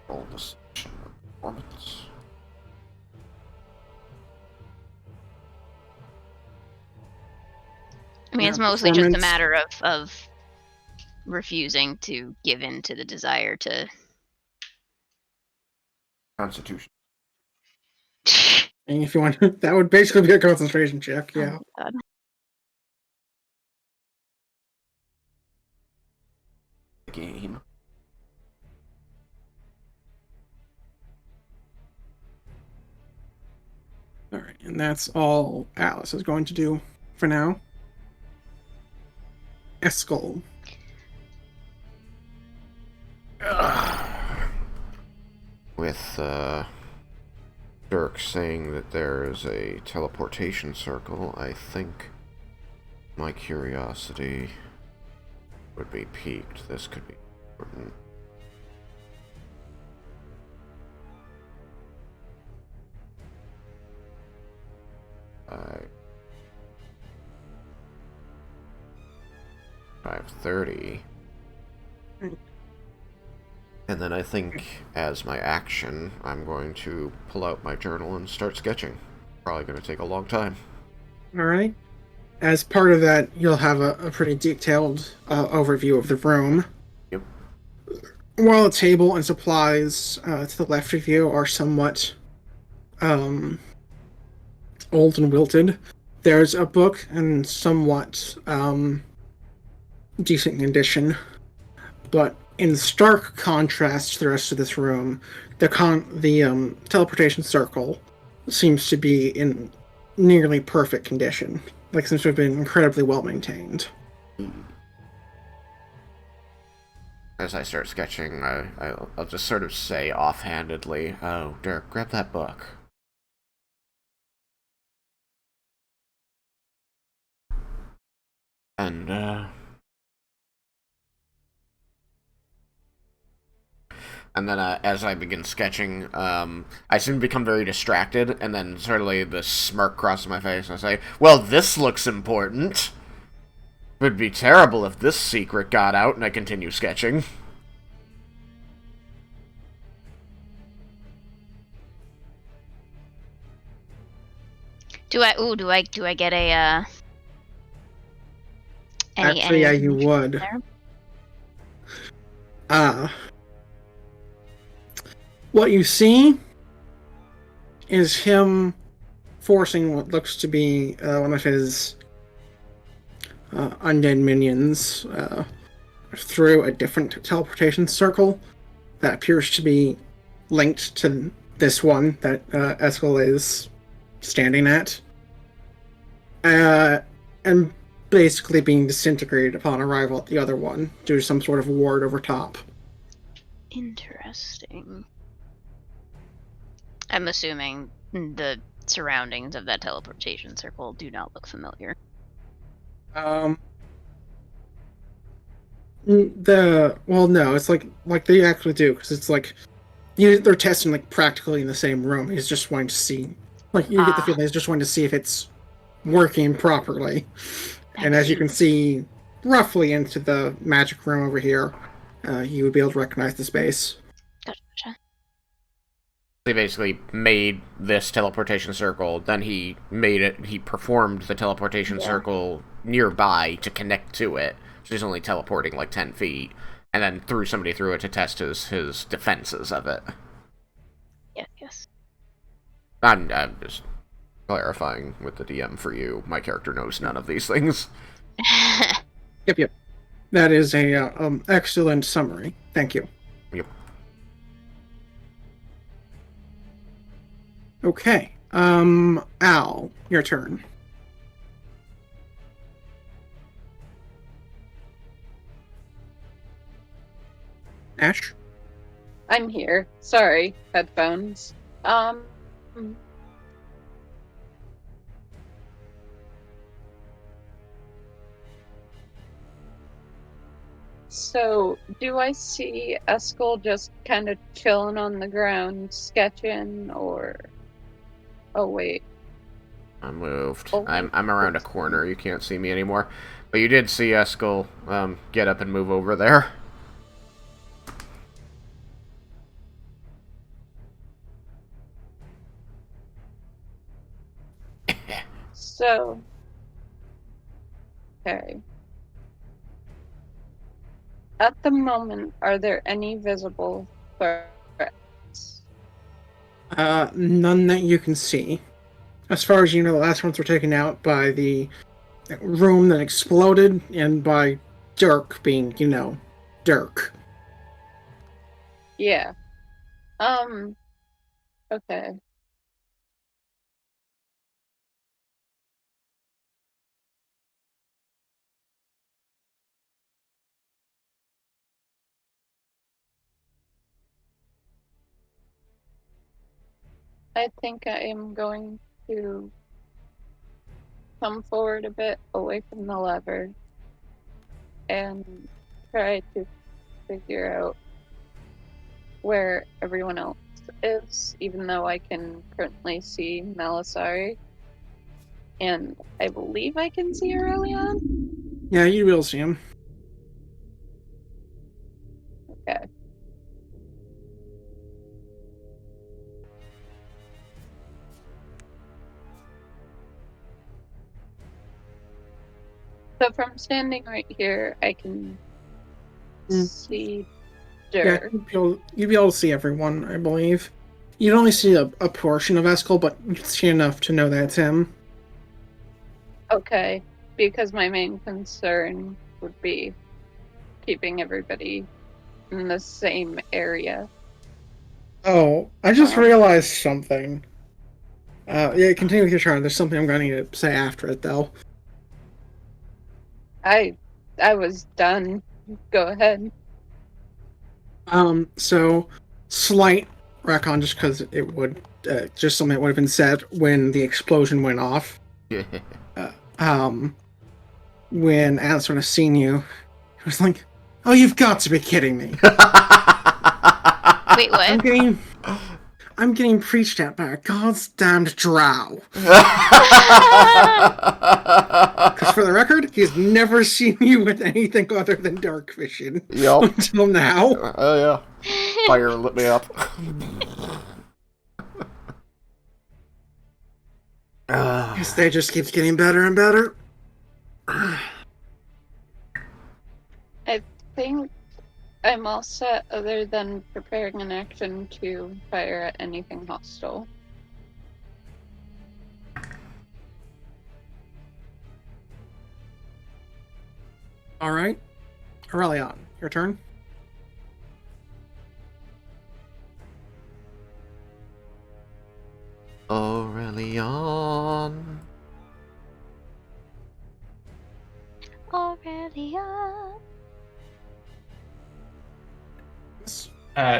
Roll deception performance. mean, it's mostly just a matter of refusing to give in to the desire to. Constitution. And if you want, that would basically be a concentration check. Oh Yeah. my God. Game. All right, and that's all Alice is going to do for now. Eskel. With Dirk saying that there is a teleportation circle, I think my curiosity would be piqued. This could be important. I 5:30. And then I think, as my action, I'm going to pull out my journal and start sketching. Probably going to take a long time. All right. As part of that, you'll have a pretty detailed overview of the room. Yep. While the table and supplies to the left of you are somewhat old and wilted, there's a book in somewhat decent condition, but in stark contrast to the rest of this room, the teleportation circle seems to be in nearly perfect condition. Like, seems to have been incredibly well maintained. As I start sketching, I'll just sort of say offhandedly, "Oh, Dirk, grab that book." And then as I begin sketching, I seem to become very distracted, and then suddenly the smirk crosses my face, and I say, "Well, this looks important. It would be terrible if this secret got out," and I continue sketching. Do I get a Actually, yeah, you would. There? What you see is him forcing what looks to be one of his undead minions through a different teleportation circle that appears to be linked to this one that Eskel is standing at, and basically being disintegrated upon arrival at the other one due to some sort of ward over top. Interesting. I'm assuming the surroundings of that teleportation circle do not look familiar. No, it's like they actually do, because it's like they're testing like practically in the same room. He's just wanting to see, like, you get the feeling he's just wanting to see if it's working properly. And as you can see, roughly into the magic room over here, you would be able to recognize the space. Gotcha. He basically made this teleportation circle, then he performed the teleportation circle nearby to connect to it. So he's only teleporting like 10 feet, and then threw somebody through it to test his defenses of it. Yes. I'm just clarifying with the DM for you. My character knows none of these things. Yep. That is a excellent summary. Thank you. Yep. Okay. Al, your turn. Ash? I'm here. Sorry, headphones. So, do I see Eskel just kind of chilling on the ground, sketching, or... Oh, wait. I moved. Oh, I'm around a corner. You can't see me anymore. But you did see Eskel get up and move over there. So... Okay. At the moment, are there any visible threats? None that you can see. As far as you know, the last ones were taken out by the room that exploded and by Dirk being, Dirk. Yeah. Okay. I think I am going to come forward a bit away from the lever and try to figure out where everyone else is, even though I can currently see Melisari. And I believe I can see Aurelion? Yeah, you will see him. Okay. So from standing right here, I can see Yeah, Dirk. you'd be able to see everyone, I believe. You'd only see a portion of Eskel, but you'd see enough to know that it's him. Okay, because my main concern would be keeping everybody in the same area. Oh, I just realized something. Yeah, continue with your turn. There's something I'm going to need to say after it, though. I was done. Go ahead. So, slight retcon, just because it would, just something that would have been said when the explosion went off. When Alice would have seen you, it was like, oh, you've got to be kidding me. Wait, what? I'm getting preached at by a goddamned drow. Because for the record, he's never seen you with anything other than dark vision. Yup. Until now. Oh, yeah. Fire lit me up. This day just keeps getting better and better. I think I'm all set other than preparing an action to fire at anything hostile. Alright. Aurelion, your turn. Aurelion. Aurelion.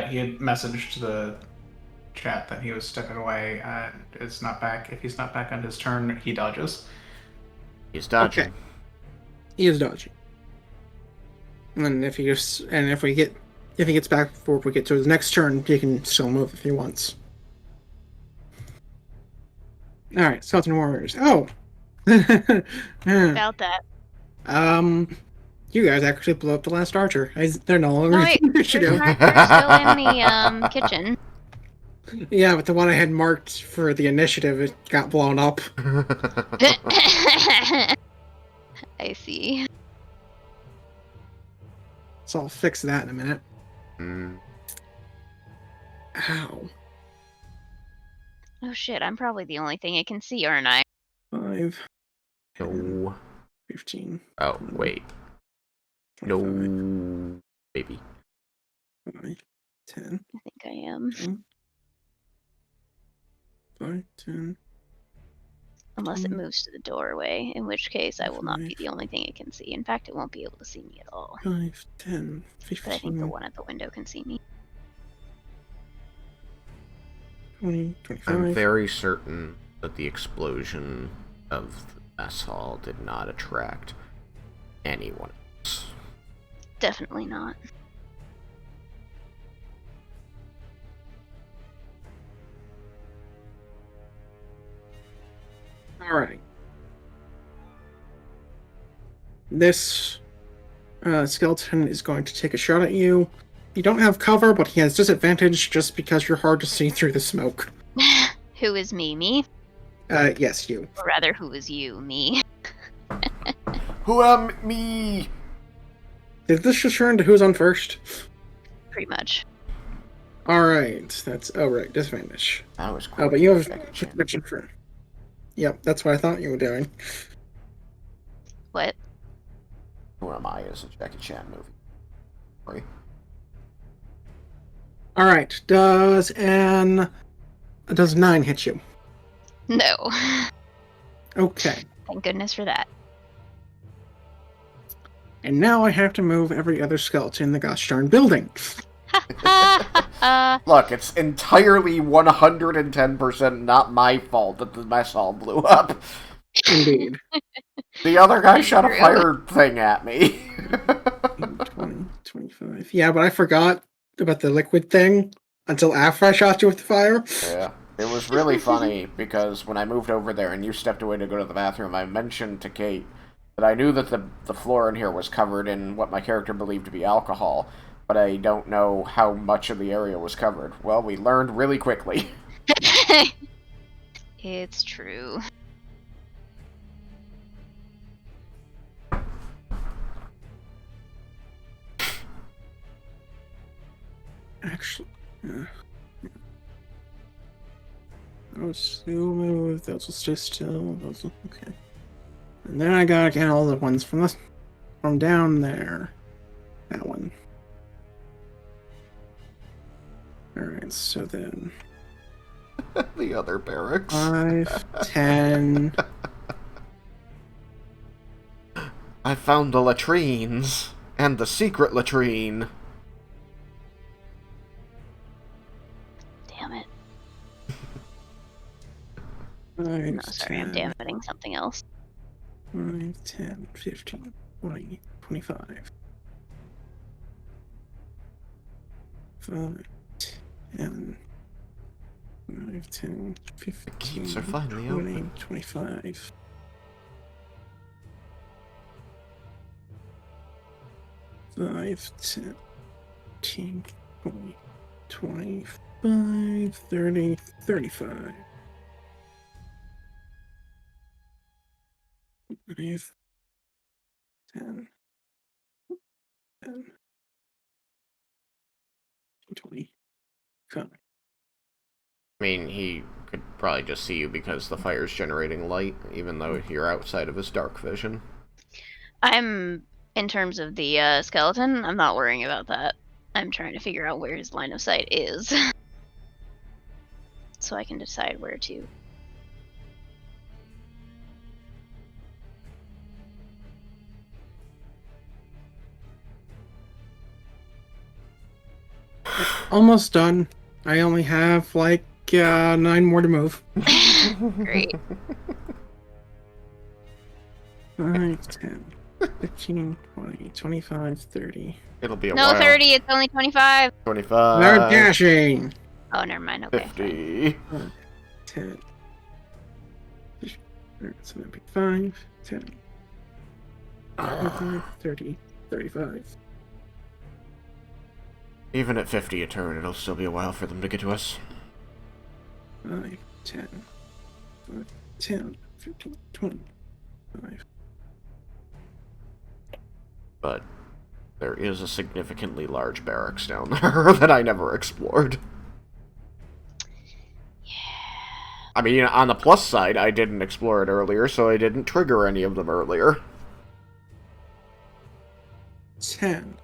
He had messaged the chat that he was stepping away. Is not back. If he's not back on his turn, he dodges. He's dodging. Okay. He is dodging. And then if he gets back before we get to his next turn, he can still move if he wants. Alright, Skeleton Warriors. Oh! About that. You guys actually blew up the last archer. They're no longer No, wait, in there's initiative. an archer still in the kitchen. Yeah, but the one I had marked for the initiative, it got blown up. I see. So I'll fix that in a minute. Mm. Ow. Oh shit, I'm probably the only thing I can see, aren't I? 5, 10, No. 15. Oh, wait. 25, No. Maybe. 5, 10. I think I am. 5, 10. Unless it moves to the doorway, in which case I will not be 5. the only thing it can see. In fact, it won't be able to see me at all. 5, 10, 15. But I think the one at the window can see me. 20, 25. I'm very certain that the explosion of the mess hall did not attract anyone else. Definitely not. Alright. This skeleton is going to take a shot at you. You don't have cover, but he has disadvantage just because you're hard to see through the smoke. Who is me? Me? Yes, you. Or rather, who is you? Me. Who am me? Did this just turn to who's on first? Pretty much. Alright, that's... Oh, right, disadvantage. That was cool. Oh, but you have Jackie Chan. protection for... Yep, that's what I thought you were doing. What? Who am I is a Jackie Chan movie. Sorry. Alright, does 9 hit you? No. Okay. Thank goodness for that. And now I have to move every other skeleton in the gosh darn building. Look, it's entirely 110% not my fault that the mess hall blew up. Indeed. The other guy shot a True. fire thing at me. 20, 25. Yeah, but I forgot about the liquid thing until after I shot you with the fire. Yeah. It was really funny because when I moved over there and you stepped away to go to the bathroom, I mentioned to Kate that I knew that the floor in here was covered in what my character believed to be alcohol, but I don't know how much of the area was covered. Well, we learned really quickly. It's true. Actually, those still move. Those will stay still. Those will, okay. And then I gotta get all the ones from down there. That one. All right. So then The other barracks. 5, 10. I found the latrines and the secret latrine. Damn it. 5, No, sorry, I'm 10, damaging something else. 5, 10, 15, 20, 25. 5, 10, 5, 10, 15, Keys are finally 20, open. 25. 5, 10, 15, 20, 25, 30, 35. 5, 10, 10, 20. Come. I mean, he could probably just see you because the fire's generating light, even though you're outside of his dark vision. In terms of the skeleton, I'm not worrying about that. I'm trying to figure out where his line of sight is. So I can decide where to. Almost done. I only have like 9 more to move. Great. 5, 10, 15, 20, 25, 30. It'll be a No, while. 30, it's only 25. 25. They're dashing. Oh, never mind. Okay. 50. 10. So that'd be 5, 10, 25, 30, 35. Even at 50 a turn, it'll still be a while for them to get to us. 5, 10, 5, 10, 15, 20, 5. But there is a significantly large barracks down there that I never explored. Yeah. I mean, on the plus side, I didn't explore it earlier, so I didn't trigger any of them earlier. 10,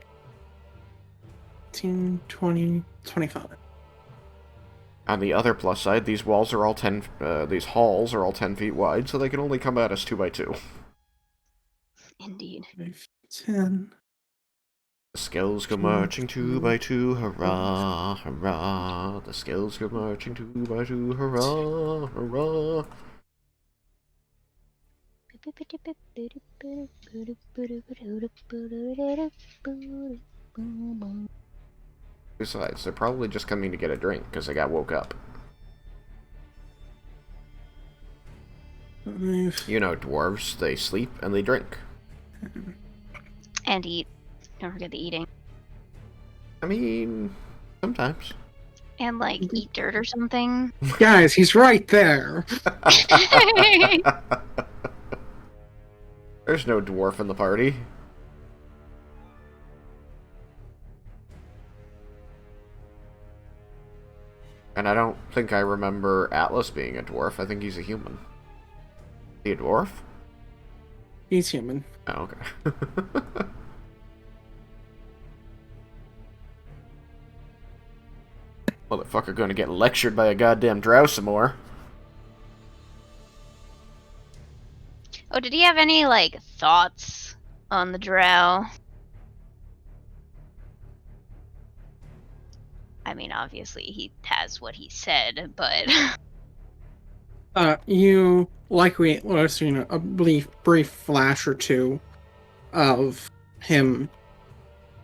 15, 20, 25. On the other plus side, these walls are all 10, these halls are all 10 feet wide, so they can only come at us 2 by 2. Indeed. 5, 10. The skills go marching 2 by 2, hurrah, hurrah. The skills go marching 2 by 2, hurrah, hurrah. Besides, they're probably just coming to get a drink, because they got woke up. 5, You know, dwarves, they sleep and they drink. And eat. Don't forget the eating. I mean, sometimes. And, like, eat dirt or something. Guys, he's right there. There's no dwarf in the party. And I don't think I remember Atlas being a dwarf. I think he's a human. Is he a dwarf? He's human. Oh, okay. Motherfucker gonna get lectured by a goddamn drow some more. Oh, did he have any, like, thoughts on the drow? I mean, obviously he has what he said, but... You likely would have seen a brief flash or two of him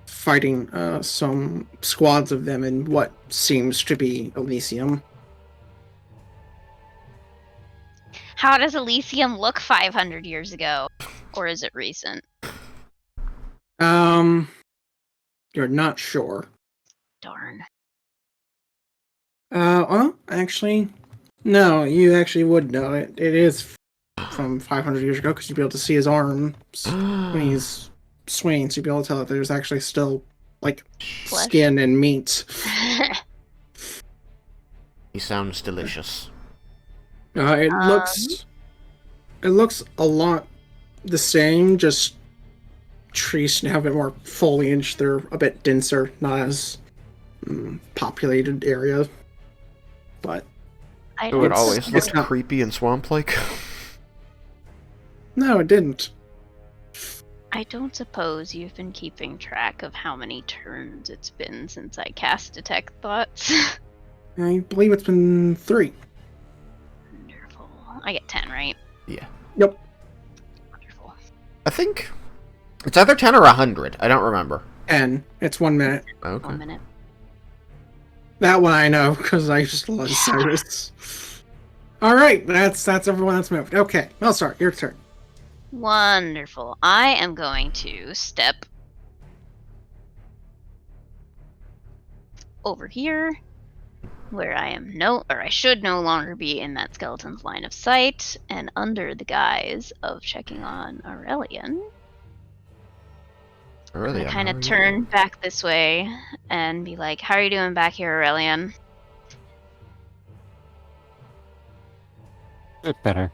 fighting some squads of them in what seems to be Elysium. How does Elysium look 500 years ago? Or is it recent? You're not sure. Darn. Well, actually, no, you actually would know it. It is from 500 years ago because you'd be able to see his arms when he's swinging, so you'd be able to tell that there's actually still, like, Flesh. skin and meat. He sounds delicious. It looks a lot the same, just trees have a bit more foliage. They're a bit denser, not as populated area. But I So it don't always it's looked not- creepy and swamp-like. no, it didn't. I don't suppose you've been keeping track of how many turns it's been since I cast Detect Thoughts. I believe it's been 3. Wonderful. I get 10, right? Yeah. Yep. Wonderful. I think it's either 10 or 100. I don't remember. 10. It's 1 minute. Okay. 1 minute. That one I know because I just love Cyrus. All right, that's everyone that's moved. Okay, well, sorry, your turn. Wonderful. I am going to step over here, where I should no longer be in that skeleton's line of sight, and under the guise of checking on Aurelian, Really? I kind of turn back this way and be like, "How are you doing back here, Aurelian?" Bit better.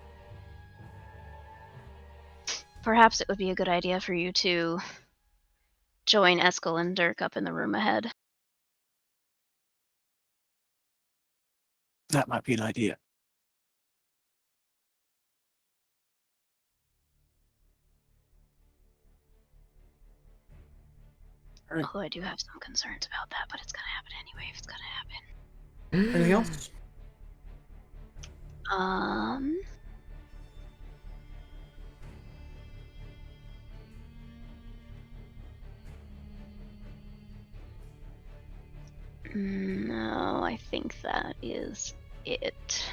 Perhaps it would be a good idea for you to join Eskel and Dirk up in the room ahead. That might be an idea. Although I do have some concerns about that, but it's gonna happen anyway if it's gonna happen. Anything else? No, I think that is it.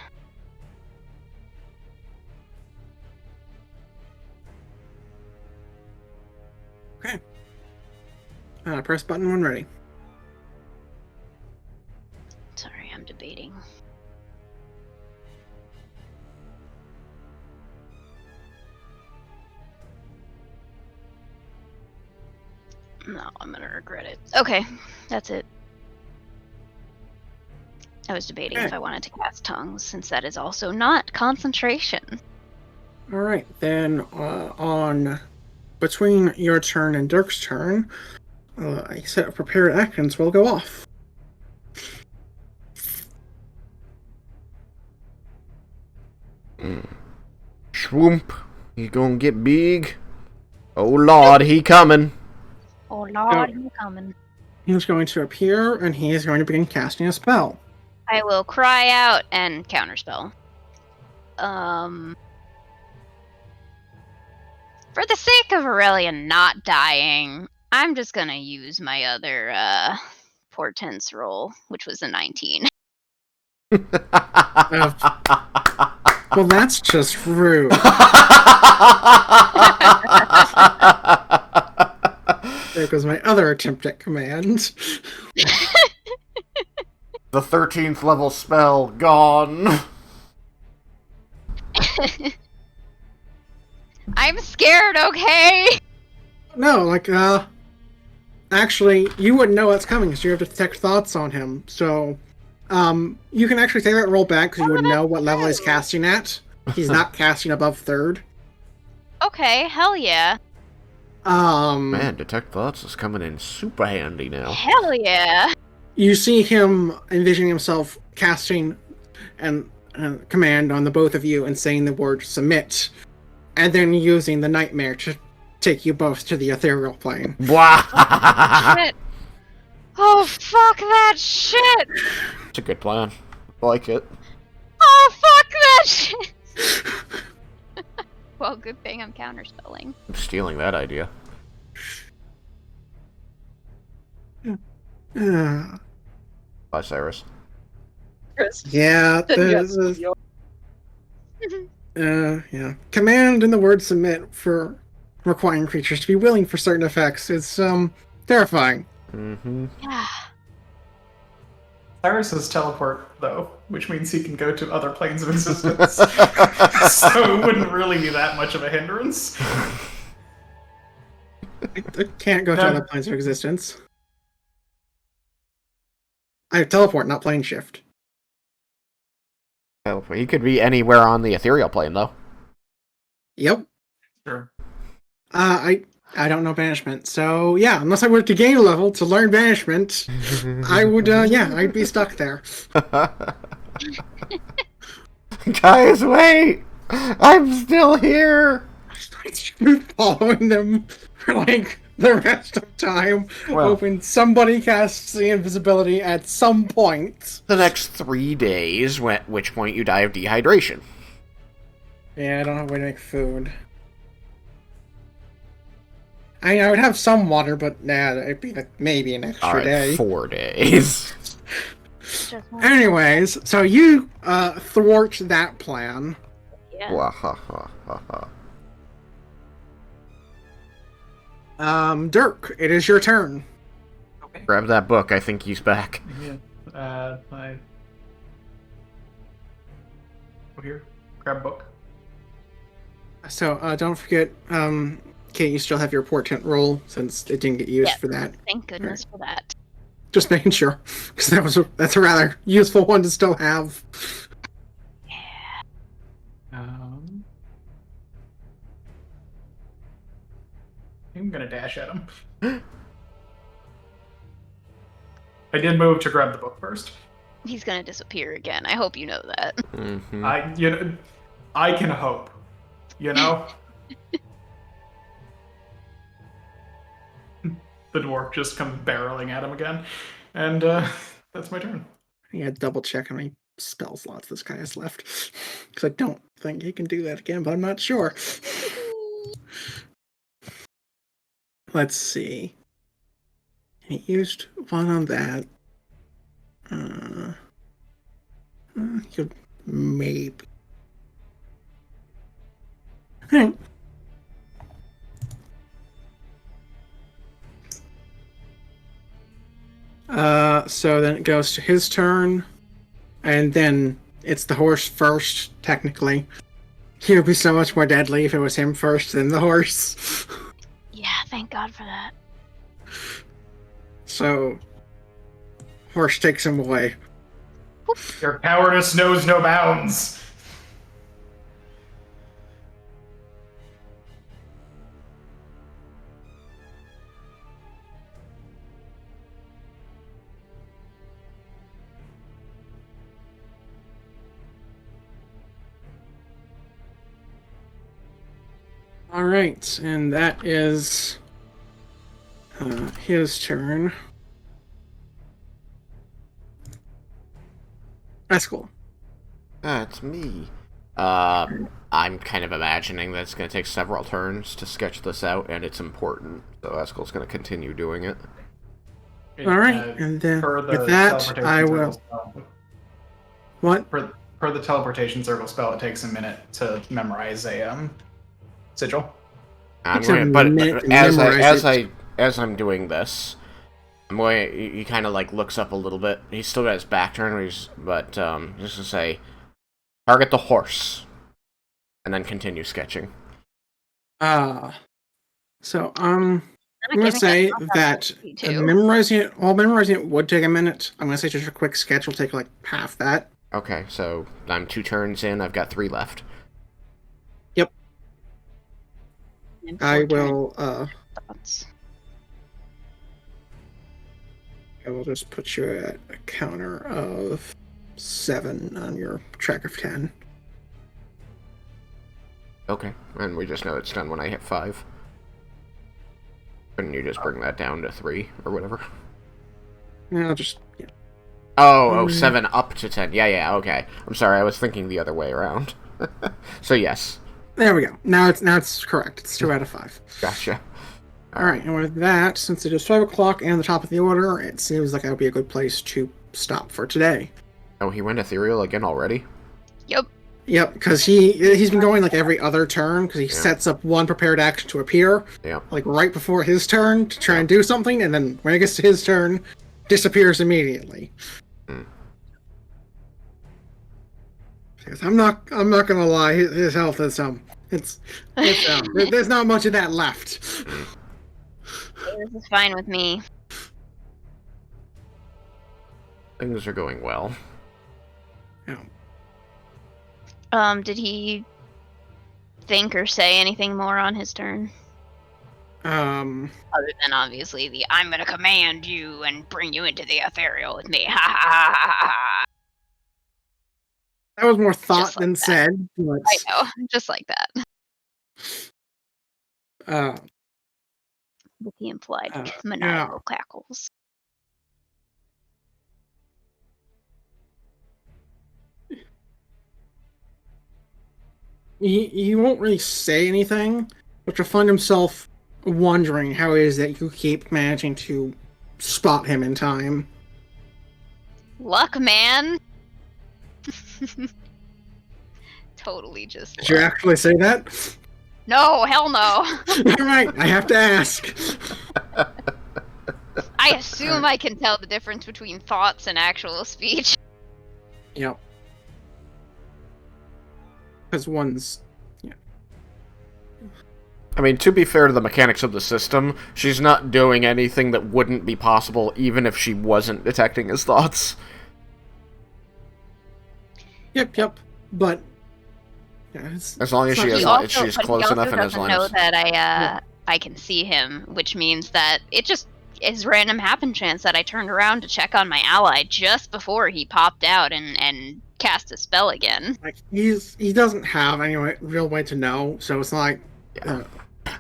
Okay. Press button when ready. Sorry, I'm debating. No, I'm gonna regret it. Okay, that's it. I was debating if Okay. I wanted to cast tongues, since that is also not concentration. All right, then on between your turn and Dirk's turn, a set of prepared actions will go off. Swoomp. He gonna get big. Oh lord, he coming. Oh lord, I'm coming. He's going to appear, and he is going to begin casting a spell. I will cry out and counterspell. For the sake of Aurelian not dying, I'm just gonna use my other portents roll, which was a 19. Well, that's just rude. There goes my other attempt at command. The 13th level spell gone. I'm scared, okay? No, like, actually, you wouldn't know what's coming because you have to detect thoughts on him. So, you can actually take that roll back because you would know what level he's casting at. He's not casting above 3rd. Okay, hell yeah. Man, detect thoughts is coming in super handy now. Hell yeah. You see him envisioning himself casting an command on the both of you and saying the word submit, and then using the nightmare to take you both to the ethereal plane. Wow! Shit. Oh, fuck that shit. It's a good plan. I like it. Oh, fuck that shit. Well, good thing I'm counterspelling. I'm stealing that idea. Uh, Bye, Cyrus. Chris. yeah, Yes, yeah. Command and the word submit for requiring creatures to be willing for certain effects. It's terrifying. Mm-hmm. Yeah. Cyrus is teleport, though, which means he can go to other planes of existence. So it wouldn't really be that much of a hindrance. I can't go to No. other planes of existence. I have teleport, not plane shift. He could be anywhere on the ethereal plane, though. Yep. Sure. I don't know banishment, so yeah, unless I were to gain a level to learn banishment, I would I'd be stuck there. Guys, wait! I'm still here! I've been following them for like the rest of time, Well. hoping somebody casts the invisibility at some point. The next 3 days, at which point you die of dehydration. Yeah, I don't have a way to make food. I would have some water, but nah, it'd be like maybe an extra Alright, day. 4 days. Anyways, so you thwart that plan. Yeah. Wahahaha. Dirk, it is your turn. Okay. Grab that book, I think he's back. Yeah. I... Go here. Grab book. So don't forget, Kate, you still have your portent roll since it didn't get used Yes. for that. Thank goodness for that. Just making sure, because that's a rather useful one to still have. I'm gonna dash at him. I did move to grab the book first. He's gonna disappear again. I hope you know that. Mm-hmm. I can hope. You know? The dwarf just comes barreling at him again. And that's my turn. Yeah, double check how many spell slots this guy has left, because I don't think he can do that again, but I'm not sure. Let's see. He used one on that. He could maybe. Alright. So then it goes to his turn, and then it's the horse first, technically. He would be so much more deadly if it was him first than the horse. Yeah, thank God for that. So, horse takes him away. Your cowardice knows no bounds. Alright, and that is his turn. That's cool. That's me. I'm kind of imagining that it's going to take several turns to sketch this out, and it's important. So Eskel's going to continue doing it. Alright, and then Per the with that, teleportation I circle will. spell- What? Per the teleportation circle spell, it takes a minute to memorize a sigil. I'm Takes a going, but minute to as memorize I'm doing this, I'm going. He kind of like looks up a little bit. He's still got his back turned, but just to say, target the horse, and then continue sketching. So Not I'm gonna giving say us that too. memorizing it would take a minute. I'm gonna say just a quick sketch will take like half that. Okay, so I'm 2 turns in. I've got 3 left. Yep. And I 4 turn will thoughts. I will just put you at a counter of 7 on your track of 10. Okay, and we just know it's done when I hit 5. Couldn't you just bring that down to 3 or whatever? Yeah, I'll just Oh, 7 up to 10. Yeah, okay. I'm sorry, I was thinking the other way around. So yes. There we go. Now it's correct. It's 2 out of 5. Gotcha. Alright, and with that, since it is 5 o'clock and the top of the order, it seems like that would be a good place to stop for today. Oh, he went ethereal again already? Yep. Yep, because he's been going like every other turn, because he sets up one prepared action to appear, like right before his turn to try and do something, and then when it gets to his turn, disappears immediately. Because I'm not gonna lie, his health is it's there's not much of that left. This is fine with me. Things are going well. Yeah. Did he think or say anything more on his turn? Other than obviously the "I'm gonna command you and bring you into the ethereal with me." Ha ha ha ha ha. That was more thought Just like than that. said. But, I know, just like that. With the implied maniacal cackles. He won't really say anything, but you'll find himself wondering how it is that you keep managing to spot him in time. Luck, man. Totally just Did you actually say that? No, hell no. Alright, I have to ask. I assume I can tell the difference between thoughts and actual speech. Yep. Because one's... I mean, to be fair to the mechanics of the system, she's not doing anything that wouldn't be possible even if she wasn't detecting his thoughts. Yep. But... Yeah, as long as she's close enough in his line. line. Know that I can see him, which means that it just is random happen chance that I turned around to check on my ally just before he popped out and cast a spell again. Like he doesn't have any real way to know, so it's like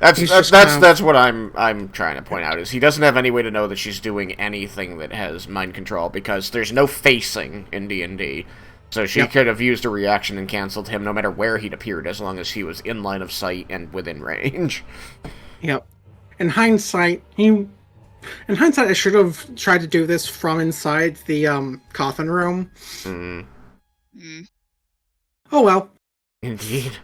that's what I'm trying to point out is he doesn't have any way to know that she's doing anything that has mind control because there's no facing in D&D. So she could have used a reaction and canceled him no matter where he'd appeared, as long as he was in line of sight and within range. Yep. In hindsight, I should have tried to do this from inside the coffin room. Oh well. Indeed.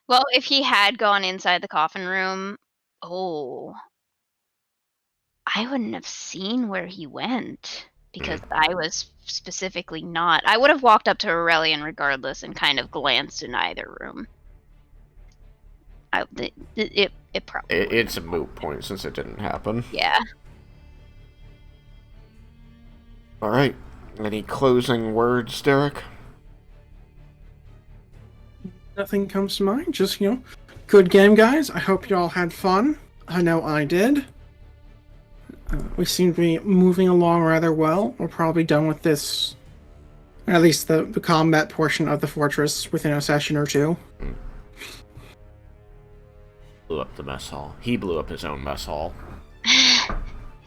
Well, if he had gone inside the coffin room, I wouldn't have seen where he went. Because I was specifically not. I would have walked up to Aurelian regardless and kind of glanced in either room. It probably. It's a moot point since it didn't happen. Yeah. All right. Any closing words, Derek? Nothing comes to mind. Just good game, guys. I hope you all had fun. I know I did. We seem to be moving along rather well. We're probably done with this, at least the combat portion of the fortress, within a session or two. Blew up the mess hall. He blew up his own mess hall.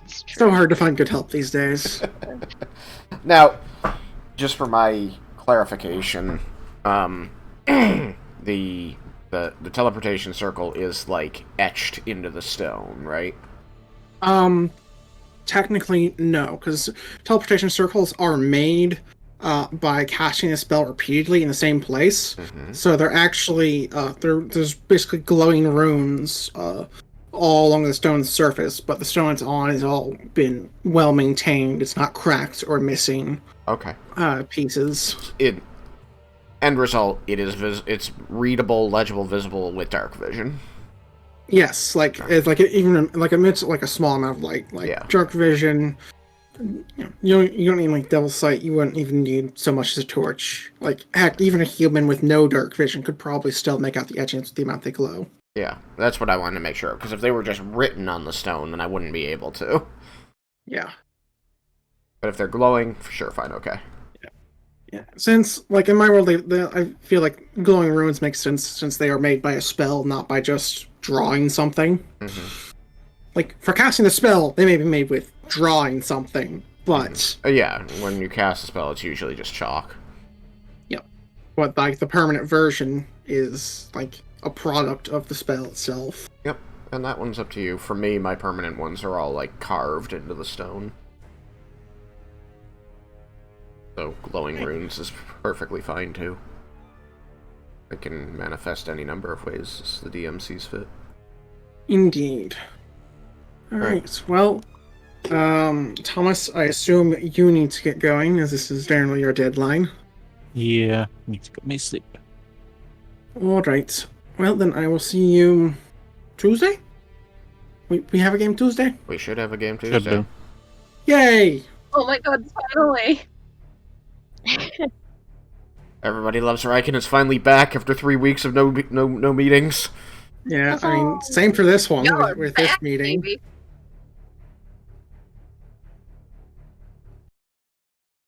It's so hard to find good help these days. Now, just for my clarification, the teleportation circle is like etched into the stone, right? Technically, no, because teleportation circles are made by casting a spell repeatedly in the same place. So they're actually there's basically glowing runes all along the stone's surface, but the stone it's on has all been well maintained. It's not cracked or missing. Okay. Pieces. End result, it's readable, legible, visible with dark vision. Yes, like it's like even like emits like a small amount of light, like Yeah. dark vision. You don't need like double sight. You wouldn't even need so much as a torch. Like heck, even a human with no dark vision could probably still make out the etchings with the amount they glow. Yeah, that's what I wanted to make sure of, because if they were just written on the stone, then I wouldn't be able to. Yeah. But if they're glowing, for sure, fine, okay. Yeah, since like in my world, I feel like glowing runes make sense since they are made by a spell, not by just drawing something. Mm-hmm. Like for casting the spell, they may be made with drawing something, but Yeah, when you cast a spell, it's usually just chalk. but like the permanent version is like a product of the spell itself. Yep, and that one's up to you. For me, my permanent ones are all like carved into the stone. So glowing runes is perfectly fine too. It can manifest any number of ways as the DM sees fit. Indeed. All right. Well, Thomas, I assume you need to get going as this is generally your deadline. Yeah, need to get me sleep. All right. Well, then I will see you Tuesday. We have a game Tuesday. We should have a game Should Tuesday. do. Yay! Oh my god, finally! Everybody loves Riken is finally back after 3 weeks of no meetings. Yeah, I mean, same for this one Y'all are with this back, meeting. baby.